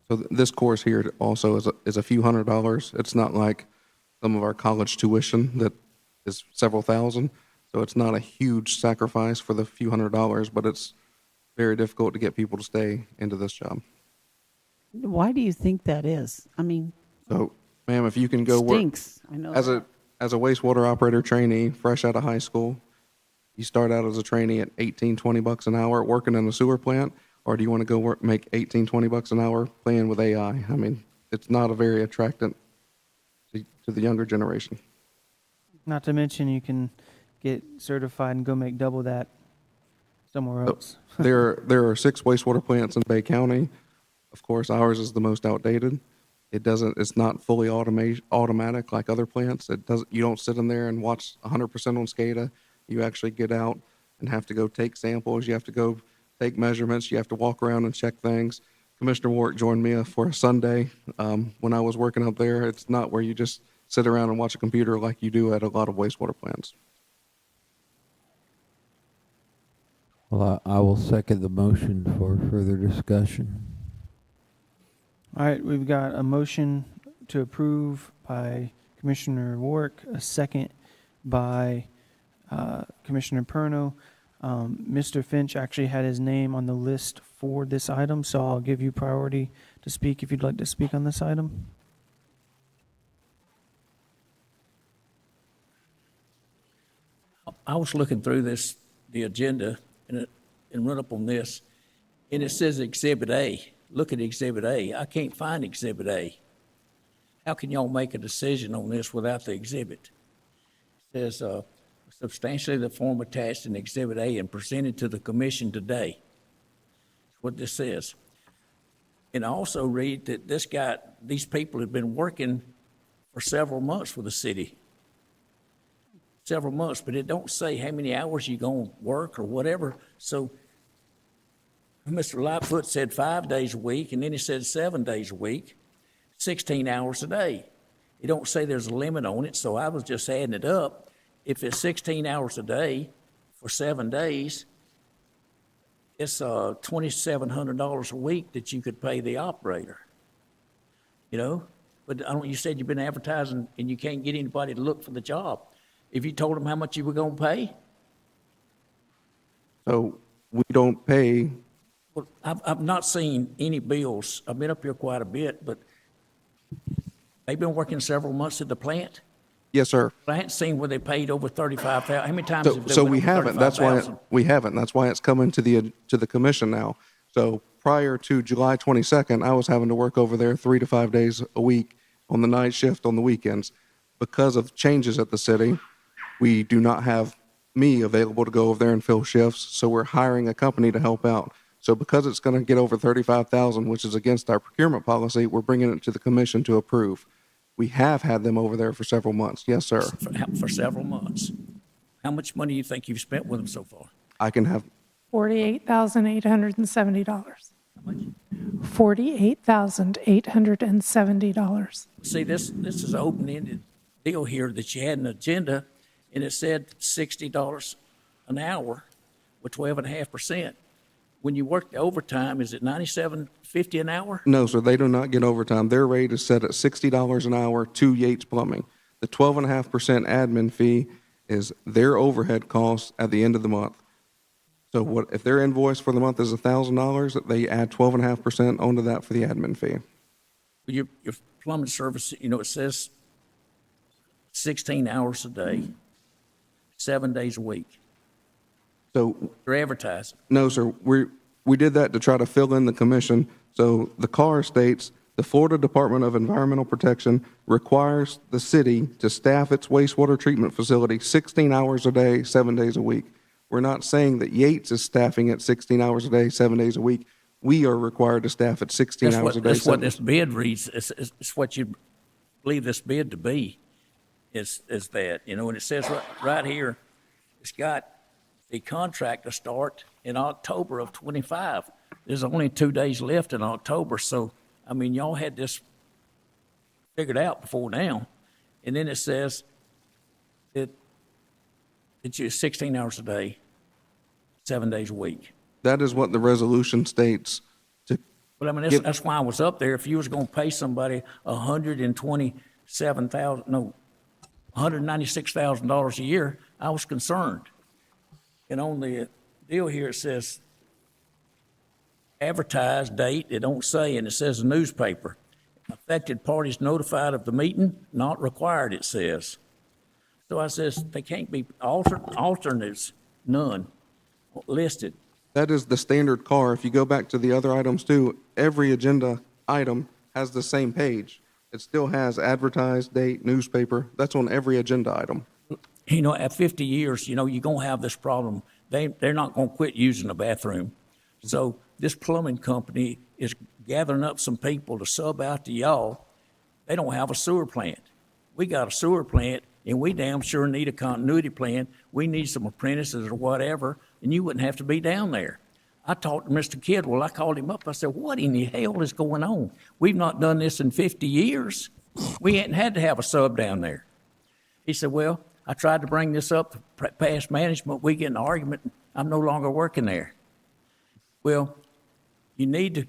so this course here also is a few $100s. It's not like some of our college tuition that is several thousand. So it's not a huge sacrifice for the few $100s, but it's very difficult to get people to stay into this job. Why do you think that is? I mean, So, ma'am, if you can go stinks. I know work as a wastewater operator trainee, fresh out of high school, you start out as a trainee at $18-20 an hour working in a sewer plant, or do you want to go make $18-20 an hour playing with AI? I mean, it's not a very attractant to the younger generation. Not to mention you can get certified and go make double that somewhere else. There are 6 wastewater plants in Bay County. Of course, ours is the most outdated. It's not fully automatic like other plants. You don't sit in there and watch 100% on SCADA. You actually get out and have to go take samples. You have to go take measurements. You have to walk around and check things. Commissioner Warwick joined me for a Sunday when I was working up there. It's not where you just sit around and watch a computer like you do at a lot of wastewater plants. Well, I will second the motion for further discussion. All right, we've got a motion to approve by Commissioner Warwick, a second by Commissioner Perno. Mr. Finch actually had his name on the list for this item, so I'll give you priority to speak if you'd like to speak on this item. I was looking through the agenda, and run up on this, and it says Exhibit A. Look at Exhibit A. I can't find Exhibit A. How can y'all make a decision on this without the exhibit? It says, substantially the form attached in Exhibit A and presented to the commission today. That's what this says. And I also read that these people have been working for several months for the city. Several months, but it don't say how many hours you're going to work or whatever. So Mr. Lightfoot said 5 days a week, and then he said 7 days a week, 16 hours a day. It don't say there's a limit on it, so I was just adding it up. If it's 16 hours a day for 7 days, it's $2,700 a week that you could pay the operator. You know, but you said you've been advertising and you can't get anybody to look for the job. If you told them how much you were going to pay? So we don't pay. Well, I've not seen any bills. I've been up here quite a bit, but they've been working several months at the plant. Yes, sir. I haven't seen where they paid over 35,000. How many times have they So went we over haven't. That's why 35,000? we haven't. That's why it's coming to the commission now. So prior to July 22nd, I was having to work over there 3 to 5 days a week on the night shift on the weekends. Because of changes at the city, we do not have me available to go over there and fill shifts. So we're hiring a company to help out. So because it's going to get over 35,000, which is against our procurement policy, we're bringing it to the commission to approve. We have had them over there for several months. Yes, sir. For several months. How much money do you think you've spent with them so far? I can have $48,870. How much? $48,870. See, this is an open-ended deal here that you had an agenda, and it said $60 an hour with 12.5%. When you work the overtime, is it $97.50 an hour? No, sir, they do not get overtime. Their rate is set at $60 an hour to Yates Plumbing. The 12.5% admin fee is their overhead costs at the end of the month. So if their invoice for the month is $1,000, they add 12.5% onto that for the admin fee. Your plumbing service, it says 16 hours a day, 7 days a week. So you're advertising. No, sir. We did that to try to fill in the commission. So the CAR states the Florida Department of Environmental Protection requires the city to staff its wastewater treatment facility 16 hours a day, 7 days a week. We're not saying that Yates is staffing it 16 hours a day, 7 days a week. We are required to staff it 16 hours a day. That's what this bid reads. It's what you believe this bid to be. Is that, and it says right here, it's got the contract to start in October of 25. There's only 2 days left in October, so, y'all had this figured out before now. And then it says that it's 16 hours a day, 7 days a week. That is what the resolution states. But that's why I was up there. If you was going to pay somebody $196,000 a year, I was concerned. And on the deal here, it says advertised date. It don't say, and it says newspaper. Affected parties notified of the meeting, not required, it says. So I says they can't be alternates, none listed. That is the standard CAR. If you go back to the other items too, every agenda item has the same page. It still has advertised date, newspaper. That's on every agenda item. At 50 years, you're going to have this problem. They're not going to quit using the bathroom. So this plumbing company is gathering up some people to sub out to y'all. They don't have a sewer plant. We got a sewer plant, and we damn sure need a continuity plan. We need some apprentices or whatever, and you wouldn't have to be down there. I talked to Mr. Kidwell. I called him up. I said, what in the hell is going on? We've not done this in 50 years. We hadn't had to have a sub down there. He said, well, I tried to bring this up to past management. We get in an argument. I'm no longer working there. Well, you need to,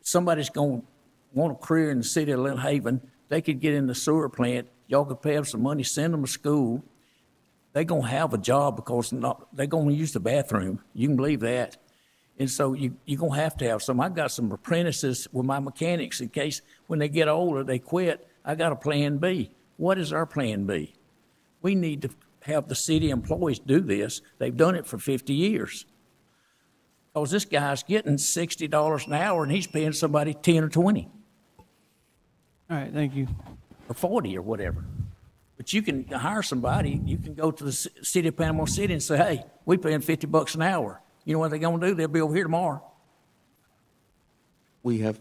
somebody's going to want a career in the city of Lynn Haven. They could get in the sewer plant. Y'all could pay them some money, send them to school. They're going to have a job because they're going to use the bathroom. You can believe that. And so you're going to have some. I've got some apprentices with my mechanics in case when they get older, they quit. I got a plan B. What is our plan B? We need to have the city employees do this. They've done it for 50 years. Because this guy's getting $60 an hour and he's paying somebody 10 or 20. All right, thank you. Or 40 or whatever. But you can hire somebody. You can go to the city of Panama City and say, hey, we paying $50 an hour. You know what they're going to do? They'll be over here tomorrow. We have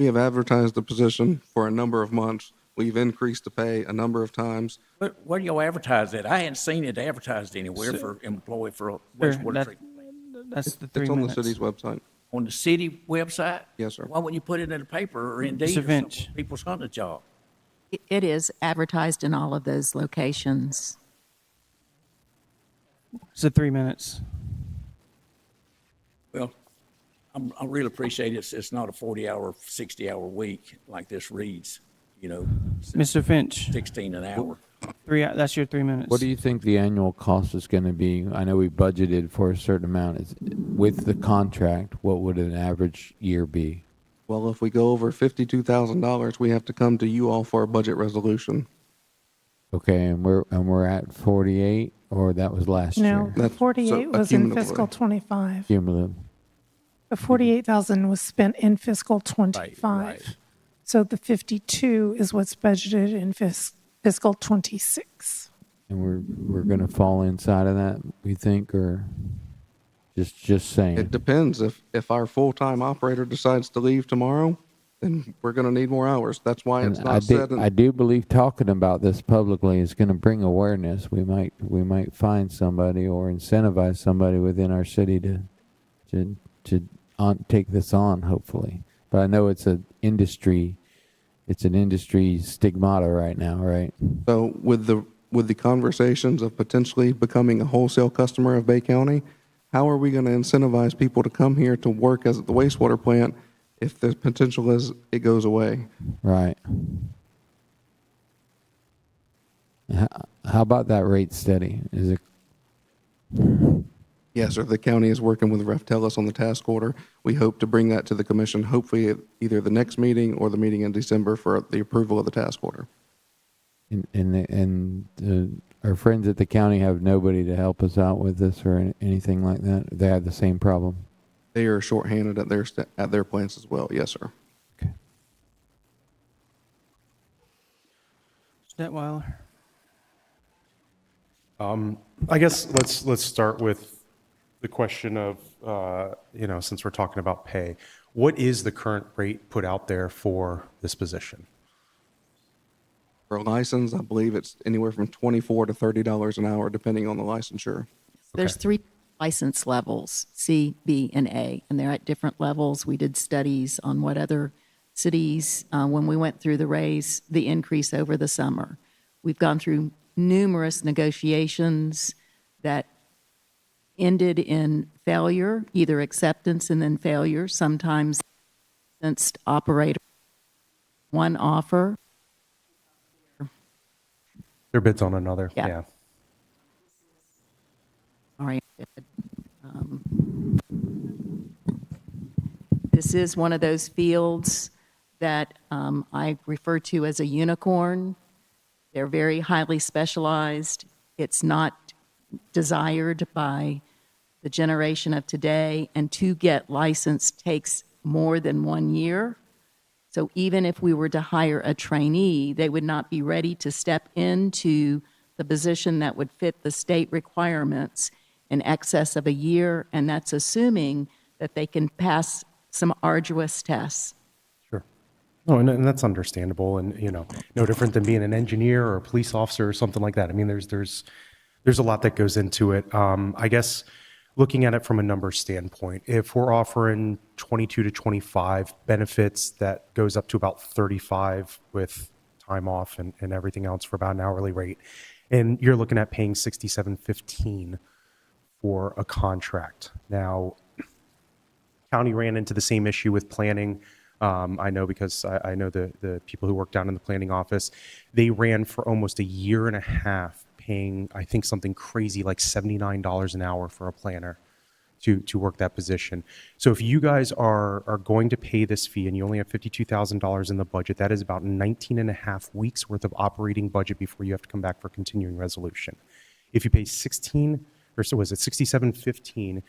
advertised the position for a number of months. We've increased the pay a number of times. Where do y'all advertise that? I hadn't seen it advertised anywhere for employee for a wastewater treatment. That's the 3 It's minutes. on the city's website. On the city website? Yes, sir. Why wouldn't you put it in the paper or Indeed Mr. or Finch. something? People's hunting a job. It is advertised in all of those locations. It's the 3 minutes. Well, I really appreciate it. It's not a 40-hour, 60-hour week like this reads, you know. Mr. Finch. 16 an hour. That's your 3 minutes. What do you think the annual cost is going to be? I know we budgeted for a certain amount. With the contract, what would an average year be? Well, if we go over $52,000, we have to come to you all for a budget resolution. Okay, and we're at 48, or that was last No, year? 48 was in fiscal 25. Cumulative. The 48,000 was spent in fiscal 25. Right. So the 52 is what's budgeted in fiscal 26. And we're going to fall inside of that, we think, or just saying? It depends. If our full-time operator decides to leave tomorrow, then we're going to need more hours. That's why it's not said. I do believe talking about this publicly is going to bring awareness. We might find somebody or incentivize somebody within our city to take this on, hopefully. But I know it's an industry stigmata right now, right? So with the conversations of potentially becoming a wholesale customer of Bay County, how are we going to incentivize people to come here to work as at the wastewater plant if the potential is it goes away? Right. How about that rate steady? Is it? Yes, sir. The county is working with Reftelis on the task order. We hope to bring that to the commission, hopefully at either the next meeting or the meeting in December for the approval of the task order. Our friends at the county have nobody to help us out with this or anything like that. They have the same problem. They are shorthanded at their plants as well. Yes, sir. Okay. Detweiler. I guess let's start with the question of, since we're talking about pay, what is the current rate put out there for this position? For a license, I believe it's anywhere from $24 to $30 an hour, depending on the licensure. There's 3 license levels, C, B, and A, and they're at different levels. We did studies on what other cities, when we went through the increase over the summer. We've gone through numerous negotiations that ended in failure, either acceptance and then failure, sometimes licensed operator, one offer. Their bids on another. Yeah. All right. This is one of those fields that I refer to as a unicorn. They're very highly specialized. It's not desired by the generation of today, and to get licensed takes more than 1 year. So even if we were to hire a trainee, they would not be ready to step into the position that would fit the state requirements in excess of a year, and that's assuming that they can pass some arduous tests. Sure. No, and that's understandable, and no different than being an engineer or a police officer or something like that. I mean, there's a lot that goes into it. I guess looking at it from a numbers standpoint, if we're offering 22 to 25 benefits, that goes up to about 35 with time off and everything else for about an hourly rate, and you're looking at paying $67.15 for a contract. Now, county ran into the same issue with planning. I know because I know the people who work down in the planning office. They ran for almost a year and a half paying, I think, something crazy like $79 an hour for a planner to work that position. So if you guys are going to pay this fee and you only have $52,000 in the budget, that is about 19 and a half weeks worth of operating budget before you have to come back for continuing resolution. If you pay 16, or so was it 67.15,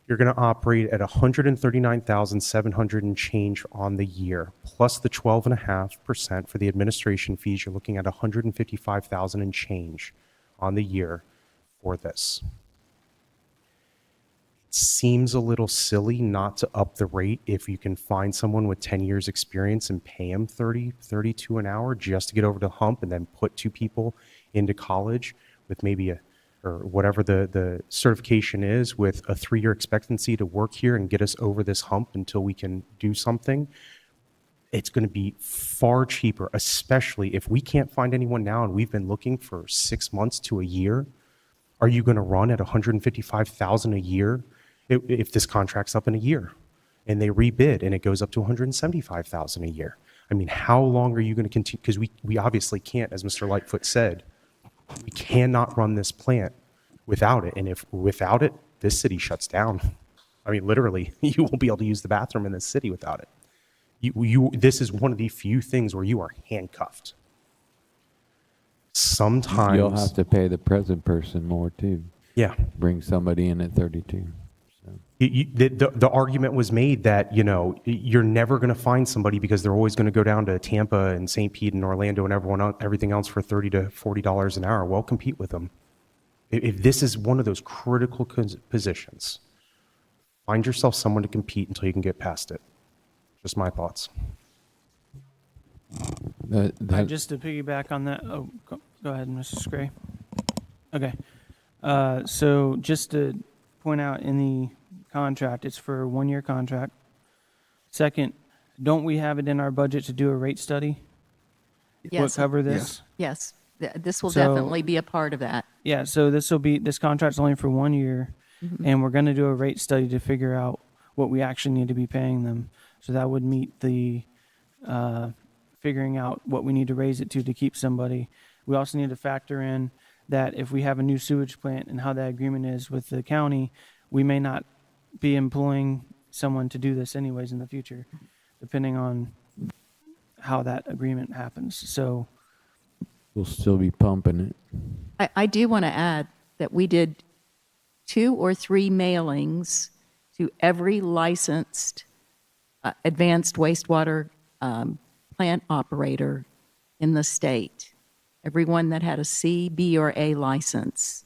you're going to operate at 139,700 and change on the year, plus the 12.5% for the administration fees. You're looking at 155,000 and change on the year for this. It seems a little silly not to up the rate if you can find someone with 10 years experience and pay them 30, 32 an hour just to get over the hump, and then put two people into college with maybe or whatever the certification is, with a 3-year expectancy to work here and get us over this hump until we can do something. It's going to be far cheaper, especially if we can't find anyone now and we've been looking for 6 months to a year. Are you going to run at $155,000 a year if this contract's up in a year and they rebid and it goes up to $175,000 a year? I mean, how long are you going to continue? Because we obviously can't, as Mr. Lightfoot said, we cannot run this plant without it. And if without it, this city shuts down. I mean, literally, you won't be able to use the bathroom in this city without it. This is one of the few things where you are handcuffed. Sometimes you'll have to pay the present person more too. Yeah. Bring somebody in at 32. The argument was made that, you're never going to find somebody because they're always going to go down to Tampa and St. Pete and Orlando and everything else for $30 to $40 an hour. Well, compete with them. If this is one of those critical positions, find yourself someone to compete until you can get past it. Just my thoughts. Just to piggyback on that, go ahead, Mrs. Gray. Okay. So just to point out, in the contract, it's for a 1-year contract. Second, don't we have it in our budget to do a rate study? Yes. What cover this? Yes. This will definitely be a part of that. Yeah, so this contract's only for 1 year, and we're going to do a rate study to figure out what we actually need to be paying them. So that would meet the figuring out what we need to raise it to keep somebody. We also need to factor in that if we have a new sewage plant and how that agreement is with the county, we may not be employing someone to do this anyways in the future, depending on how that agreement happens. So we'll still be pumping it. I do want to add that we did 2 or 3 mailings to every licensed advanced wastewater plant operator in the state, everyone that had a C, B, or A license,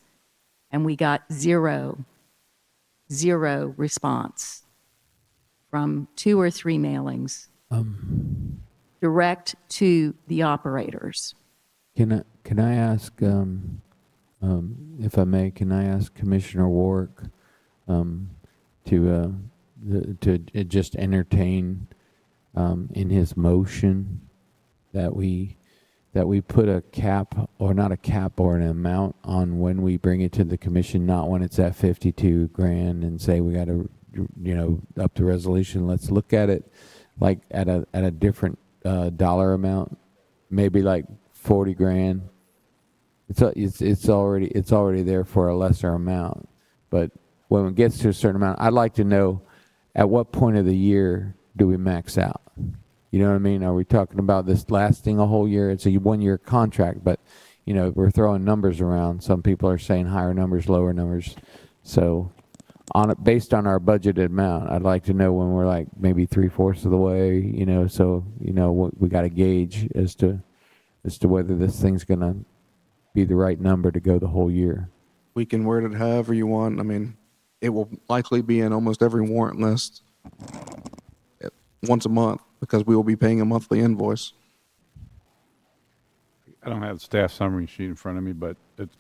and we got zero response from 2 or 3 mailings direct to the operators. Can I ask, if I may, can I ask Commissioner Warwick to just entertain in his motion that we put a cap, or not a cap, or an amount on when we bring it to the commission, not when it's at 52 grand and say we got to, up to resolution. Let's look at it like at a different dollar amount, maybe like 40 grand. It's already there for a lesser amount. But when it gets to a certain amount, I'd like to know at what point of the year do we max out? You know what I mean? Are we talking about this lasting a whole year? It's a 1-year contract, but we're throwing numbers around. Some people are saying higher numbers, lower numbers. So based on our budgeted amount, I'd like to know when we're like maybe 3/4 of the way, so we got to gauge as to whether this thing's going to be the right number to go the whole year. We can word it however you want. I mean, it will likely be in almost every warrant list. once a month because we will be paying a monthly invoice. I don't have the staff summary sheet in front of me, but it's,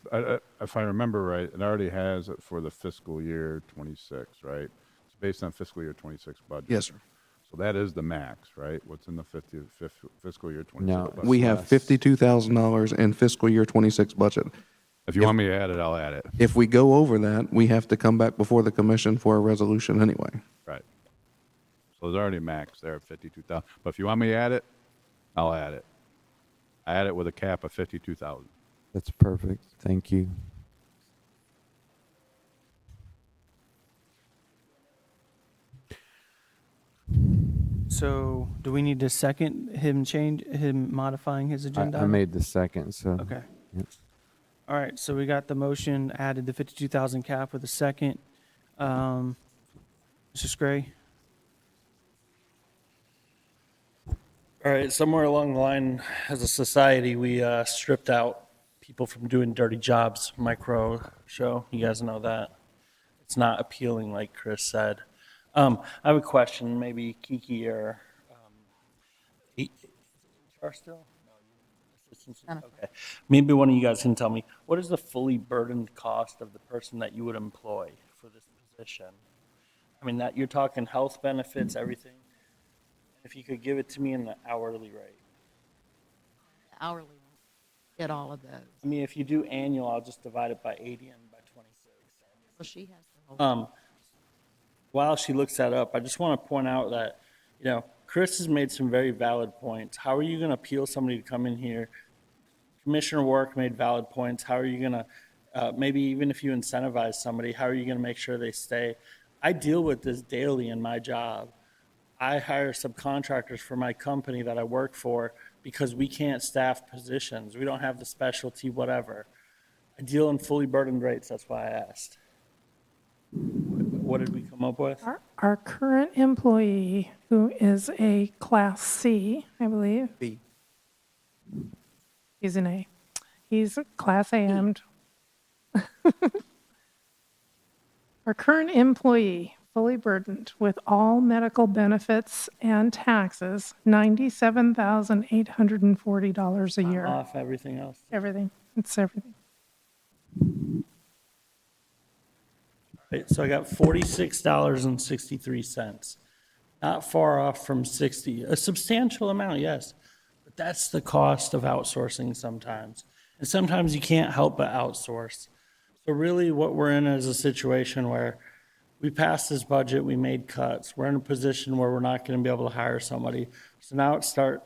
if I remember right, it already has it for the fiscal year 26, right? It's based on fiscal year 26 budget. Yes, sir. So that is the max, right? What's in the fiscal year 26 No, budget? We have $52,000 in fiscal year 26 budget. If you want me to add it, I'll add it. If we go over that, we have to come back before the commission for a resolution anyway. Right. So there's already a max there of 52,000. But if you want me to add it, I'll add it. I add it with a cap of 52,000. That's perfect. Thank you. So do we need to second him modifying his agenda? I made the second, so. Okay. Yep. All right, so we got the motion, added the 52,000 cap with a second. Mr. Scray? All right, somewhere along the line, as a society, we stripped out people from doing dirty jobs. Micro show, you guys know that. It's not appealing, like Chris said. I have a question, maybe Kiki or HR still? Okay. Maybe one of you guys can tell me, what is the fully burdened cost of the person that you would employ for this position? I mean, that you're talking health benefits, everything. If you could give it to me in the hourly rate. Hourly, get all of those. I mean, if you do annual, I'll just divide it by 80 and by 26. Well, she has the whole. While she looks that up, I just want to point out that, you know, Chris has made some very valid points. How are you going to appeal somebody to come in here? Commissioner Work made valid points. How are you going to, maybe even if you incentivize somebody, how are you going to make sure they stay? I deal with this daily in my job. I hire subcontractors for my company that I work for because we can't staff positions. We don't have the specialty, whatever. I deal in fully burdened rates. That's why I asked. What did we come up with? Our current employee, who is a Class C, I believe. B. He's an A. He's Class A-ed. Our current employee, fully burdened with all medical benefits and taxes, $97,840 a year. Off everything else. Everything. It's everything. Right, so I got $46.63. Not far off from 60. A substantial amount, yes. But that's the cost of outsourcing sometimes. And sometimes you can't help but outsource. So really what we're in is a situation where we passed this budget, we made cuts. We're in a position where we're not going to be able to hire somebody. So now it's time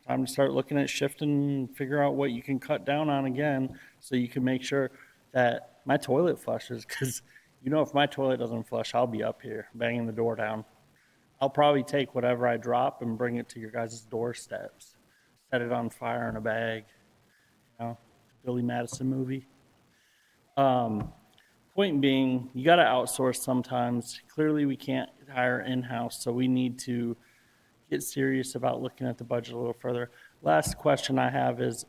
to start looking at shifting and figure out what you can cut down on again so you can make sure that my toilet flushes, because you know, if my toilet doesn't flush, I'll be up here banging the door down. I'll probably take whatever I drop and bring it to your guys' doorsteps. Set it on fire in a bag. You know, Billy Madison movie. Point being, you got to outsource sometimes. Clearly, we can't hire in-house, so we need to get serious about looking at the budget a little further. Last question I have is,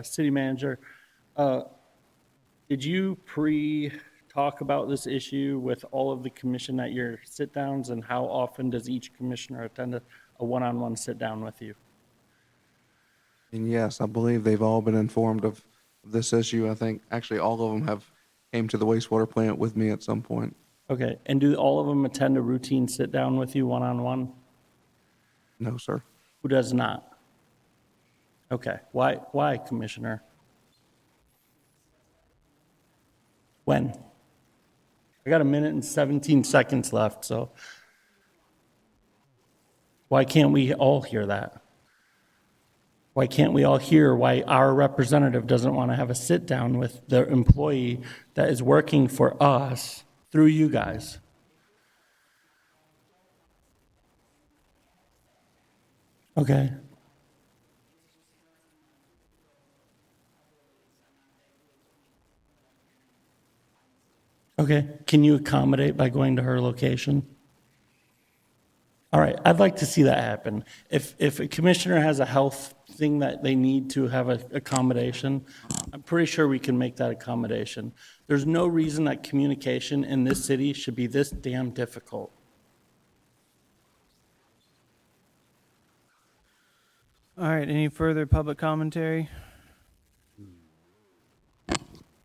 City Manager, did you talk about this issue with all of the commission at your sit-downs, and how often does each commissioner attend a one-on-one sit-down with you? And yes, I believe they've all been informed of this issue. I think actually all of them have came to the wastewater plant with me at some point. Okay, and do all of them attend a routine sit-down with you one-on-one? No, sir. Who does not? Okay, why, Commissioner? When? I got 1 minute and 17 seconds left, so why can't we all hear that? Why can't we all hear why our representative doesn't want to have a sit-down with the employee that is working for us through you guys? Okay. Okay, can you accommodate by going to her location? All right, I'd like to see that happen. If a commissioner has a health thing that they need to have an accommodation, I'm pretty sure we can make that accommodation. There's no reason that communication in this city should be this damn difficult. All right, any further public commentary?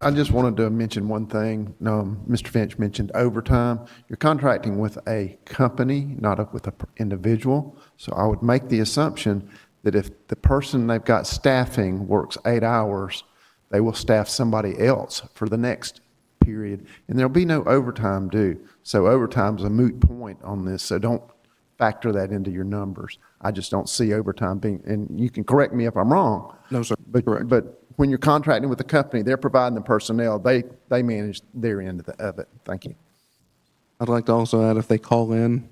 I just wanted to mention one thing. Mr. Finch mentioned overtime. You're contracting with a company, not with an individual. So I would make the assumption that if the person they've got staffing works 8 hours, they will staff somebody else for the next period, and there'll be no overtime due. So overtime's a moot point on this, so don't factor that into your numbers. I just don't see overtime being, and you can correct me if I'm wrong. No, sir. But when you're contracting with a company, they're providing the personnel, they manage their end of it. Thank you. I'd like to also add, if they call in,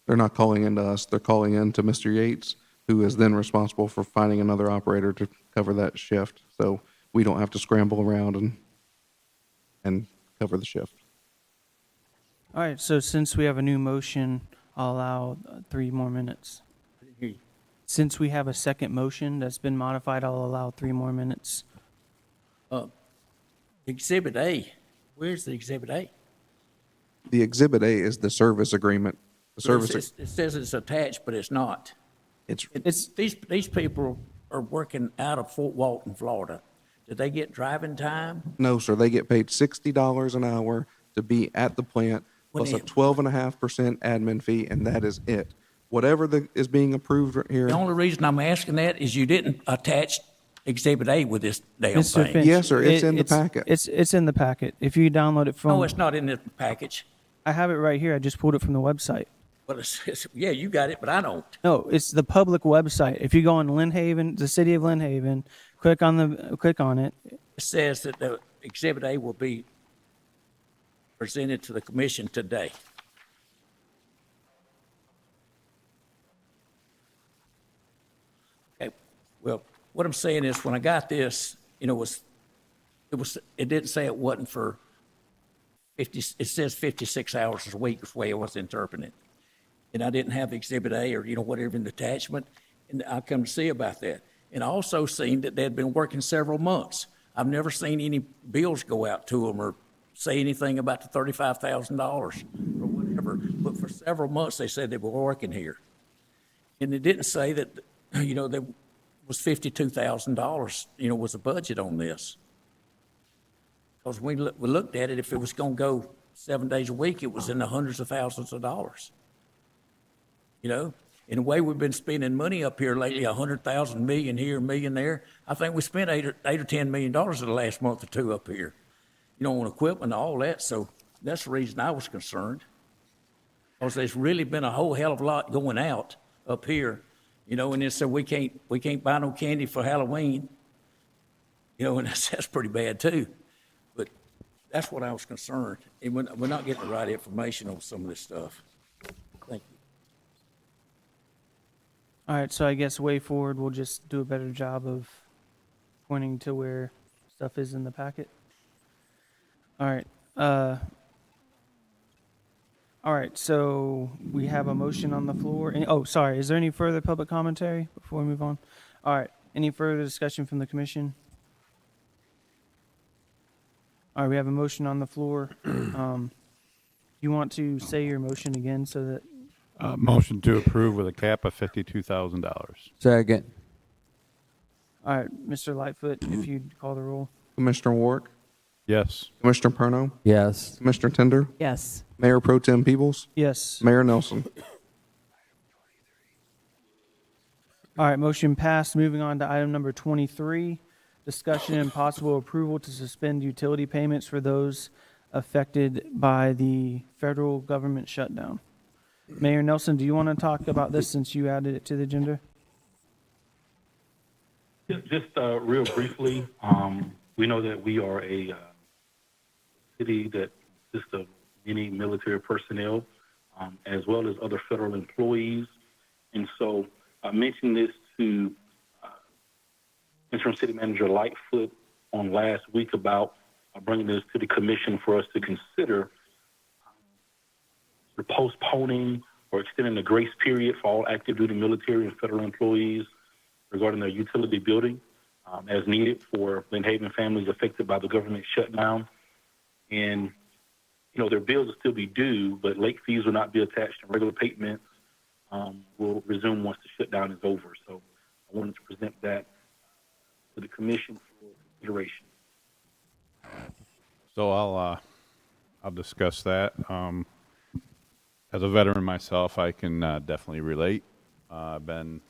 they're not calling in to us, they're calling in to Mr. Yates, who is then responsible for finding another operator to cover that shift. So we don't have to scramble around and cover the shift. All right, so since we have a new motion, I'll allow 3 more minutes. I didn't hear you. Since we have a second motion that's been modified, I'll allow 3 more minutes. Exhibit A, where's the Exhibit A? The Exhibit A is the service agreement. The service. It says it's attached, but it's not. It's These people are working out of Fort Walton, Florida. Did they get driving time? No, sir. They get paid $60 an hour to be at the plant, plus a 12.5% admin fee, and that is it. Whatever is being approved here. The only reason I'm asking that is you didn't attach Exhibit A with this damn Mr. thing. Finch, Yes, sir. It's in the packet. It's in the packet. If you download it from... No, it's not in the package. I have it right here. I just pulled it from the website. But yeah, you got it, but I don't. No, it's the public website. If you go on Lynn Haven, the city of Lynn Haven, click on it. It says that the Exhibit A will be presented to the commission today. Okay, well, what I'm saying is when I got this, it didn't say it wasn't for 50, it says 56 hours a week is the way it was interpreting it. And I didn't have Exhibit A or, whatever in the attachment, and I come to see about that. And I also seen that they'd been working several months. I've never seen any bills go out to them or say anything about the $35,000 or whatever. But for several months, they said they were working here. And they didn't say that, there was $52,000, was a budget on this. Because we looked at it, if it was going to go 7 days a week, it was in the hundreds of thousands of dollars. In the way we've been spending money up here lately, 100,000, million here, million there. I think we spent $8 or $10 million in the last month or two up here, on equipment and all that. So that's the reason I was concerned. Because there's really been a whole hell of a lot going out up here, and they said we can't buy no candy for Halloween, and that's pretty bad too. But that's what I was concerned. And we're not getting the right information on some of this stuff. Thank you. All right, so I guess way forward, we'll just do a better job of pointing to where stuff is in the packet. All right. All right, so we have a motion on the floor. Sorry, is there any further public commentary before we move on? All right, any further discussion from the commission? All right, we have a motion on the floor. You want to say your motion again so that... Motion to approve with a cap of $52,000. Second. All right, Mr. Lightfoot, if you'd call the roll. Commissioner Warwick, Yes. Commissioner Perno, Yes. Commissioner Tender, Yes. Mayor Pro Tem Peebles, Yes. Mayor Nelson. All right, motion passed. Moving on to item number 23, discussion and possible approval to suspend utility payments for those affected by the federal government shutdown. Mayor Nelson, do you want to talk about this since you added it to the agenda? Just real briefly, we know that we are a city that consists of many military personnel, as well as other federal employees. And so I mentioned this to Interim City Manager Lightfoot on last week about bringing this to the commission for us to consider postponing or extending the grace period for all active duty military and federal employees regarding their utility billing as needed for Lynn Haven families affected by the government shutdown. And, their bills will still be due, but late fees will not be attached and regular payments will resume once the shutdown is over. So I wanted to present that to the commission for consideration. So I'll discuss that. As a veteran myself, I can definitely relate. I've been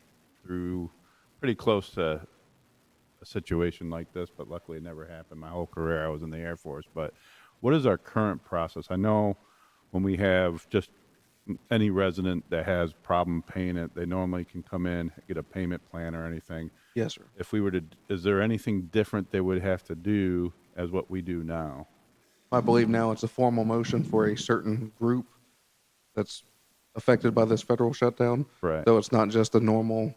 through pretty close to a situation like this, but luckily it never happened. My whole career I was in the Air Force. But what is our current process? I know when we have just any resident that has problem paying it, they normally can come in, get a payment plan or anything. Yes, sir. If we were to, is there anything different they would have to do as what we do now? I believe now it's a formal motion for a certain group that's affected by this federal shutdown. Right. So it's not just a normal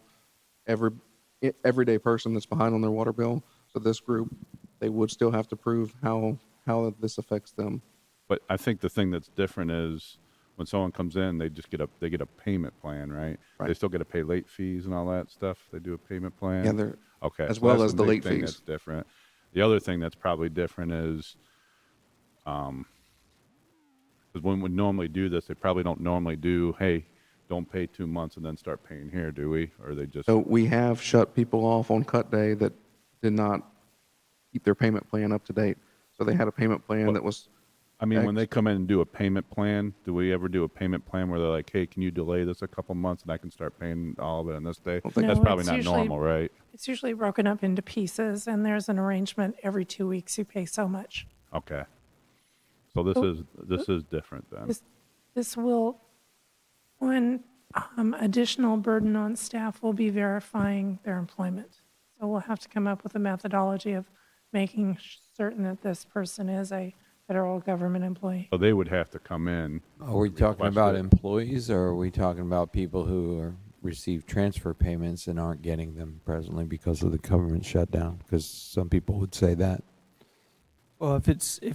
everyday person that's behind on their water bill. So this group, they would still have to prove how this affects them. But I think the thing that's different is when someone comes in, they just get a payment plan, right? Right. They still get to pay late fees and all that stuff. They do a payment plan. Yeah, they're okay. as So well that's as the big late thing fees. That's different. The other thing that's probably different is, because when we normally do this, they probably don't normally do, hey, don't pay 2 months and then start paying here, do we? Or they just So we have shut people off on cut day that did not keep their payment plan up to date. So they had a payment plan that was. I mean, when they come in and do a payment plan, do we ever do a payment plan where they're like, hey, can you delay this a couple months and I can start paying all of it on this day? No, That's probably it's not usually- normal, right? It's usually broken up into pieces, and there's an arrangement every 2 weeks you pay so much. Okay. So this is different then. This will, one additional burden on staff will be verifying their employment. So we'll have to come up with a methodology of making certain that this person is a federal government employee. So they would have to come in. Are we talking request about it. employees, or are we talking about people who receive transfer payments and aren't getting them presently because of the government shutdown? Because some people would say that. Well, if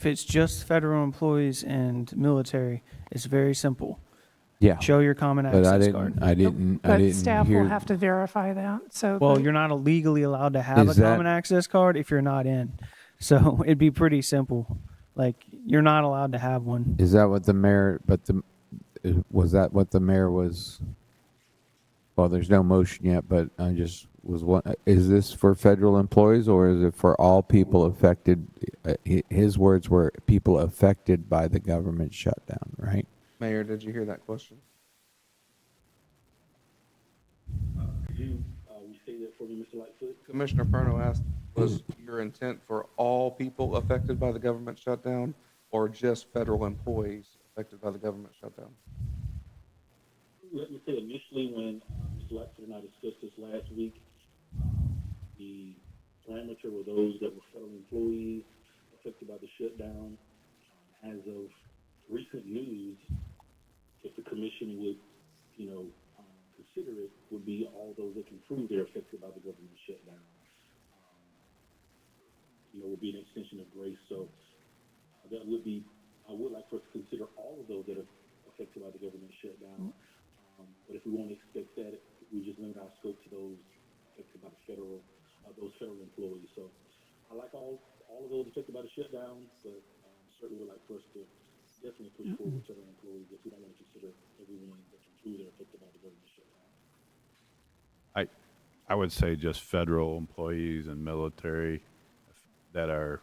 it's just federal employees and military, it's very simple. Yeah. Show your common But access card. I didn't But staff hear. will have to verify that, so. Well, the- you're not legally allowed to have Is a that- common access card if you're not in. So it'd be pretty simple. Like, you're not allowed to have one. Is that what the mayor? Was that what the mayor was? Well, there's no motion yet, but I just was one. Is this for federal employees or is it for all people affected? His words were people affected by the government shutdown, right? Mayor, did you hear that question? Could you restate that for me, Mr. Lightfoot? Commissioner Perno asked, was your intent for all people affected by the government shutdown or just federal employees affected by the government shutdown? Let me say initially when Mr. Lightfoot and I discussed this last week, the parameter were those that were federal employees affected by the shutdown. As of recent news, if the commission would, consider it, would be all those that can prove they're affected by the government shutdown. Would be an extension of grace. So that would be, I would like for us to consider all of those that are affected by the government shutdown. But if we won't expect that, we just limit our scope to those affected by the those federal employees. So I like all of those affected by the shutdown, but certainly would like for us to definitely push forward with federal employees if we don't want to consider everyone that can prove they're affected by the government shutdown. I would say just federal employees and military that are,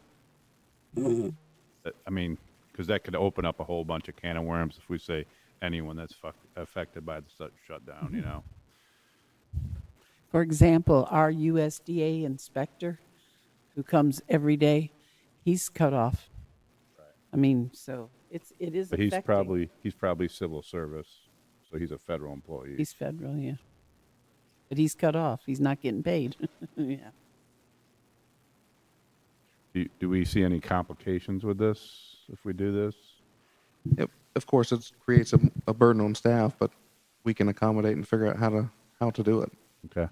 I mean, because that could open up a whole bunch of can of worms if we say anyone that's affected by the shutdown, For example, our USDA inspector who comes every day, he's cut off. Right. I mean, so it is But affecting. he's probably civil service, so he's a federal employee. He's federal, yeah. But he's cut off. He's not getting paid. Yeah. Do we see any complications with this if we do this? Yep. Of course, it creates a burden on staff, but we can accommodate and figure out how to do it. Okay.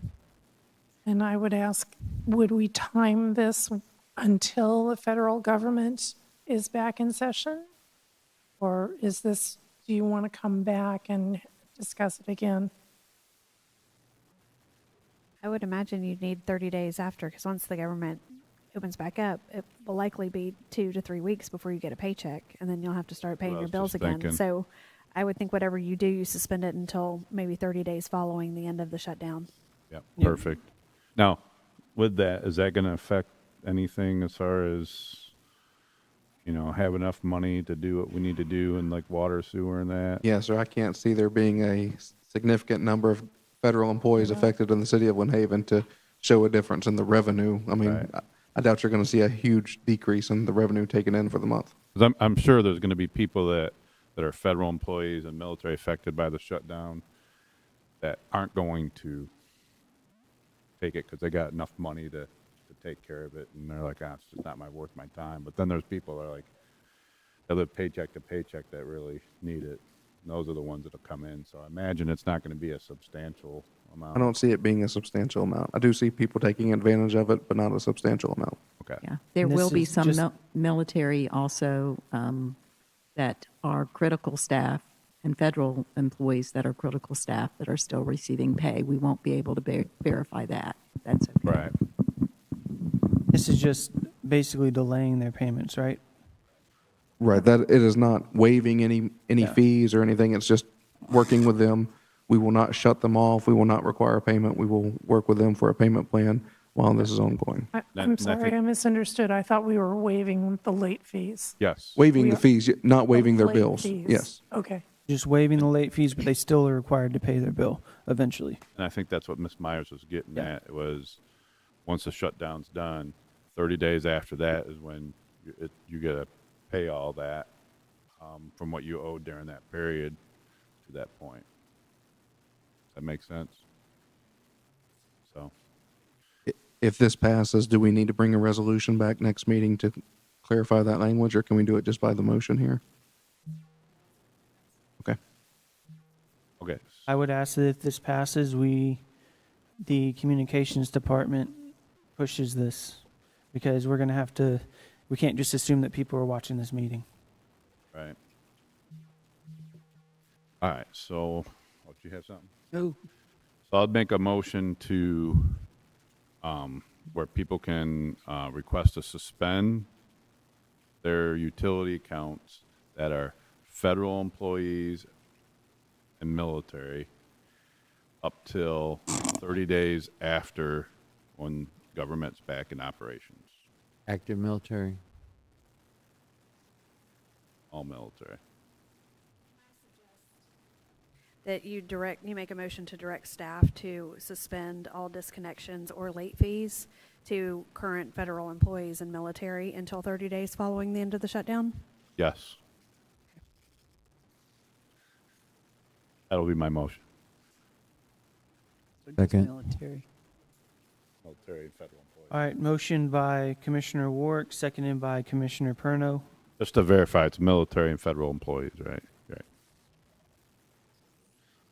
And I would ask, would we time this until the federal government is back in session? Or do you want to come back and discuss it again? I would imagine you'd need 30 days after, because once the government opens back up, it will likely be 2 to 3 weeks before you get a paycheck, and then you'll have to start paying Well, I your was bills just again. thinking. So I would think whatever you do, you suspend it until maybe 30 days following the end of the shutdown. Yep. Yeah. Perfect. Now, with that, is that going to affect anything as far as, have enough money to do what we need to do in like water, sewer and that? Yeah, sir, I can't see there being a significant number of federal employees affected in the city of Lynn Haven to show a difference in the revenue. I mean, Right. I doubt you're going to see a huge decrease in the revenue taken in for the month. 'Cause I'm sure there's going to be people that are federal employees and military affected by the shutdown that aren't going to take it because they got enough money to take care of it, and they're like, it's just not worth my time. But then there's people that are like, that live paycheck to paycheck that really need it. And those are the ones that'll come in. So I imagine it's not going to be a substantial amount. I don't see it being a substantial amount. I do see people taking advantage of it, but not a substantial amount. Okay. Yeah, there And this will be is some just- military also that are critical staff and federal employees that are critical staff that are still receiving pay. We won't be able to verify that. That's okay. Right. This is just basically delaying their payments, right? Right. That it is not waiving any Yeah. fees or anything. It's just working with them. We will not shut them off. We will not require payment. We will work with them for a payment plan while this is ongoing. I'm And I sorry, think- I misunderstood. I thought we were waiving the late fees. Yes. Waiving We the are- fees, not waiving their Late bills. fees. Yes. Okay. Just waiving the late fees, but they still are required to pay their bill eventually. And I think that's what Ms. Myers was getting Yeah. at. It was once the shutdown's done, 30 days after that is when you got to pay all that from what you owed during that period to that point. Does that make sense? So, If this passes, do we need to bring a resolution back next meeting to clarify that language, or can we do it just by the motion here? Okay. okay. I would ask that if this passes, the communications department pushes this, because we're going to have to, we can't just assume that people are watching this meeting. Right. All right. So, you have something? No. So I'll make a motion to, where people can request to suspend their utility accounts that are federal employees and military up till 30 days after when government's back in operations, Active military. all military. That you make a motion to direct staff to suspend all disconnections or late fees to current federal employees and military until 30 days following the end of the shutdown? Yes. That'll be my motion. Second. Military. Military and federal employees. All right, motion by Commissioner Warwick, seconded by Commissioner Perno. Just to verify, it's military and federal employees, right? Right.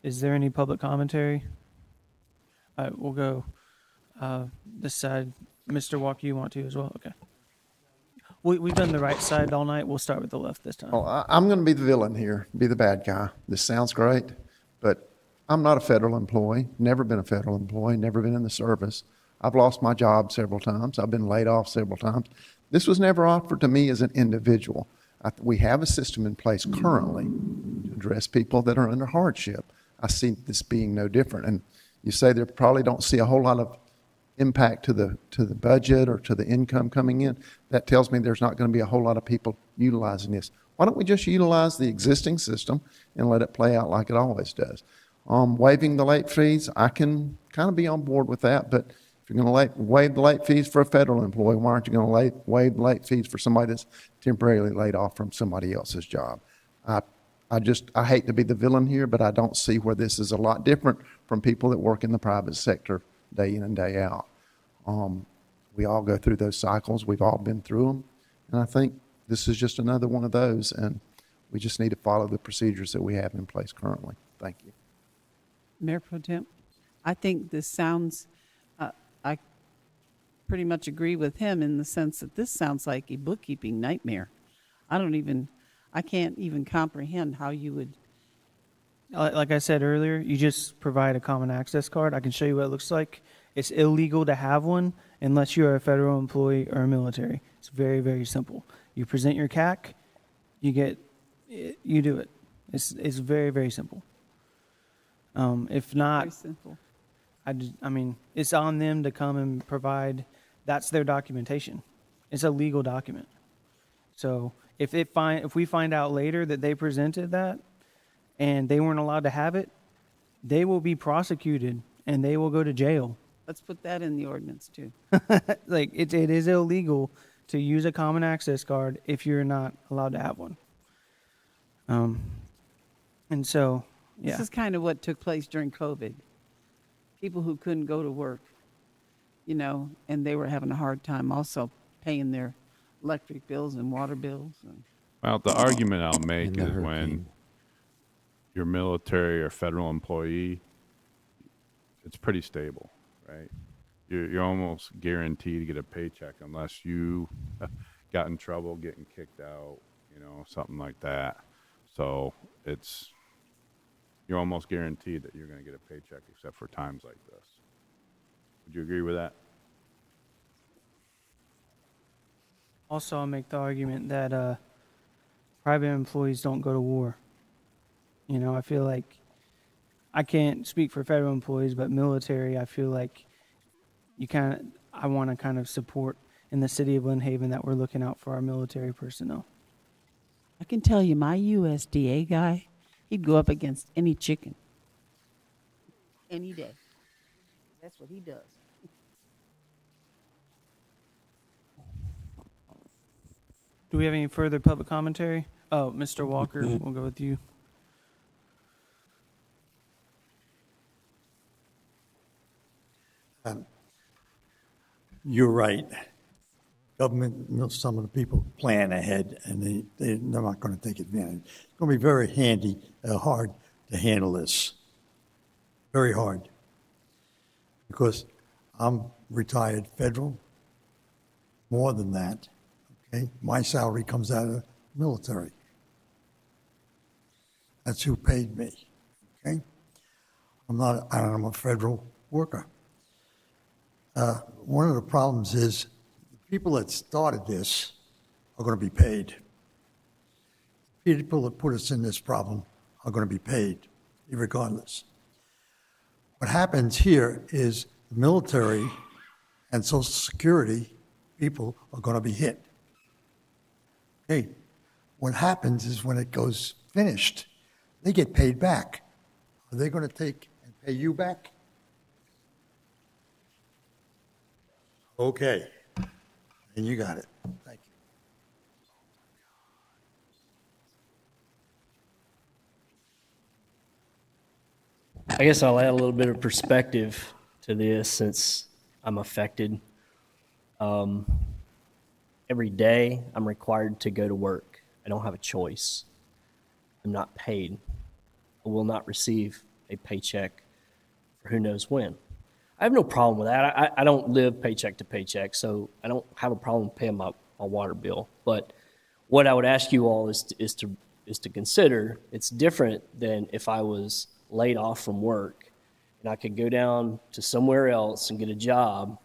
Is there any public commentary? All right, we'll go this side. Mr. Walker, you want to as well? Okay. We've done the right side all night. We'll start with the left this time. Well, I'm going to be the villain here, be the bad guy. This sounds great, but I'm not a federal employee, never been a federal employee, never been in the service. I've lost my job several times. I've been laid off several times. This was never offered to me as an individual. We have a system in place currently to address people that are under hardship. I see this being no different. And you say they probably don't see a whole lot of impact to the budget or to the income coming in. That tells me there's not going to be a whole lot of people utilizing this. Why don't we just utilize the existing system and let it play out like it always does? Waiving the late fees, I can kind of be on board with that, but if you're going to waive the late fees for a federal employee, why aren't you going to waive the late fees for somebody that's temporarily laid off from somebody else's job? I hate to be the villain here, but I don't see where this is a lot different from people that work in the private sector day in and day out. We all go through those cycles. We've all been through them. And I think this is just another one of those, and we just need to follow the procedures that we have in place currently. Thank you. Mayor Pro Tem, I think this sounds, I pretty much agree with him in the sense that this sounds like a bookkeeping nightmare. I can't even comprehend how you would. Like I said earlier, you just provide a common access card. I can show you what it looks like. It's illegal to have one unless you're a federal employee or military. It's very, very simple. You present your CAC, you do it. It's very, very simple. If not, Very simple. I mean, it's on them to come and provide. That's their documentation. It's a legal document. So if we find out later that they presented that and they weren't allowed to have it, they will be prosecuted and they will go to jail. Let's put that in the ordinance too. Like it is illegal to use a common access card if you're not allowed to have one. And so, yeah. This is kind of what took place during COVID. People who couldn't go to work, you know, and they were having a hard time also paying their electric bills and water bills. Well, the argument I'll make And the is when hurricane. you're military or federal employee, it's pretty stable, right? You're almost guaranteed to get a paycheck unless you got in trouble getting kicked out, you know, something like that. So you're almost guaranteed that you're going to get a paycheck except for times like this. Would you agree with that? Also, I'll make the argument that private employees don't go to war. You know, I feel like I can't speak for federal employees, but military, I feel like I want to kind of support in the city of Lynn Haven that we're looking out for our military personnel. I can tell you, my USDA guy, he'd go up against any chicken any day. That's what he does. Do we have any further public commentary? Oh, Mr. Walker, we'll go with you. You're right. Government, you know, some of the people plan ahead, and they're not going to take advantage. It's going to be very hard to handle this. Very hard. Because I'm retired federal, more than that, okay? My salary comes out of the military. That's who paid me, okay? I'm a federal worker. One of the problems is the people that started this are going to be paid. The people that put us in this problem are going to be paid, regardless. What happens here is the military and Social Security people are going to be hit. Okay, what happens is when it goes finished, they get paid back. Are they going to take and pay you back? Okay, and you got it. Thank you. I guess I'll add a little bit of perspective to this since I'm affected. Every day I'm required to go to work. I don't have a choice. I'm not paid. I will not receive a paycheck for who knows when. I have no problem with that. I don't live paycheck to paycheck, so I don't have a problem paying my water bill. But what I would ask you all is to consider, it's different than if I was laid off from work and I could go down to somewhere else and get a job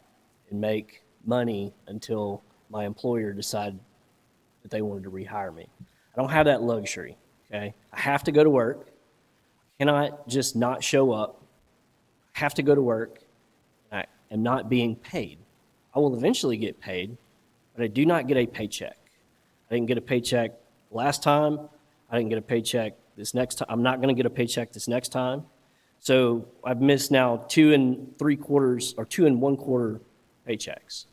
and make money until my employer decided that they wanted to rehire me. I don't have that luxury, okay? I have to go to work. I cannot just not show up. I have to go to work. I am not being paid. I will eventually get paid, but I do not get a paycheck. I didn't get a paycheck last time. I didn't get a paycheck this next time. I'm not going to get a paycheck this next time. So I've missed now 2 3/4 or 2 1/4 paychecks.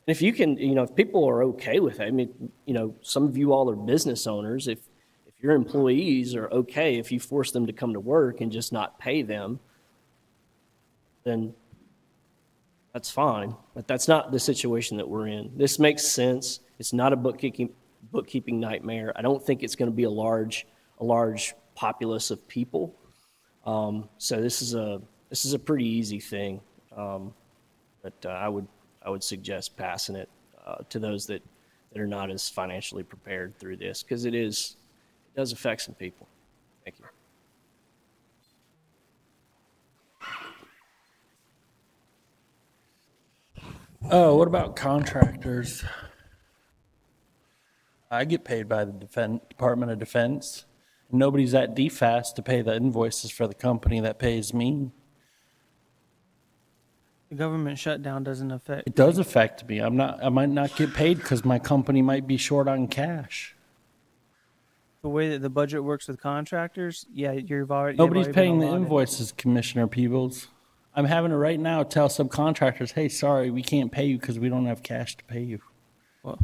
And if you can, if people are okay with it, I mean, some of you all are business owners. If your employees are okay, if you force them to come to work and just not pay them, then that's fine. But that's not the situation that we're in. This makes sense. It's not a bookkeeping nightmare. I don't think it's going to be a large populace of people. So this is a pretty easy thing. But I would suggest passing it to those that are not as financially prepared through this, because it does affect some people. Thank you. Oh, what about contractors? I get paid by the Department of Defense. Nobody's at DFAS to pay the invoices for the company that pays me. The government shutdown doesn't affect. It does affect me. I might not get paid because my company might be short on cash. The way that the budget works with contractors, yeah, Nobody's been paying the allotted. invoices, Commissioner Peebles. I'm having to right now tell subcontractors, hey, sorry, we can't pay you because we don't have cash to pay you. Well,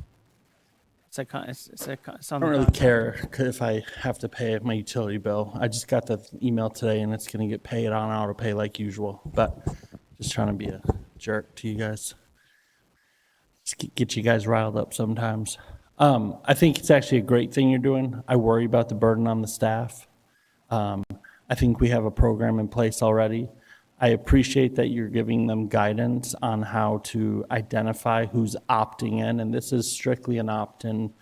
it's I on don't the really contract. care if I have to pay my utility bill. I just got the email today and it's going to get paid on auto pay like usual. But just trying to be a jerk to you guys. Just get you guys riled up sometimes. I think it's actually a great thing you're doing. I worry about the burden on the staff. I think we have a program in place already. I appreciate that you're giving them guidance on how to identify who's opting in, and this is strictly an opt-in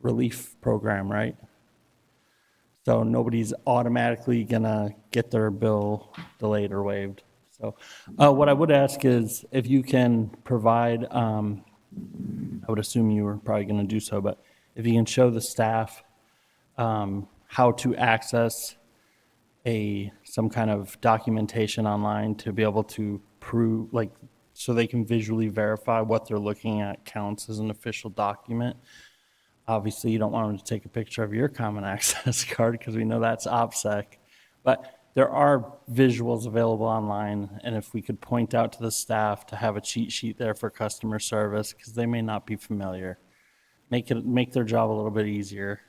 relief program, right? So nobody's automatically gonna get their bill delayed or waived. So what I would ask is if you can provide, I would assume you were probably gonna do so, but if you can show the staff how to access some kind of documentation online to be able to prove, like, so they can visually verify what they're looking at counts as an official document. Obviously, you don't want them to take a picture of your common access card because we know that's OPSEC. But there are visuals available online, and if we could point out to the staff to have a cheat sheet there for customer service because they may not be familiar, make their job a little bit easier.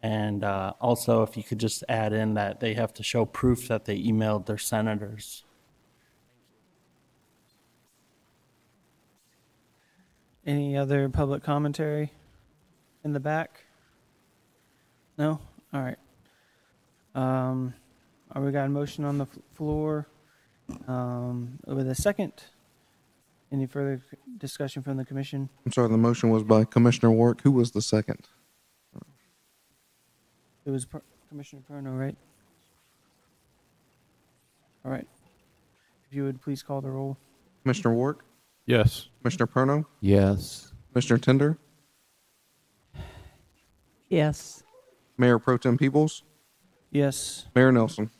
And also, if you could just add in that they have to show proof that they emailed their senators. Any other public commentary in the back? No? All right. We got a motion on the floor with a second. Any further discussion from the commission? I'm sorry, the motion was by Commissioner Warwick. Who was the second? It was Commissioner Perno, right? All right. If you would please call the roll. Commissioner Warwick? Yes. Commissioner Perno? Yes. Commissioner Tender? Yes. Mayor Pro Tem Peebles? Yes. Mayor Nelson?